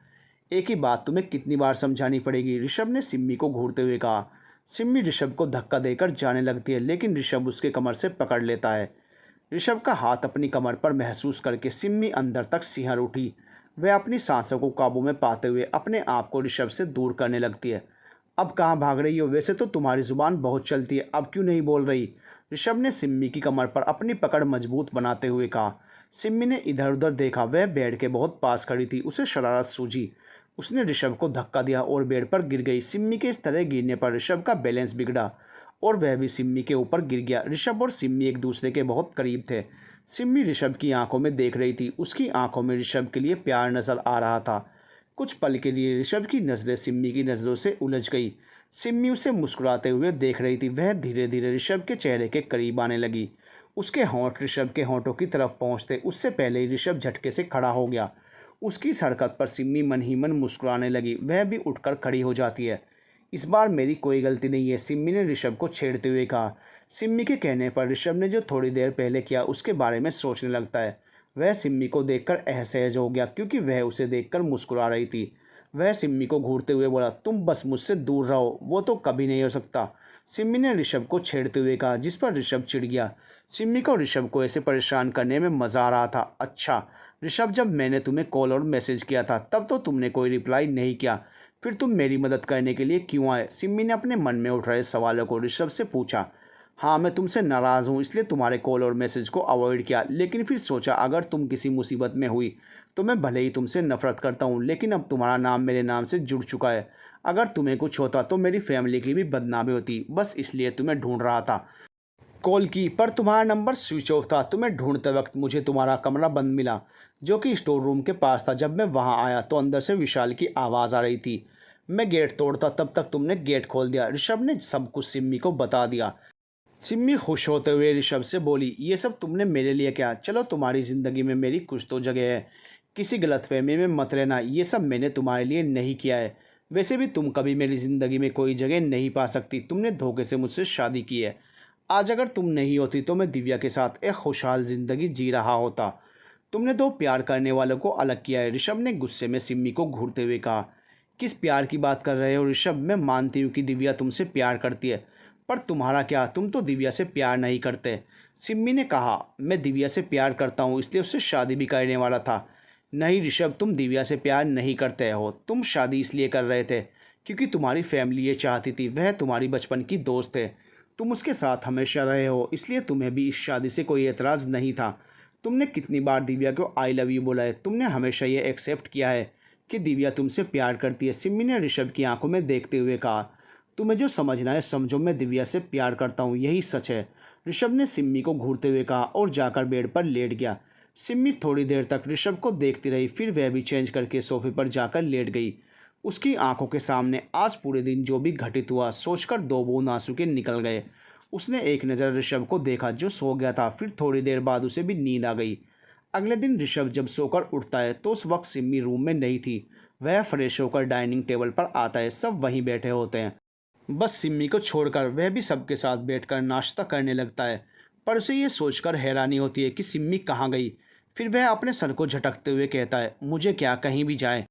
एक ही बात तुम्हें कितनी बार समझानी पड़ेगी? ऋषभ ने सिम्मी को घूरते हुए कहा। सिम्मी ऋषभ को धक्का देकर जाने लगती है लेकिन ऋषभ उसके कमर से पकड़ लेता है। ऋषभ का हाथ अपनी कमर पर महसूस करके सिम्मी अंदर तक सिहर उठी। वह अपनी सांसों को काबू में पाते हुए अपने आप को ऋषभ से दूर करने लगती है। अब कहाँ भाग रही हो? वैसे तो तुम्हारी ज़ुबान बहुत चलती है, अब क्यों नहीं बोल रही? ऋषभ ने सिम्मी की कमर पर अपनी पकड़ मजबूत बनाते हुए कहा। सिम्मी ने इधर उधर देखा। वह बेड के बहुत पास खड़ी थी। उसे शरारत सूझी। उसने ऋषभ को धक्का दिया और बेड पर गिर गई। सिम्मी के इस तरह गिरने पर ऋषभ का बैलेंस बिगड़ा और वह भी सिम्मी के ऊपर गिर गया। ऋषभ और सिम्मी एक दूसरे के बहुत करीब थे। सिम्मी ऋषभ की आंखों में देख रही थी। उसकी आंखों में ऋषभ के लिए प्यार नजर आ रहा था। कुछ पल के लिए ऋषभ की नज़रें सिम्मी की नज़रों से उलझ गई। सिम्मी उसे मुस्कुराते हुए देख रही थी। वह धीरे धीरे ऋषभ के चेहरे के करीब आने लगी। उसके होंठ ऋषभ के होंठों की तरफ पहुंचते उससे पहले ही ऋषभ झटके से खड़ा हो गया। उसकी इस हरकत पर सिम्मी मन ही मन मुस्कुराने लगी। वह भी उठकर खड़ी हो जाती है। इस बार मेरी कोई गलती नहीं है, सिम्मी ने ऋषभ को छेड़ते हुए कहा। सिम्मी के कहने पर ऋषभ ने जो थोड़ी देर पहले किया उसके बारे में सोचने लगता है। वह सिम्मी को देखकर असहज हो गया क्योंकि वह उसे देखकर मुस्कुरा रही थी। वह सिम्मी को घूरते हुए बोला, तुम बस मुझसे दूर रहो, वो तो कभी नहीं हो सकता। सिम्मी ने ऋषभ को छेड़ते हुए कहा जिस पर ऋषभ चिढ़ गया। सिम्मी को ऋषभ को ऐसे परेशान करने में मज़ा आ रहा था। अच्छा ऋषभ, जब मैंने तुम्हें कॉल और मैसेज किया था तब तो तुमने कोई रिप्लाई नहीं किया, फिर तुम मेरी मदद करने के लिए क्यों आए? सिम्मी ने अपने मन में उठ रहे सवालों को ऋषभ से पूछा। हाँ, मैं तुमसे नाराज़ हूँ इसलिए तुम्हारे कॉल और मैसेज को अवॉइड किया, लेकिन फिर सोचा अगर तुम किसी मुसीबत में हुई तो मैं भले ही तुमसे नफ़रत करता हूँ, लेकिन अब तुम्हारा नाम मेरे नाम से जुड़ चुका है। अगर तुम्हें कुछ होता तो मेरी फैमिली की भी बदनामी होती, बस इसलिए तुम्हें ढूंढ रहा था। कॉल की पर तुम्हारा नंबर स्विच ऑफ था। तुम्हें ढूंढते वक्त मुझे तुम्हारा कमरा बंद मिला जो कि स्टोर रूम के पास था। जब मैं वहां आया तो अंदर से विशाल की आवाज़ आ रही थी। मैं गेट तोड़ता तब तक तुमने गेट खोल दिया। ऋषभ ने सब कुछ सिम्मी को बता दिया। सिम्मी खुश होते हुए ऋषभ से बोली, ये सब तुमने मेरे लिए क्या? चलो, तुम्हारी ज़िंदगी में मेरी कुछ तो जगह है, किसी गलतफहमी में मत रहना। ये सब मैंने तुम्हारे लिए नहीं किया है। वैसे भी तुम कभी मेरी ज़िंदगी में कोई जगह नहीं पा सकती। तुमने धोखे से मुझसे शादी की है। आज अगर तुम नहीं होती तो मैं दिव्या के साथ एक खुशहाल ज़िंदगी जी रहा होता। तुमने दो प्यार करने वालों को अलग किया है। ऋषभ ने गुस्से में सिम्मी को घूरते हुए कहा। किस प्यार की बात कर रहे हो ऋषभ? मैं मानती हूँ कि दिव्या तुमसे प्यार करती है, पर तुम्हारा क्या? तुम तो दिव्या से प्यार नहीं करते। सिम्मी ने कहा, मैं दिव्या से प्यार करता हूँ, इसलिए उससे शादी भी करने वाला था। नहीं ऋषभ, तुम दिव्या से प्यार नहीं करते हो। तुम शादी इसलिए कर रहे थे क्योंकि तुम्हारी फैमिली ये चाहती थी। वह तुम्हारी बचपन की दोस्त है, तुम उसके साथ हमेशा रहे हो, इसलिए तुम्हें भी इस शादी से कोई एतराज़ नहीं था। तुमने कितनी बार दिव्या को आई लव यू बोला है? तुमने हमेशा ये एक्सेप्ट किया है कि दिव्या तुमसे प्यार करती है। सिम्मी ने ऋषभ की आंखों में देखते हुए कहा। तुम्हें जो समझना है समझो, मैं दिव्या से प्यार करता हूँ, यही सच है। ऋषभ ने सिम्मी को घूरते हुए कहा और जाकर बेड पर लेट गया। सिम्मी थोड़ी देर तक ऋषभ को देखती रही, फिर वह भी चेंज करके सोफे पर जाकर लेट गई। उसकी आंखों के सामने आज पूरे दिन जो भी घटित हुआ सोचकर दो बूंद आंसू के निकल गए। उसने एक नज़र ऋषभ को देखा जो सो गया था। फिर थोड़ी देर बाद उसे भी नींद आ गई। अगले दिन ऋषभ जब सोकर उठता है तो उस वक्त सिम्मी रूम में नहीं थी। वह फ्रेश होकर डाइनिंग टेबल पर आता है। सब वहीं बैठे होते हैं, बस सिम्मी को छोड़कर। वह भी सबके साथ बैठकर नाश्ता करने लगता है। पर उसे ये सोचकर हैरानी होती है कि सिम्मी कहाँ गई। फिर वह अपने सर को झटकते हुए कहता है, मुझे क्या कहीं भी जाए।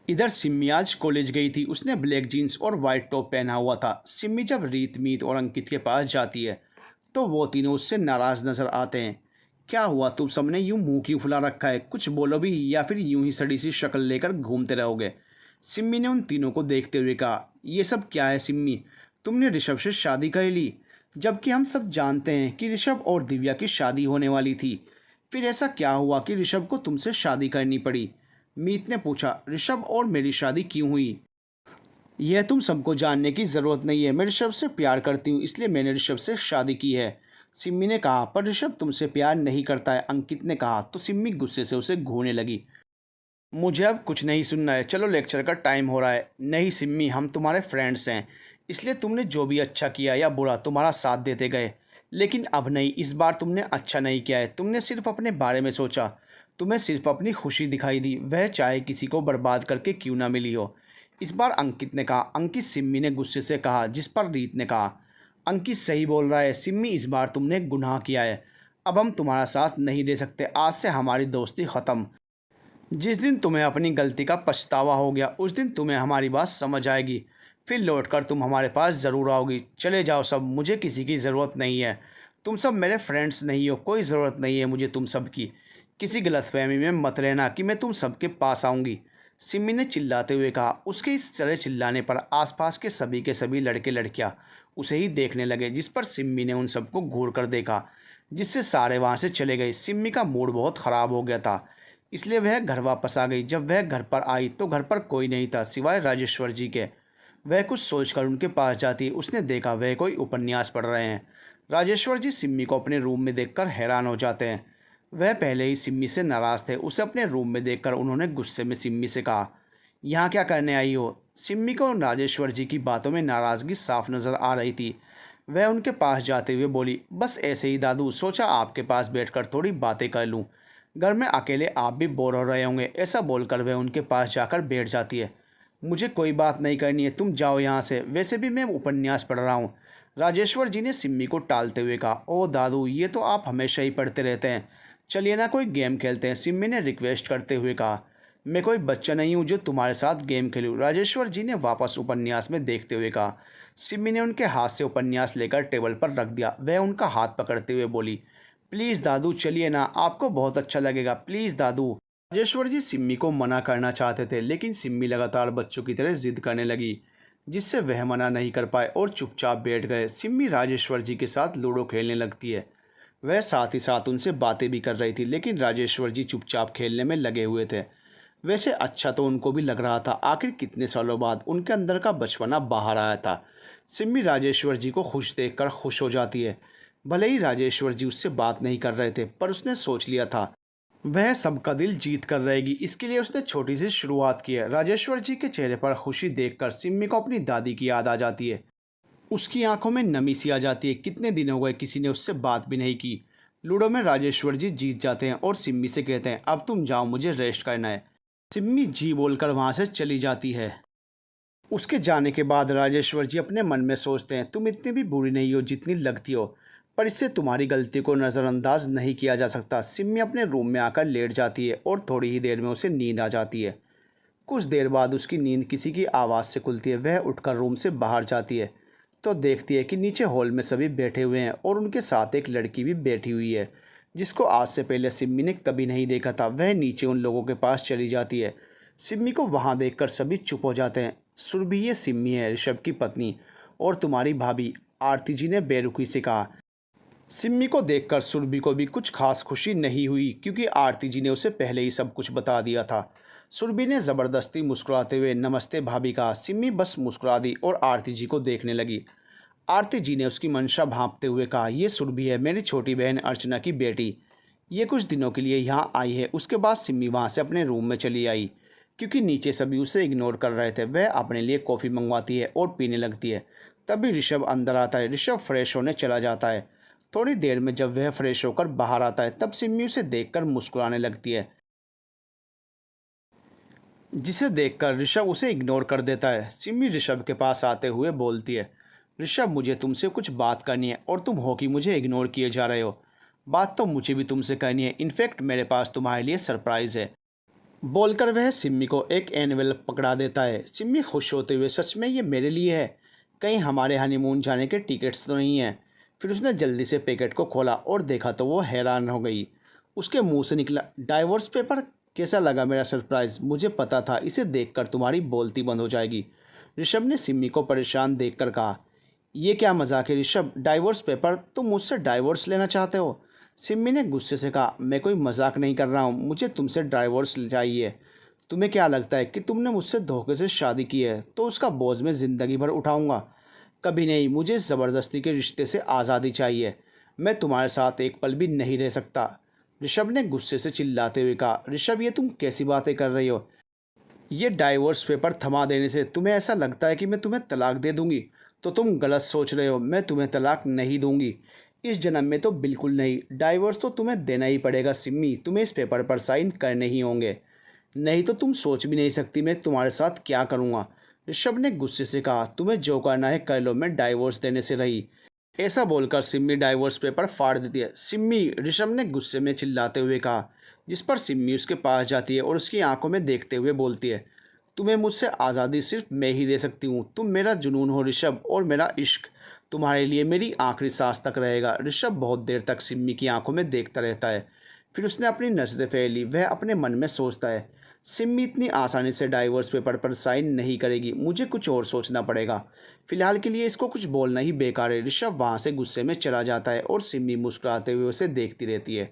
इधर सिम्मी आज कॉलेज गई थी। उसने ब्लैक जीन्स और वाइट टॉप पहना हुआ था। सिम्मी जब रीत मीत और अंकित के पास जाती है तो वो तीनों उससे नाराज़ नज़र आते हैं। क्या हुआ, तुम सबने यूं मुंह क्यों फुला रखा है? कुछ बोलो भी, या फिर यूं ही सड़ी सी शक्ल लेकर घूमते रहोगे? सिम्मी ने उन तीनों को देखते हुए कहा, ये सब क्या है सिम्मी? तुमने ऋषभ से शादी कर ली, जबकि हम सब जानते हैं कि ऋषभ और दिव्या की शादी होने वाली थी। फिर ऐसा क्या हुआ कि ऋषभ को तुमसे शादी करनी पड़ी? मीत ने पूछा, ऋषभ और मेरी शादी क्यों हुई? यह तुम सबको जानने की ज़रूरत नहीं है। मैं ऋषभ से प्यार करती हूँ, इसलिए मैंने ऋषभ से शादी की है। सिम्मी ने कहा, पर ऋषभ तुमसे प्यार नहीं करता है, अंकित ने कहा। तो सिम्मी गुस्से से उसे घूरने लगी। मुझे अब कुछ नहीं सुनना है, चलो लेक्चर का टाइम हो रहा है। नहीं सिम्मी, हम तुम्हारे फ्रेंड्स हैं, इसलिए तुमने जो भी अच्छा किया या बुरा तुम्हारा साथ देते गए। लेकिन अब नहीं, इस बार तुमने अच्छा नहीं किया है। तुमने सिर्फ अपने बारे में सोचा, तुम्हें सिर्फ अपनी खुशी दिखाई दी, वह चाहे किसी को बर्बाद करके क्यों ना मिली हो। इस बार अंकित ने कहा। अंकित, सिम्मी ने गुस्से से कहा, जिस पर रीत ने कहा, अंकित सही बोल रहा है सिम्मी, इस बार तुमने गुनाह किया है। अब हम तुम्हारा साथ नहीं दे सकते, आज से हमारी दोस्ती ख़त्म। जिस दिन तुम्हें अपनी गलती का पछतावा हो गया उस दिन तुम्हें हमारी बात समझ आएगी। फिर लौटकर तुम हमारे पास ज़रूर आओगी। चले जाओ सब, मुझे किसी की ज़रूरत नहीं है। तुम सब मेरे फ्रेंड्स नहीं हो, कोई ज़रूरत नहीं है मुझे तुम सब की। किसी गलतफहमी में मत रहना कि मैं तुम सबके पास आऊँगी, सिम्मी ने चिल्लाते हुए कहा। उसके इस तरह चिल्लाने पर आसपास के सभी लड़के लड़कियाँ उसे ही देखने लगे, जिस पर सिम्मी ने उन सबको घूर कर देखा, जिससे सारे वहाँ से चले गए। सिम्मी का मूड बहुत ख़राब हो गया था, इसलिए वह घर वापस आ गई। जब वह घर पर आई तो घर पर कोई नहीं था सिवाय राजेश्वर जी के। वह कुछ सोचकर उनके पास जाती। उसने देखा वह कोई उपन्यास पढ़ रहे हैं। राजेश्वर जी सिम्मी को अपने रूम में देखकर हैरान हो जाते हैं। वह पहले ही सिम्मी से नाराज़ थे। उसे अपने रूम में देखकर उन्होंने गुस्से में सिम्मी से कहा, यहाँ क्या करने आई हो? सिम्मी को राजेश्वर जी की बातों में नाराज़गी साफ नज़र आ रही थी। वह उनके पास जाते हुए बोली, बस ऐसे ही दादू, सोचा आपके पास बैठकर थोड़ी बातें कर लूँ। घर में अकेले आप भी बोर हो रहे होंगे। ऐसा बोलकर वह उनके पास जाकर बैठ जाती है। मुझे कोई बात नहीं करनी है, तुम जाओ यहाँ से, वैसे भी मैं उपन्यास पढ़ रहा हूँ। राजेश्वर जी ने सिम्मी को टालते हुए कहा, ओ दादू, ये तो आप हमेशा ही पढ़ते रहते हैं, चलिए ना कोई गेम खेलते हैं। सिम्मी ने रिक्वेस्ट करते हुए कहा, मैं कोई बच्चा नहीं हूँ जो तुम्हारे साथ गेम खेलूँ, राजेश्वर जी ने वापस उपन्यास में देखते हुए कहा। सिम्मी ने उनके हाथ से उपन्यास लेकर टेबल पर रख दिया। वह उनका हाथ पकड़ते हुए बोली, प्लीज़ दादू चलिए ना, आपको बहुत अच्छा लगेगा, प्लीज़ दादू। राजेश्वर जी सिम्मी को मना करना चाहते थे, लेकिन सिम्मी लगातार बच्चों की तरह जिद करने लगी, जिससे वह मना नहीं कर पाए और चुपचाप बैठ गए। सिम्मी राजेश्वर जी के साथ लूडो खेलने लगती है। वह साथ ही साथ उनसे बातें भी कर रही थी, लेकिन राजेश्वर जी चुपचाप खेलने में लगे हुए थे। वैसे अच्छा तो उनको भी लग रहा था, आखिर कितने सालों बाद उनके अंदर का बचपना बाहर आया था। सिम्मी राजेश्वर जी को खुश देखकर खुश हो जाती है। भले ही राजेश्वर जी उससे बात नहीं कर रहे थे, पर उसने सोच लिया था वह सबका दिल जीत कर रहेगी। इसके लिए उसने छोटी सी शुरुआत की है। राजेश्वर जी के चेहरे पर खुशी देखकर सिम्मी को अपनी दादी की याद आ जाती है। उसकी आंखों में नमी सी आ जाती है। कितने दिन हो गए किसी ने उससे बात भी नहीं की। लूडो में राजेश्वर जी जीत जाते हैं और सिम्मी से कहते हैं, अब तुम जाओ, मुझे रेस्ट करना है। सिम्मी जी बोलकर वहाँ से चली जाती है। उसके जाने के बाद राजेश्वर जी अपने मन में सोचते हैं, तुम इतनी भी बुरी नहीं हो जितनी लगती हो, पर इससे तुम्हारी गलती को नज़रअंदाज नहीं किया जा सकता। सिम्मी अपने रूम में आकर लेट जाती है और थोड़ी ही देर में उसे नींद आ जाती है। कुछ देर बाद उसकी नींद किसी की आवाज़ से खुलती है। वह उठकर रूम से बाहर जाती है तो देखती है कि नीचे हॉल में सभी बैठे हुए हैं और उनके साथ एक लड़की भी बैठी हुई है, जिसको आज से पहले सिम्मी ने कभी नहीं देखा था। वह नीचे उन लोगों के पास चली जाती है। सिम्मी को वहाँ देखकर सभी चुप हो जाते हैं। सुरभि, ये सिम्मी है, ऋषभ की पत्नी और तुम्हारी भाभी, आरती जी ने बेरुखी से कहा। सिम्मी को देखकर सुरभि को भी कुछ खास खुशी नहीं हुई, क्योंकि आरती जी ने उसे पहले ही सब कुछ बता दिया था। सुरभि ने ज़बरदस्ती मुस्कुराते हुए नमस्ते भाभी कहा। सिम्मी बस मुस्कुरा दी और आरती जी को देखने लगी। आरती जी ने उसकी मंशा भांपते हुए कहा, ये सुरभि है, मेरी छोटी बहन अर्चना की बेटी। ये कुछ दिनों के लिए यहाँ आई है। उसके बाद सिम्मी वहाँ से अपने रूम में चली आई, क्योंकि नीचे सभी उसे इग्नोर कर रहे थे। वह अपने लिए कॉफ़ी मंगवाती है और पीने लगती है। तभी ऋषभ अंदर आता है। ऋषभ फ्रेश होने चला जाता है। थोड़ी देर में जब वह फ्रेश होकर बाहर आता है, तब सिम्मी उसे देखकर मुस्कुराने लगती है, जिसे देखकर ऋषभ उसे इग्नोर कर देता है। सिम्मी ऋषभ के पास आते हुए बोलती है, ऋषभ, मुझे तुमसे कुछ बात करनी है और तुम हो कि मुझे इग्नोर किए जा रहे हो। बात तो मुझे भी तुमसे करनी है, इनफैक्ट मेरे पास तुम्हारे लिए सरप्राइज़ है। बोलकर वह सिम्मी को एक एनवेलप पकड़ा देता है। सिम्मी खुश होते हुए, सच में ये मेरे लिए है? कहीं हमारे हनीमून जाने के टिकट्स तो नहीं हैं? फिर उसने जल्दी से पैकेट को खोला और देखा तो वो हैरान हो गई। उसके मुंह से निकला, डाइवोर्स पेपर? कैसा लगा मेरा सरप्राइज़? मुझे पता था इसे देखकर तुम्हारी बोलती बंद हो जाएगी। ऋषभ ने सिम्मी को परेशान देखकर कहा, ये क्या मजाक है ऋषभ? Divorce paper? तुम मुझसे डाइवोर्स लेना चाहते हो? सिम्मी ने गुस्से से कहा, मैं कोई मजाक नहीं कर रहा हूँ, मुझे तुमसे डाइवोर्स चाहिए। तुम्हें क्या लगता है कि तुमने मुझसे धोखे से शादी की है तो उसका बोझ मैं ज़िंदगी भर उठाऊँगा? कभी नहीं। मुझे इस ज़बरदस्ती के रिश्ते से आज़ादी चाहिए। मैं तुम्हारे साथ एक पल भी नहीं रह सकता। ऋषभ ने गुस्से से चिल्लाते हुए कहा, ऋषभ, ये तुम कैसी बातें कर रही हो? ये डाइवोर्स पेपर थमा देने से तुम्हें ऐसा लगता है कि मैं तुम्हें तलाक दे दूंगी? तो तुम गलत सोच रहे हो। मैं तुम्हें तलाक नहीं दूंगी, इस जन्म में तो बिल्कुल नहीं। डाइवोर्स तो तुम्हें देना ही पड़ेगा सिम्मी, तुम्हें इस पेपर पर साइन करने ही होंगे, नहीं तो तुम सोच भी नहीं सकती मैं तुम्हारे साथ क्या करूँगा। ऋषभ ने गुस्से से कहा, तुम्हें जो करना है कर लो, मैं डाइवोर्स देने से रही। ऐसा बोलकर सिम्मी डाइवोर्स पेपर फाड़ देती है। सिम्मी, ऋषभ ने गुस्से में चिल्लाते हुए कहा, जिस पर सिम्मी उसके पास जाती है और उसकी आंखों में देखते हुए बोलती है, तुम्हें मुझसे आज़ादी सिर्फ मैं ही दे सकती हूँ। तुम मेरा जुनून हो ऋषभ, और मेरा इश्क तुम्हारे लिए मेरी आखिरी सांस तक रहेगा। ऋषभ बहुत देर तक सिम्मी की आंखों में देखता रहता है। फिर उसने अपनी नज़रें फैली। वह अपने मन में सोचता है, सिम्मी इतनी आसानी से डाइवोर्स पेपर पर साइन नहीं करेगी, मुझे कुछ और सोचना पड़ेगा। फिलहाल के लिए इसको कुछ बोलना ही बेकार है। ऋषभ वहाँ से गुस्से में चला जाता है और सिम्मी मुस्कुराते हुए उसे देखती रहती है।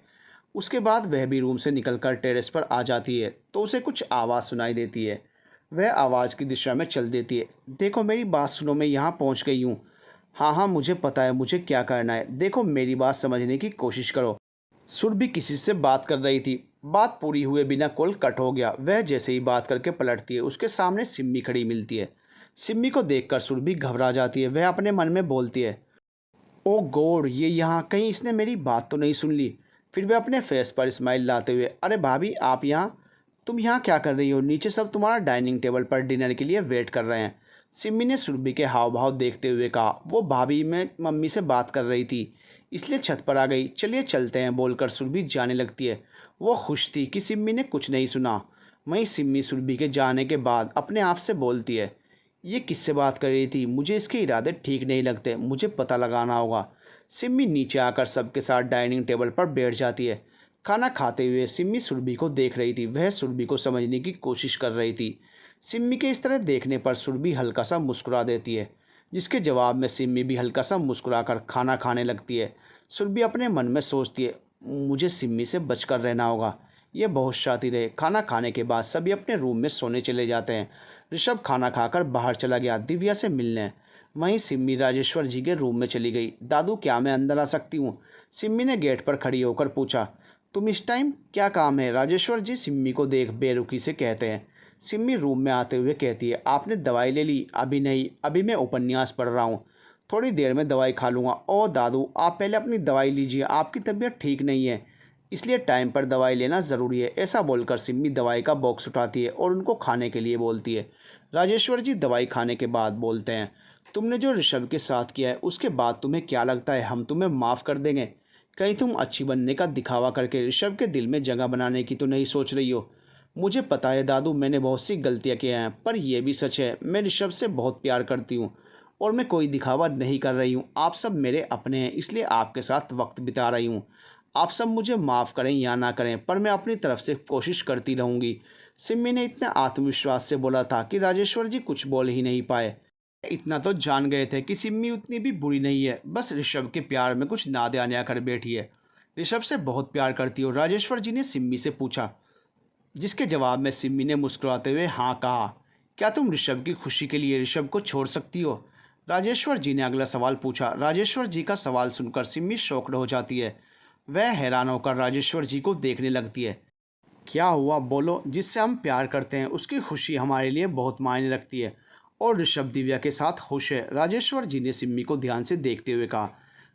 उसके बाद वह भी रूम से निकलकर टेरेस पर आ जाती है तो उसे कुछ आवाज़ सुनाई देती है। वह आवाज़ की दिशा में चल देती है। देखो मेरी बात सुनो, मैं यहाँ पहुँच गई हूँ। हाँ हाँ, मुझे पता है मुझे क्या करना है। देखो मेरी बात समझने की कोशिश करो। सुरभि किसी से बात कर रही थी। बात पूरी हुए बिना कॉल कट हो गया। वह जैसे ही बात करके पलटती है, उसके सामने सिम्मी खड़ी मिलती है। सिम्मी को देखकर सुरभि घबरा जाती है। वह अपने मन में बोलती है, ओ गॉड, ये यहाँ कहीं इसने मेरी बात तो नहीं सुन ली। फिर वह अपने फेस पर स्माइल लाते हुए, अरे भाभी आप यहाँ, तुम यहाँ क्या कर रही हो? नीचे सब तुम्हारा डाइनिंग टेबल पर डिनर के लिए वेट कर रहे हैं। सिम्मी ने सुरभि के हाव भाव देखते हुए कहा, वो भाभी मैं मम्मी से बात कर रही थी इसलिए छत पर आ गई, चलिए चलते हैं। बोलकर सुरभि जाने लगती है। वो खुश थी कि सिम्मी ने कुछ नहीं सुना। वहीं सिम्मी सुरभि के जाने के बाद अपने आप से बोलती है, ये किससे बात कर रही थी? मुझे इसके इरादे ठीक नहीं लगते, मुझे पता लगाना होगा। सिम्मी नीचे आकर सबके साथ डाइनिंग टेबल पर बैठ जाती है। खाना खाते हुए सिम्मी सुरभि को देख रही थी। वह सुरभि को समझने की कोशिश कर रही थी। सिम्मी के इस तरह देखने पर सुरभि हल्का सा मुस्कुरा देती है, जिसके जवाब में सिम्मी भी हल्का सा मुस्कुराकर खाना खाने लगती है। सुरभि अपने मन में सोचती है, मुझे सिम्मी से बचकर रहना होगा, ये बहुत शातिर है। खाना खाने के बाद सभी अपने रूम में सोने चले जाते हैं। ऋषभ खाना खाकर बाहर चला गया दिव्या से मिलने। वहीं सिम्मी राजेश्वर जी के रूम में चली गई। दादू, क्या मैं अंदर आ सकती हूँ? सिम्मी ने गेट पर खड़ी होकर पूछा। तुम इस टाइम, क्या काम है? राजेश्वर जी सिम्मी को देख बेरुखी से कहते हैं। सिम्मी रूम में आते हुए कहती है, आपने दवाई ले ली? अभी नहीं, अभी मैं उपन्यास पढ़ रहा हूँ, थोड़ी देर में दवाई खा लूँगा। ओ दादू, आप पहले अपनी दवाई लीजिए, आपकी तबीयत ठीक नहीं है, इसलिए टाइम पर दवाई लेना ज़रूरी है। ऐसा बोलकर सिम्मी दवाई का बॉक्स उठाती है और उनको खाने के लिए बोलती है। राजेश्वर जी दवाई खाने के बाद बोलते हैं, तुमने जो ऋषभ के साथ किया है उसके बाद तुम्हें क्या लगता है हम तुम्हें माफ़ कर देंगे? कहीं तुम अच्छी बनने का दिखावा करके ऋषभ के दिल में जगह बनाने की तो नहीं सोच रही हो? मुझे पता है दादू, मैंने बहुत सी गलतियाँ की हैं, पर यह भी सच है मैं ऋषभ से बहुत प्यार करती हूँ और मैं कोई दिखावा नहीं कर रही हूँ। आप सब मेरे अपने हैं, इसलिए आपके साथ वक्त बिता रही हूँ। आप सब मुझे माफ़ करें या ना करें, पर मैं अपनी तरफ से कोशिश करती रहूँगी। सिम्मी ने इतने आत्मविश्वास से बोला था कि राजेश्वर जी कुछ बोल ही नहीं पाए। इतना तो जान गए थे कि सिम्मी उतनी भी बुरी नहीं है, बस ऋषभ के प्यार में कुछ नादानी आकर बैठी है। ऋषभ से बहुत प्यार करती हो? राजेश्वर जी ने सिम्मी से पूछा, जिसके जवाब में सिम्मी ने मुस्कुराते हुए हाँ कहा। क्या तुम ऋषभ की खुशी के लिए ऋषभ को छोड़ सकती हो? राजेश्वर जी ने अगला सवाल पूछा। राजेश्वर जी का सवाल सुनकर सिम्मी शॉक्ड हो जाती है। वह हैरान होकर राजेश्वर जी को देखने लगती है। क्या हुआ, बोलो। जिससे हम प्यार करते हैं उसकी खुशी हमारे लिए बहुत मायने रखती है, और ऋषभ दिव्या के साथ खुश है। राजेश्वर जी ने सिम्मी को ध्यान से देखते हुए कहा,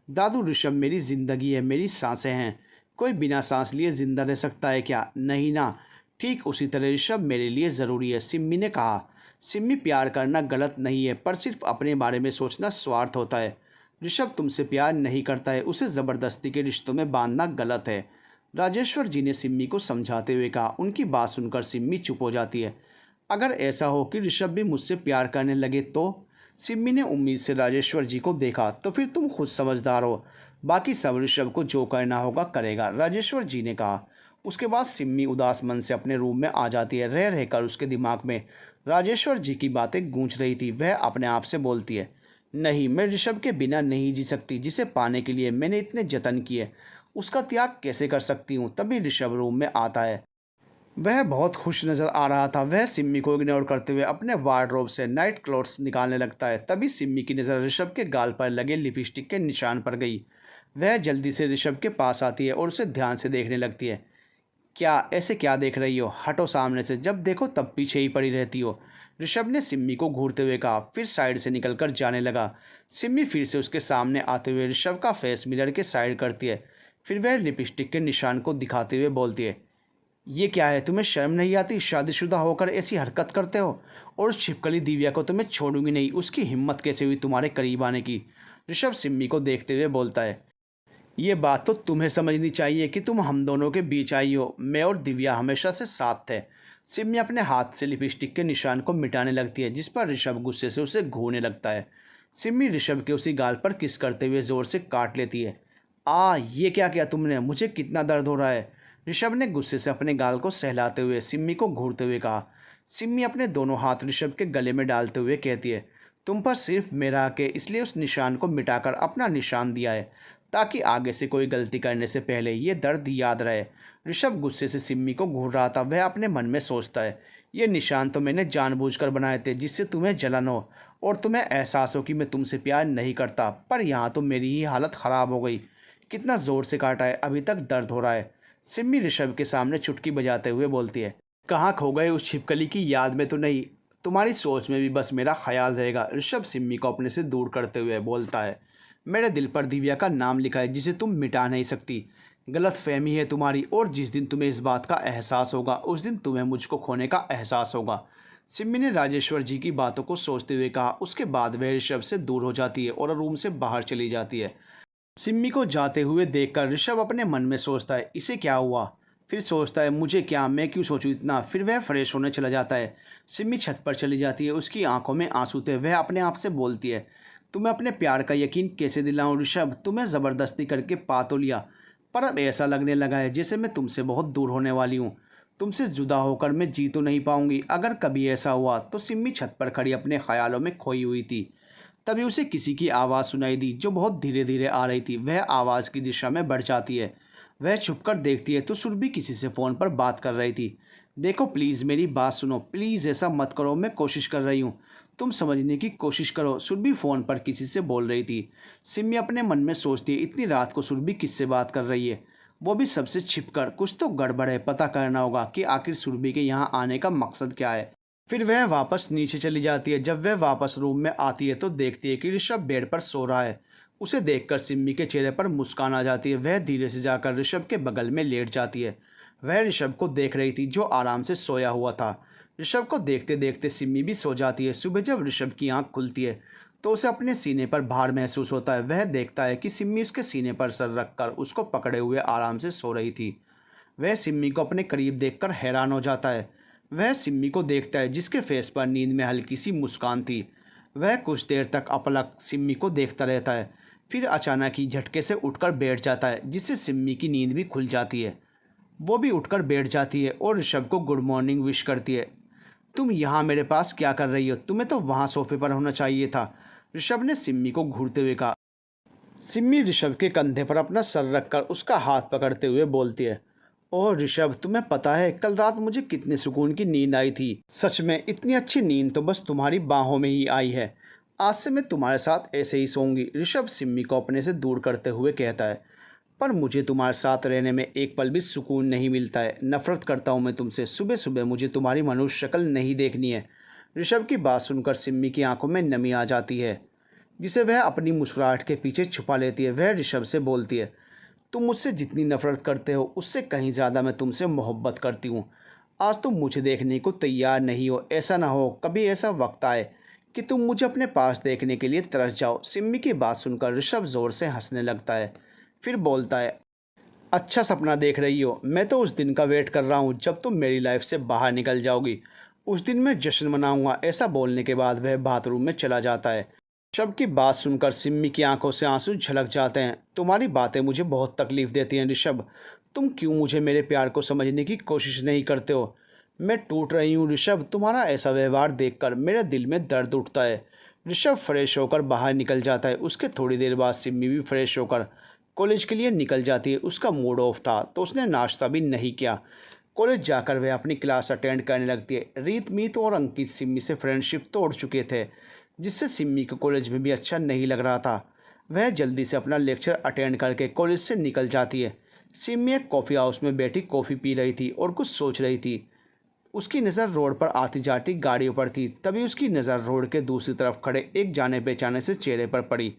दादू ऋषभ मेरी ज़िंदगी है, मेरी सांसें हैं। कोई बिना सांस लिए ज़िंदा रह सकता है क्या? नहीं ना। ठीक उसी तरह ऋषभ मेरे लिए ज़रूरी है, सिम्मी ने कहा। सिम्मी, प्यार करना गलत नहीं है, पर सिर्फ अपने बारे में सोचना स्वार्थ होता है। ऋषभ तुमसे प्यार नहीं करता है, उसे ज़बरदस्ती के रिश्तों में बांधना गलत है। राजेश्वर जी ने सिम्मी को समझाते हुए कहा। उनकी बात सुनकर सिम्मी चुप हो जाती है। अगर ऐसा हो कि ऋषभ भी मुझसे प्यार करने लगे तो? सिम्मी ने उम्मीद से राजेश्वर जी को देखा। तो फिर तुम खुद समझदार हो, बाकी सब ऋषभ को जो करना होगा करेगा, राजेश्वर जी ने कहा। उसके बाद सिम्मी उदास मन से अपने रूम में आ जाती है। रह रहकर उसके दिमाग में राजेश्वर जी की बातें गूंज रही थी। वह अपने आप से बोलती है, नहीं, मैं ऋषभ के बिना नहीं जी सकती, जिसे पाने के लिए मैंने इतने जतन किए। उसका त्याग कैसे कर सकती हूँ? तभी ऋषभ रूम में आता है। वह बहुत खुश नज़र आ रहा था। वह सिम्मी को इग्नोर करते हुए अपने वार्डरोब से नाइट क्लोथ्स निकालने लगता है। तभी सिम्मी की नज़र ऋषभ के गाल पर लगे लिपस्टिक के निशान पर गई। वह जल्दी से ऋषभ के पास आती है और उसे ध्यान से देखने लगती है। क्या ऐसे क्या देख रही हो? हटो सामने से, जब देखो तब पीछे ही पड़ी रहती हो, ऋषभ ने सिम्मी को घूरते हुए कहा। फिर साइड से निकलकर जाने लगा। सिम्मी फिर से उसके सामने आते हुए ऋषभ का फेस मिरर के साइड करती है। फिर वह लिपस्टिक के निशान को दिखाते हुए बोलती है, ये क्या है? तुम्हें शर्म नहीं आती? शादीशुदा होकर ऐसी हरकत करते हो? और उस छिपकली दिव्या को तो मैं छोड़ूंगी नहीं। उसकी हिम्मत कैसे हुई तुम्हारे करीब आने की? ऋषभ सिम्मी को देखते हुए बोलता है। ये बात तो तुम्हें समझनी चाहिए कि तुम हम दोनों के बीच आई हो। मैं और दिव्या हमेशा से साथ थे। सिम्मी अपने हाथ से लिपस्टिक के निशान को मिटाने लगती है, जिस पर ऋषभ गुस्से से उसे घूरने लगता है। सिम्मी ऋषभ के उसी गाल पर किस करते हुए ज़ोर से काट लेती है। ये क्या किया तुमने? मुझे कितना दर्द हो रहा है। ऋषभ ने गुस्से से अपने गाल को सहलाते हुए सिम्मी को घूरते हुए कहा। सिम्मी अपने दोनों हाथ ऋषभ के गले में डालते हुए कहती है, तुम पर सिर्फ मेरा हक है, इसलिए उस निशान को मिटाकर अपना निशान दिया है, ताकि आगे से कोई गलती करने से पहले ये दर्द याद रहे। ऋषभ गुस्से से सिम्मी को घूर रहा था। वह अपने मन में सोचता है, ये निशान तो मैंने जानबूझकर बनाए थे, जिससे तुम्हें जलन हो और तुम्हें एहसास हो कि मैं तुमसे प्यार नहीं करता। पर यहाँ तो मेरी ही हालत ख़राब हो गई। कितना ज़ोर से काटा है, अभी तक दर्द हो रहा है। सिम्मी ऋषभ के सामने चुटकी बजाते हुए बोलती है, कहाँ खो गए? उस छिपकली की याद में तो नहीं? तुम्हारी सोच में भी बस मेरा ख्याल रहेगा। ऋषभ सिम्मी को अपने से दूर करते हुए बोलता है, मेरे दिल पर दिव्या का नाम लिखा है, जिसे तुम मिटा नहीं सकती। गलत फहमी है तुम्हारी, और जिस दिन तुम्हें इस बात का एहसास होगा उस दिन तुम्हें मुझको खोने का एहसास होगा। सिम्मी ने राजेश्वर जी की बातों को सोचते हुए कहा। उसके बाद वह ऋषभ से दूर हो जाती है और रूम से बाहर चली जाती है। सिम्मी को जाते हुए देखकर ऋषभ अपने मन में सोचता है, इसे क्या हुआ? फिर सोचता है, मुझे क्या, मैं क्यों सोचूं इतना? फिर वह फ्रेश होने चला जाता है। सिम्मी छत पर चली जाती है। उसकी आंखों में आंसू थे। वह अपने आप से बोलती है, तुम्हें अपने प्यार का यकीन कैसे दिलाऊं ऋषभ? तुम्हें ज़बरदस्ती करके पा तो लिया, पर अब ऐसा लगने लगा है जैसे मैं तुमसे बहुत दूर होने वाली हूँ। तुमसे जुदा होकर मैं जी तो नहीं पाऊंगी। अगर कभी ऐसा हुआ तो सिम्मी छत पर खड़ी अपने ख्यालों में खोई हुई थी। तभी उसे किसी की आवाज़ सुनाई दी, जो बहुत धीरे धीरे आ रही थी। वह आवाज़ की दिशा में बढ़ जाती है। वह छुपकर देखती है तो सुरभि किसी से फ़ोन पर बात कर रही थी। देखो प्लीज़, मेरी बात सुनो, प्लीज़ ऐसा मत करो, मैं कोशिश कर रही हूँ, तुम समझने की कोशिश करो। सुरभि फ़ोन पर किसी से बोल रही थी। सिम्मी अपने मन में सोचती है, इतनी रात को सुरभि किससे बात कर रही है, वो भी सबसे छिपकर? कुछ तो गड़बड़ है। पता करना होगा कि आखिर सुरभि के यहाँ आने का मकसद क्या है। फिर वह वापस नीचे चली जाती है। जब वह वापस रूम में आती है तो देखती है कि ऋषभ बेड पर सो रहा है। उसे देखकर सिम्मी के चेहरे पर मुस्कान आ जाती है। वह धीरे से जाकर ऋषभ के बगल में लेट जाती है। वह ऋषभ को देख रही थी, जो आराम से सोया हुआ था। ऋषभ को देखते देखते सिम्मी भी सो जाती है। सुबह जब ऋषभ की आंख खुलती है तो उसे अपने सीने पर भार महसूस होता है। वह देखता है कि सिम्मी उसके सीने पर सर रखकर उसको पकड़े हुए आराम से सो रही थी। वह सिम्मी को अपने करीब देखकर हैरान हो जाता है। वह सिम्मी को देखता है, जिसके फेस पर नींद में हल्की सी मुस्कान थी। वह कुछ देर तक अपलक सिम्मी को देखता रहता है। फिर अचानक ही झटके से उठकर बैठ जाता है, जिससे सिम्मी की नींद भी खुल जाती है। वो भी उठकर बैठ जाती है और ऋषभ को गुड मॉर्निंग विश करती है। तुम यहाँ मेरे पास क्या कर रही हो? तुम्हें तो वहाँ सोफे पर होना चाहिए था, ऋषभ ने सिम्मी को घूरते हुए कहा। सिम्मी ऋषभ के कंधे पर अपना सर रखकर उसका हाथ पकड़ते हुए बोलती है, ओह ऋषभ, तुम्हें पता है कल रात मुझे कितने सुकून की नींद आई थी? सच में इतनी अच्छी नींद तो बस तुम्हारी बाहों में ही आई है। आज से मैं तुम्हारे साथ ऐसे ही सोऊंगी, ऋषभ सिम्मी को अपने से दूर करते हुए कहता है। पर मुझे तुम्हारे साथ रहने में एक पल भी सुकून नहीं मिलता है। नफरत करता हूँ मैं तुमसे। सुबह सुबह मुझे तुम्हारी मनुष्य शक्ल नहीं देखनी है। ऋषभ की बात सुनकर सिम्मी की आंखों में नमी आ जाती है, जिसे वह अपनी मुस्कुराहट के पीछे छुपा लेती है। वह ऋषभ से बोलती है, तुम मुझसे जितनी नफरत करते हो उससे कहीं ज़्यादा मैं तुमसे मोहब्बत करती हूँ। आज तुम मुझे देखने को तैयार नहीं हो। ऐसा ना हो कभी ऐसा वक्त आए कि तुम मुझे अपने पास देखने के लिए तरस जाओ। सिम्मी की बात सुनकर ऋषभ ज़ोर से हंसने लगता है। फिर बोलता है, अच्छा सपना देख रही हो। मैं तो उस दिन का वेट कर रहा हूँ जब तुम मेरी लाइफ से बाहर निकल जाओगी। उस दिन मैं जश्न मनाऊंगा। ऐसा बोलने के बाद वह बाथरूम में चला जाता है। ऋषभ की बात सुनकर सिम्मी की आंखों से आंसू झलक जाते हैं। तुम्हारी बातें मुझे बहुत तकलीफ देती हैं ऋषभ। तुम क्यों मुझे मेरे प्यार को समझने की कोशिश नहीं करते हो। मैं टूट रही हूँ ऋषभ। तुम्हारा ऐसा व्यवहार देखकर मेरे दिल में दर्द उठता है। ऋषभ फ्रेश होकर बाहर निकल जाता है। उसके थोड़ी देर बाद सिम्मी भी फ्रेश होकर कॉलेज के लिए निकल जाती है। उसका मूड ऑफ था तो उसने नाश्ता भी नहीं किया। कॉलेज जाकर वह अपनी क्लास अटेंड करने लगती है। रीत, मीत और अंकित सिम्मी से फ्रेंडशिप तोड़ चुके थे, जिससे सिम्मी को कॉलेज में भी अच्छा नहीं लग रहा था। वह जल्दी से अपना लेक्चर अटेंड करके कॉलेज से निकल जाती है। सिम्मी एक कॉफ़ी हाउस में बैठी कॉफ़ी पी रही थी और कुछ सोच रही थी। उसकी नज़र रोड पर आती जाती गाड़ियों पर थी। तभी उसकी नज़र रोड के दूसरी तरफ खड़े एक जाने पहचाने से चेहरे पर पड़ी।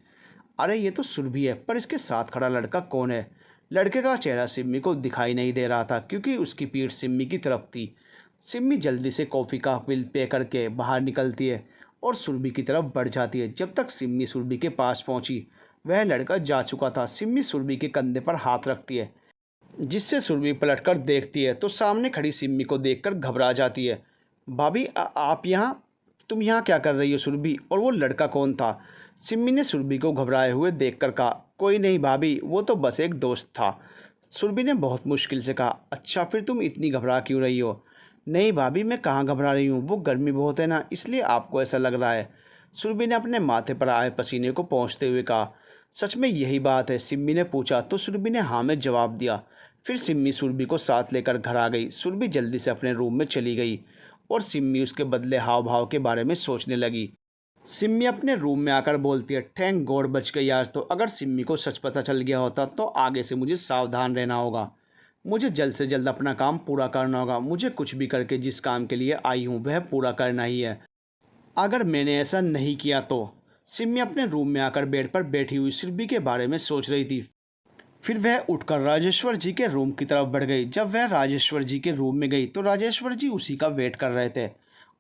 अरे ये तो सुरभि है, पर इसके साथ खड़ा लड़का कौन है। लड़के का चेहरा सिम्मी को दिखाई नहीं दे रहा था क्योंकि उसकी पीठ सिम्मी की तरफ थी। सिम्मी जल्दी से कॉफ़ी का बिल पे करके बाहर निकलती है और सुरभि की तरफ बढ़ जाती है। जब तक सिम्मी सुरभि के पास पहुंची वह लड़का जा चुका था। सिम्मी सुरभि के कंधे पर हाथ रखती है, जिससे सुरभि पलटकर देखती है तो सामने खड़ी सिम्मी को देखकर घबरा जाती है। भाभी आप यहाँ, तुम यहाँ क्या कर रही हो सुरभि? और वो लड़का कौन था? सिम्मी ने सुरभि को घबराए हुए देखकर कहा, कोई नहीं भाभी, वो तो बस एक दोस्त था। सुरभि ने बहुत मुश्किल से कहा, अच्छा फिर तुम इतनी घबरा क्यों रही हो? नहीं भाभी, मैं कहाँ घबरा रही हूँ, वो गर्मी बहुत है ना, इसलिए आपको ऐसा लग रहा है। सुरभि ने अपने माथे पर आए पसीने को पोंछते हुए कहा। सच में यही बात है? सिम्मी ने पूछा तो सुरभि ने हाँ में जवाब दिया। फिर सिम्मी सुरभि को साथ लेकर घर आ गई। सुरभि जल्दी से अपने रूम में चली गई और सिम्मी उसके बदले हाव भाव के बारे में सोचने लगी। सिम्मी अपने रूम में आकर बोलती है, थैंक गॉड बच गई आज तो। अगर सिम्मी को सच पता चल गया होता तो आगे से मुझे सावधान रहना होगा। मुझे जल्द से जल्द अपना काम पूरा करना होगा। मुझे कुछ भी करके जिस काम के लिए आई हूँ वह पूरा करना ही है। अगर मैंने ऐसा नहीं किया तो। सिम्मी अपने रूम में आकर बेड पर बैठी हुई सुरभि के बारे में सोच रही थी। फिर वह उठकर राजेश्वर जी के रूम की तरफ बढ़ गई। जब वह राजेश्वर जी के रूम में गई तो राजेश्वर जी उसी का वेट कर रहे थे।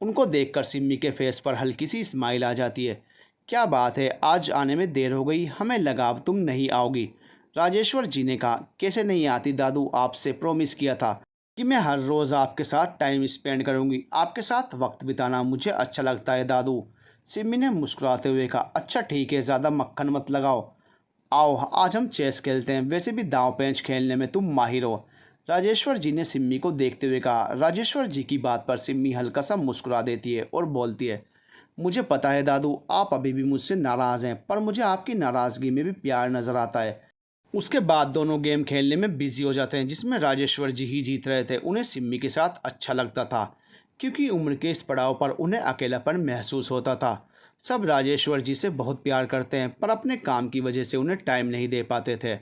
उनको देखकर सिम्मी के फेस पर हल्की सी स्माइल आ जाती है। क्या बात है, आज आने में देर हो गई, हमें लगा अब तुम नहीं आओगी। राजेश्वर जी ने कहा, कैसे नहीं आती दादू, आपसे प्रॉमिस किया था कि मैं हर रोज़ आपके साथ टाइम स्पेंड करूंगी। आपके साथ वक्त बिताना मुझे अच्छा लगता है दादू। सिम्मी ने मुस्कुराते हुए कहा, अच्छा ठीक है, ज़्यादा मक्खन मत लगाओ। आओ आज हम चेस खेलते हैं, वैसे भी दांव पेंच खेलने में तुम माहिर हो। राजेश्वर जी ने सिम्मी को देखते हुए कहा। राजेश्वर जी की बात पर सिम्मी हल्का सा मुस्कुरा देती है और बोलती है, मुझे पता है दादू, आप अभी भी मुझसे नाराज़ हैं, पर मुझे आपकी नाराज़गी में भी प्यार नज़र आता है। उसके बाद दोनों गेम खेलने में बिजी हो जाते हैं, जिसमें राजेश्वर जी ही जीत रहे थे। उन्हें सिम्मी के साथ अच्छा लगता था क्योंकि उम्र के इस पड़ाव पर उन्हें अकेलापन महसूस होता था। सब राजेश्वर जी से बहुत प्यार करते हैं, पर अपने काम की वजह से उन्हें टाइम नहीं दे पाते थे।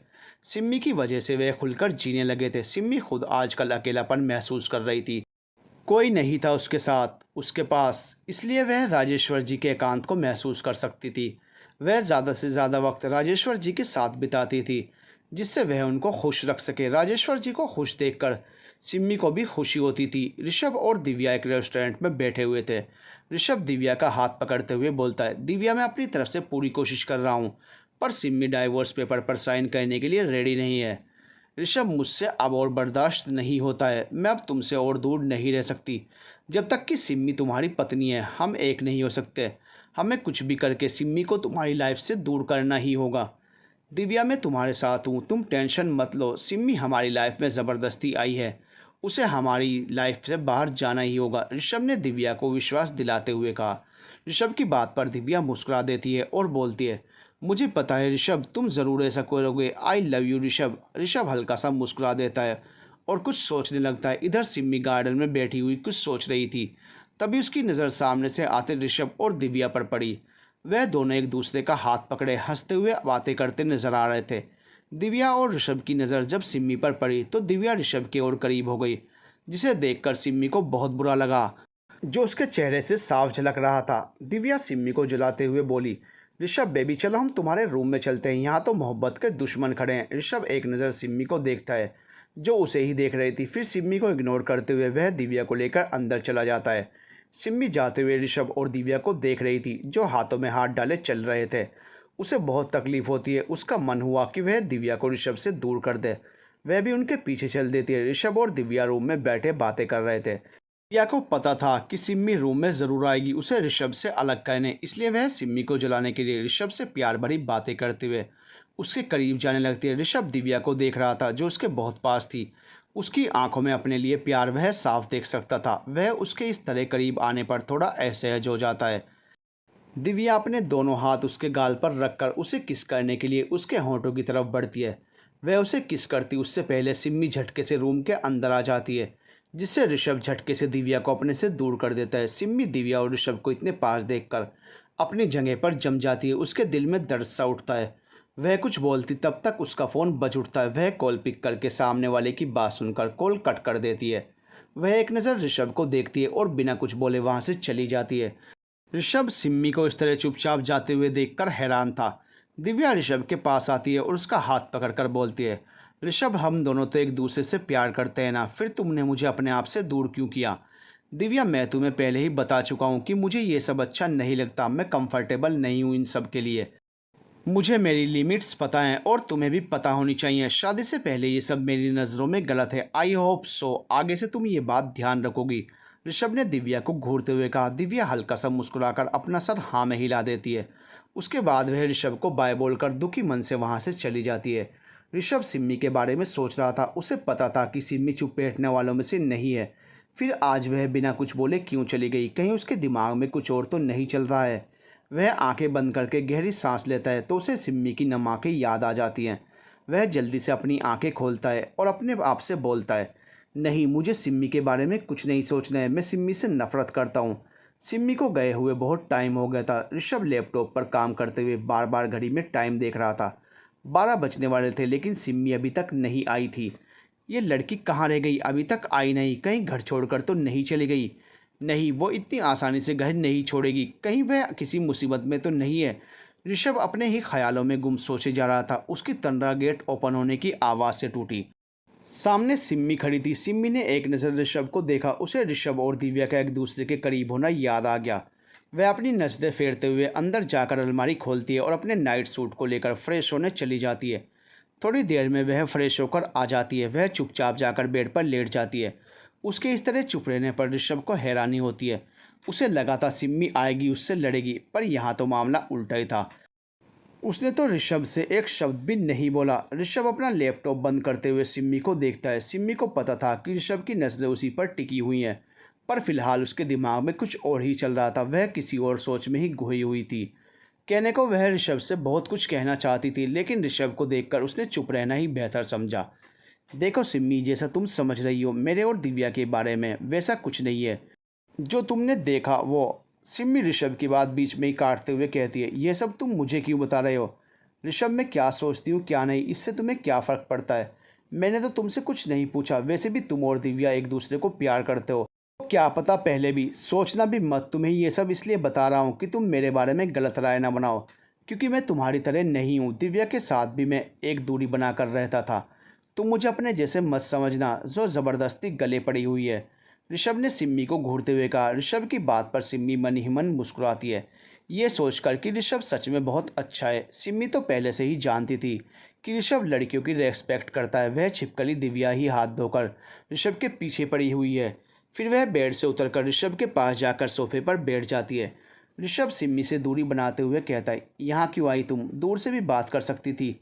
सिम्मी की वजह से वे खुलकर जीने लगे थे। सिम्मी खुद आजकल अकेलापन महसूस कर रही थी। कोई नहीं था उसके साथ, उसके पास, इसलिए वह राजेश्वर जी के एकांत को महसूस कर सकती थी। वह ज़्यादा से ज़्यादा वक्त राजेश्वर जी के साथ बिताती थी, जिससे वह उनको खुश रख सके। राजेश्वर जी को खुश देखकर सिम्मी को भी खुशी होती थी। ऋषभ और दिव्या एक रेस्टोरेंट में बैठे हुए थे। ऋषभ दिव्या का हाथ पकड़ते हुए बोलता है, दिव्या मैं अपनी तरफ से पूरी कोशिश कर रहा हूँ, पर सिम्मी डाइवोर्स पेपर पर साइन करने के लिए रेडी नहीं है। ऋषभ, मुझसे अब और बर्दाश्त नहीं होता है। मैं अब तुमसे और दूर नहीं रह सकती। जब तक कि सिम्मी तुम्हारी पत्नी है हम एक नहीं हो सकते। हमें कुछ भी करके सिम्मी को तुम्हारी लाइफ से दूर करना ही होगा। दिव्या मैं तुम्हारे साथ हूँ, तुम टेंशन मत लो। सिम्मी हमारी लाइफ में ज़बरदस्ती आई है, उसे हमारी लाइफ से बाहर जाना ही होगा। ऋषभ ने दिव्या को विश्वास दिलाते हुए कहा। ऋषभ की बात पर दिव्या मुस्कुरा देती है और बोलती है, मुझे पता है ऋषभ, तुम ज़रूर ऐसा करोगे। I love you Rishabh. Rishabh हल्का सा मुस्कुरा देता है और कुछ सोचने लगता है। इधर सिम्मी गार्डन में बैठी हुई कुछ सोच रही थी। तभी उसकी नज़र सामने से आते ऋषभ और दिव्या पर पड़ी। वह दोनों एक दूसरे का हाथ पकड़े हंसते हुए बातें करते नजर आ रहे थे। दिव्या और ऋषभ की नज़र जब सिम्मी पर पड़ी तो दिव्या ऋषभ के और करीब हो गई, जिसे देखकर सिम्मी को बहुत बुरा लगा, जो उसके चेहरे से साफ झलक रहा था। दिव्या सिम्मी को जलाते हुए बोली, ऋषभ बेबी चलो हम तुम्हारे रूम में चलते हैं, यहाँ तो मोहब्बत के दुश्मन खड़े हैं। ऋषभ एक नज़र सिम्मी को देखता है जो उसे ही देख रही थी। फिर सिम्मी को इग्नोर करते हुए वह दिव्या को लेकर अंदर चला जाता है। सिम्मी जाते हुए ऋषभ और दिव्या को देख रही थी, जो हाथों में हाथ डाले चल रहे थे। उसे बहुत तकलीफ होती है। उसका मन हुआ कि वह दिव्या को ऋषभ से दूर कर दे। वह भी उनके पीछे चल देती है। ऋषभ और दिव्या रूम में बैठे बातें कर रहे थे। दिव्या को पता था कि सिम्मी रूम में ज़रूर आएगी उसे ऋषभ से अलग करने, इसलिए वह सिम्मी को जलाने के लिए ऋषभ से प्यार भरी बातें करते हुए उसके करीब जाने लगती है। ऋषभ दिव्या को देख रहा था, जो उसके बहुत पास थी। उसकी आंखों में अपने लिए प्यार वह साफ देख सकता था। वह उसके इस तरह करीब आने पर थोड़ा असहज हो जाता है। दिव्या अपने दोनों हाथ उसके गाल पर रखकर उसे किस करने के लिए उसके होंठों की तरफ बढ़ती है। वह उसे किस करती उससे पहले सिम्मी झटके से रूम के अंदर आ जाती है, जिससे ऋषभ झटके से दिव्या को अपने से दूर कर देता है। सिम्मी दिव्या और ऋषभ को इतने पास देखकर अपनी जगह पर जम जाती है। उसके दिल में दर्द सा उठता है। वह कुछ बोलती तब तक उसका फ़ोन बज उठता है। वह कॉल पिक करके सामने वाले की बात सुनकर कॉल कट कर देती है। वह एक नज़र ऋषभ को देखती है और बिना कुछ बोले वहाँ से चली जाती है। ऋषभ सिम्मी को इस तरह चुपचाप जाते हुए देखकर हैरान था। दिव्या ऋषभ के पास आती है और उसका हाथ पकड़कर बोलती है, ऋषभ हम दोनों तो एक दूसरे से प्यार करते हैं ना, फिर तुमने मुझे अपने आप से दूर क्यों किया? दिव्या मैं तुम्हें पहले ही बता चुका हूँ कि मुझे ये सब अच्छा नहीं लगता। मैं कंफर्टेबल नहीं हूँ इन सब के लिए। मुझे मेरी लिमिट्स पता हैं और तुम्हें भी पता होनी चाहिए। शादी से पहले ये सब मेरी नज़रों में गलत है। आई होप सो आगे से तुम ये बात ध्यान रखोगी। ऋषभ ने दिव्या को घूरते हुए कहा। दिव्या हल्का सा मुस्कुराकर अपना सर हाँ में हिला देती है। उसके बाद वह ऋषभ को बाय बोलकर दुखी मन से वहाँ से चली जाती है। ऋषभ सिम्मी के बारे में सोच रहा था। उसे पता था कि सिम्मी चुप बैठने वालों में से नहीं है। फिर आज वह बिना कुछ बोले क्यों चली गई? कहीं उसके दिमाग में कुछ और तो नहीं चल रहा है? वह आंखें बंद करके गहरी सांस लेता है तो उसे सिम्मी की नम आंखें याद आ जाती हैं। वह जल्दी से अपनी आंखें खोलता है और अपने आप से बोलता है, नहीं, मुझे सिम्मी के बारे में कुछ नहीं सोचना है। मैं सिम्मी से नफरत करता हूँ। सिम्मी को गए हुए बहुत टाइम हो गया था। ऋषभ लैपटॉप पर काम करते हुए बार बार घड़ी में टाइम देख रहा था। 12 बजने वाले थे, लेकिन सिम्मी अभी तक नहीं आई थी। ये लड़की कहाँ रह गई? अभी तक आई नहीं। कहीं घर छोड़कर तो नहीं चली गई? नहीं, वो इतनी आसानी से घर नहीं छोड़ेगी। कहीं वह किसी मुसीबत में तो नहीं है? ऋषभ अपने ही ख्यालों में गुम सोचे जा रहा था। उसकी तंद्रा गेट ओपन होने की आवाज़ से टूटी। सामने सिम्मी खड़ी थी। सिम्मी ने एक नज़र ऋषभ को देखा। उसे ऋषभ और दिव्या का एक दूसरे के करीब होना याद आ गया। वह अपनी नज़रें फेरते हुए अंदर जाकर अलमारी खोलती है और अपने नाइट सूट को लेकर फ्रेश होने चली जाती है। थोड़ी देर में वह फ्रेश होकर आ जाती है। वह चुपचाप जाकर बेड पर लेट जाती है। उसके इस तरह चुप रहने पर ऋषभ को हैरानी होती है। उसे लगा था सिम्मी आएगी, उससे लड़ेगी, पर यहाँ तो मामला उल्टा ही था। उसने तो ऋषभ से एक शब्द भी नहीं बोला। ऋषभ अपना लैपटॉप बंद करते हुए सिम्मी को देखता है। सिम्मी को पता था कि ऋषभ की नज़रें उसी पर टिकी हुई हैं, पर फिलहाल उसके दिमाग में कुछ और ही चल रहा था। वह किसी और सोच में ही खोई हुई थी। कहने को वह ऋषभ से बहुत कुछ कहना चाहती थी, लेकिन ऋषभ को देखकर उसने चुप रहना ही बेहतर समझा। देखो सिम्मी, जैसा तुम समझ रही हो मेरे और दिव्या के बारे में, वैसा कुछ नहीं है जो तुमने देखा वो। सिम्मी ऋषभ की बात बीच में ही काटते हुए कहती है, ये सब तुम मुझे क्यों बता रहे हो? ऋषभ, मैं क्या सोचती हूँ क्या नहीं, इससे तुम्हें क्या फ़र्क पड़ता है? मैंने तो तुमसे कुछ नहीं पूछा। वैसे भी तुम और दिव्या एक दूसरे को प्यार करते हो, तो क्या पता पहले भी। सोचना भी मत। तुम्हें ये सब इसलिए बता रहा हूँ कि तुम मेरे बारे में गलत राय ना बनाओ, क्योंकि मैं तुम्हारी तरह नहीं हूँ। दिव्या के साथ भी मैं एक दूरी बना कर रहता था। तुम मुझे अपने जैसे मत समझना जो ज़बरदस्ती गले पड़ी हुई है। ऋषभ ने सिम्मी को घूरते हुए कहा। ऋषभ की बात पर सिम्मी मन ही मन मुस्कुराती है, ये सोचकर कि ऋषभ सच में बहुत अच्छा है। सिम्मी तो पहले से ही जानती थी कि ऋषभ लड़कियों की रेस्पेक्ट करता है। वह छिपकली दिव्या ही हाथ धोकर ऋषभ के पीछे पड़ी हुई है। फिर वह बेड से उतरकर ऋषभ के पास जाकर सोफे पर बैठ जाती है। ऋषभ सिम्मी से दूरी बनाते हुए कहता है, यहाँ क्यों आई तुम? दूर से भी बात कर सकती थी।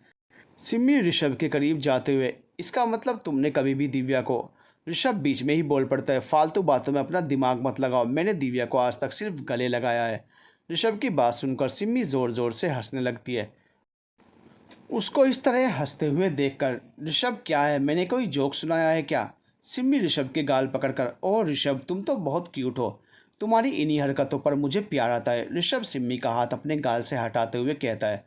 सिम्मी ऋषभ के करीब जाते हुए, इसका मतलब तुमने कभी भी दिव्या को। ऋषभ बीच में ही बोल पड़ता है, फालतू बातों में अपना दिमाग मत लगाओ। मैंने दिव्या को आज तक सिर्फ गले लगाया है। ऋषभ की बात सुनकर सिम्मी ज़ोर ज़ोर से हंसने लगती है। उसको इस तरह हंसते हुए देखकर, ऋषभ क्या है, मैंने कोई जोक सुनाया है क्या? सिम्मी ऋषभ के गाल पकड़कर, ओह ऋषभ, तुम तो बहुत क्यूट हो। तुम्हारी इन्हीं हरकतों पर मुझे प्यार आता है। ऋषभ सिम्मी का हाथ अपने गाल से हटाते हुए कहता है,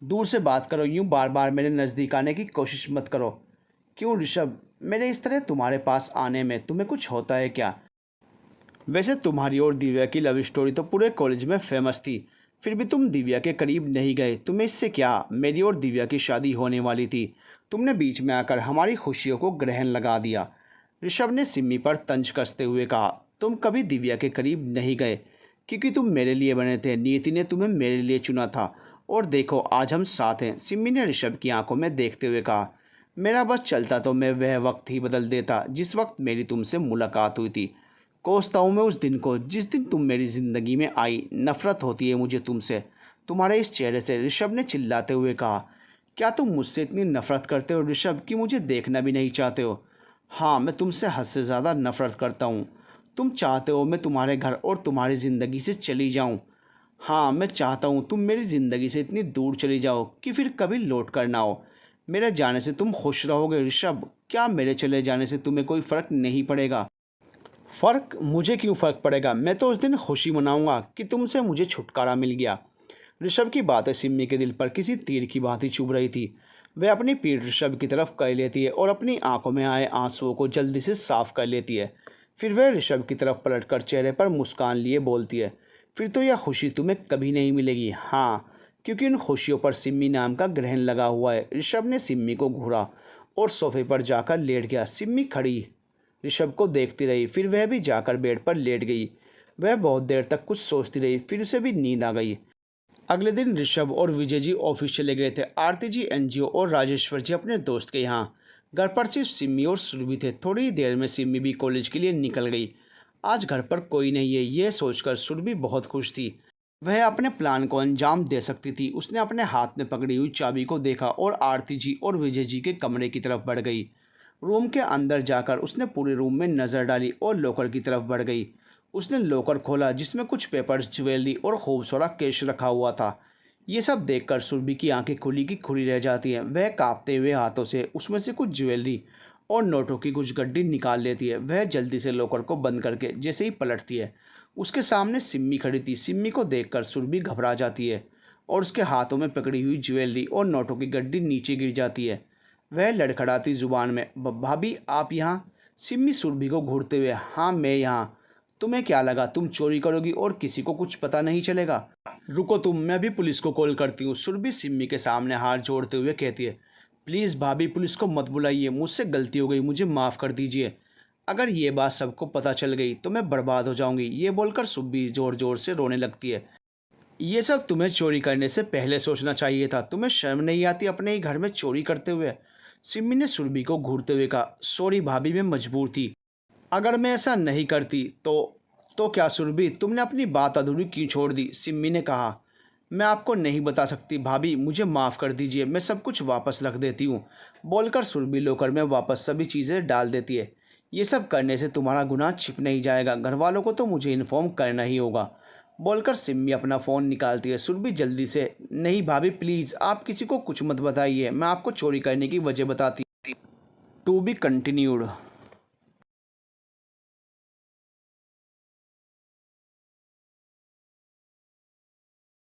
दूर से बात करो, यूँ बार बार मेरे नज़दीक आने की कोशिश मत करो। क्यों ऋषभ, मेरे इस तरह तुम्हारे पास आने में तुम्हें कुछ होता है क्या? वैसे तुम्हारी और दिव्या की लव स्टोरी तो पूरे कॉलेज में फेमस थी। फिर भी तुम दिव्या के करीब नहीं गए। तुम्हें इससे क्या? मेरी और दिव्या की शादी होने वाली थी। तुमने बीच में आकर हमारी खुशियों को ग्रहण लगा दिया। ऋषभ ने सिम्मी पर तंज कसते हुए कहा, तुम कभी दिव्या के करीब नहीं गए क्योंकि तुम मेरे लिए बने थे। नियति ने तुम्हें मेरे लिए चुना था और देखो आज हम साथ हैं। सिम्मी ने ऋषभ की आंखों में देखते हुए कहा, मेरा बस चलता तो मैं वह वक्त ही बदल देता जिस वक्त मेरी तुमसे मुलाकात हुई थी। कोसता हूँ मैं उस दिन को जिस दिन तुम मेरी ज़िंदगी में आई। नफ़रत होती है मुझे तुमसे, तुम्हारे इस चेहरे से। ऋषभ ने चिल्लाते हुए कहा, क्या तुम मुझसे इतनी नफ़रत करते हो ऋषभ कि मुझे देखना भी नहीं चाहते हो? हाँ, मैं तुमसे हद से ज़्यादा नफ़रत करता हूँ। तुम चाहते हो मैं तुम्हारे घर और तुम्हारी ज़िंदगी से चली जाऊँ। हाँ, मैं चाहता हूँ तुम मेरी ज़िंदगी से इतनी दूर चली जाओ कि फिर कभी लौट कर ना आओ। मेरे जाने से तुम खुश रहोगे ऋषभ? क्या मेरे चले जाने से तुम्हें कोई फ़र्क नहीं पड़ेगा? फ़र्क? मुझे क्यों फ़र्क पड़ेगा? मैं तो उस दिन खुशी मनाऊंगा कि तुमसे मुझे छुटकारा मिल गया। ऋषभ की बातें सिम्मी के दिल पर किसी तीर की भांति चुभ रही थी। वह अपनी पीठ ऋषभ की तरफ कर लेती है और अपनी आंखों में आए आंसुओं को जल्दी से साफ कर लेती है। फिर वह ऋषभ की तरफ पलटकर चेहरे पर मुस्कान लिए बोलती है, फिर तो यह खुशी तुम्हें कभी नहीं मिलेगी। हाँ, क्योंकि उन खुशियों पर सिम्मी नाम का ग्रहण लगा हुआ है। ऋषभ ने सिम्मी को घूरा और सोफे पर जाकर लेट गया। सिम्मी खड़ी ऋषभ को देखती रही, फिर वह भी जाकर बेड पर लेट गई। वह बहुत देर तक कुछ सोचती रही, फिर उसे भी नींद आ गई। अगले दिन ऋषभ और विजय जी ऑफिस चले गए थे। आरती जी एनजीओ और राजेश्वर जी अपने दोस्त के यहाँ। घर पर सिर्फ सिम्मी और सुरभि थे। थोड़ी ही देर में सिम्मी भी कॉलेज के लिए निकल गई। आज घर पर कोई नहीं है, यह सोचकर सुरभि बहुत खुश थी। वह अपने प्लान को अंजाम दे सकती थी। उसने अपने हाथ में पकड़ी हुई चाबी को देखा और आरती जी और विजय जी के कमरे की तरफ बढ़ गई। रूम के अंदर जाकर उसने पूरे रूम में नज़र डाली और लॉकर की तरफ बढ़ गई। उसने लॉकर खोला जिसमें कुछ पेपर्स, ज्वेलरी और खूबसूरत कैश रखा हुआ था। ये सब देखकर सुरभि की आंखें खुली की खुली रह जाती हैं। वह कांपते हुए हाथों से उसमें से कुछ ज्वेलरी और नोटों की कुछ गड्डी निकाल लेती है। वह जल्दी से लॉकर को बंद करके जैसे ही पलटती है, उसके सामने सिम्मी खड़ी थी। सिम्मी को देखकर सुरभि घबरा जाती है और उसके हाथों में पकड़ी हुई ज्वेलरी और नोटों की गड्डी नीचे गिर जाती है। वह लड़खड़ाती जुबान में, भाभी आप यहाँ? सिम्मी सुरभि को घूरते हुए, हाँ मैं यहाँ। तुम्हें क्या लगा तुम चोरी करोगी और किसी को कुछ पता नहीं चलेगा? रुको तुम, मैं भी पुलिस को कॉल करती हूँ। सुरभि सिम्मी के सामने हाथ जोड़ते हुए कहती है, प्लीज़ भाभी पुलिस को मत बुलाइए, मुझसे गलती हो गई, मुझे माफ़ कर दीजिए। अगर ये बात सबको पता चल गई तो मैं बर्बाद हो जाऊंगी। ये बोलकर सुरभि ज़ोर ज़ोर से रोने लगती है। ये सब तुम्हें चोरी करने से पहले सोचना चाहिए था। तुम्हें शर्म नहीं आती अपने ही घर में चोरी करते हुए? सिम्मी ने सुरभि को घूरते हुए कहा, सॉरी भाभी मैं मजबूर थी। अगर मैं ऐसा नहीं करती तो क्या सुरभि, तुमने अपनी बात अधूरी क्यों छोड़ दी? सिम्मी ने कहा, मैं आपको नहीं बता सकती भाभी, मुझे माफ़ कर दीजिए, मैं सब कुछ वापस रख देती हूँ। बोलकर सुरभि लॉकर में वापस सभी चीज़ें डाल देती है। ये सब करने से तुम्हारा गुनाह छिप नहीं जाएगा, घर वालों को तो मुझे इन्फॉर्म करना ही होगा। बोलकर सिम्मी अपना फ़ोन निकालती है। सुरभि जल्दी से, नहीं भाभी प्लीज़ आप किसी को कुछ मत बताइए, मैं आपको चोरी करने की वजह बताती। To be continued.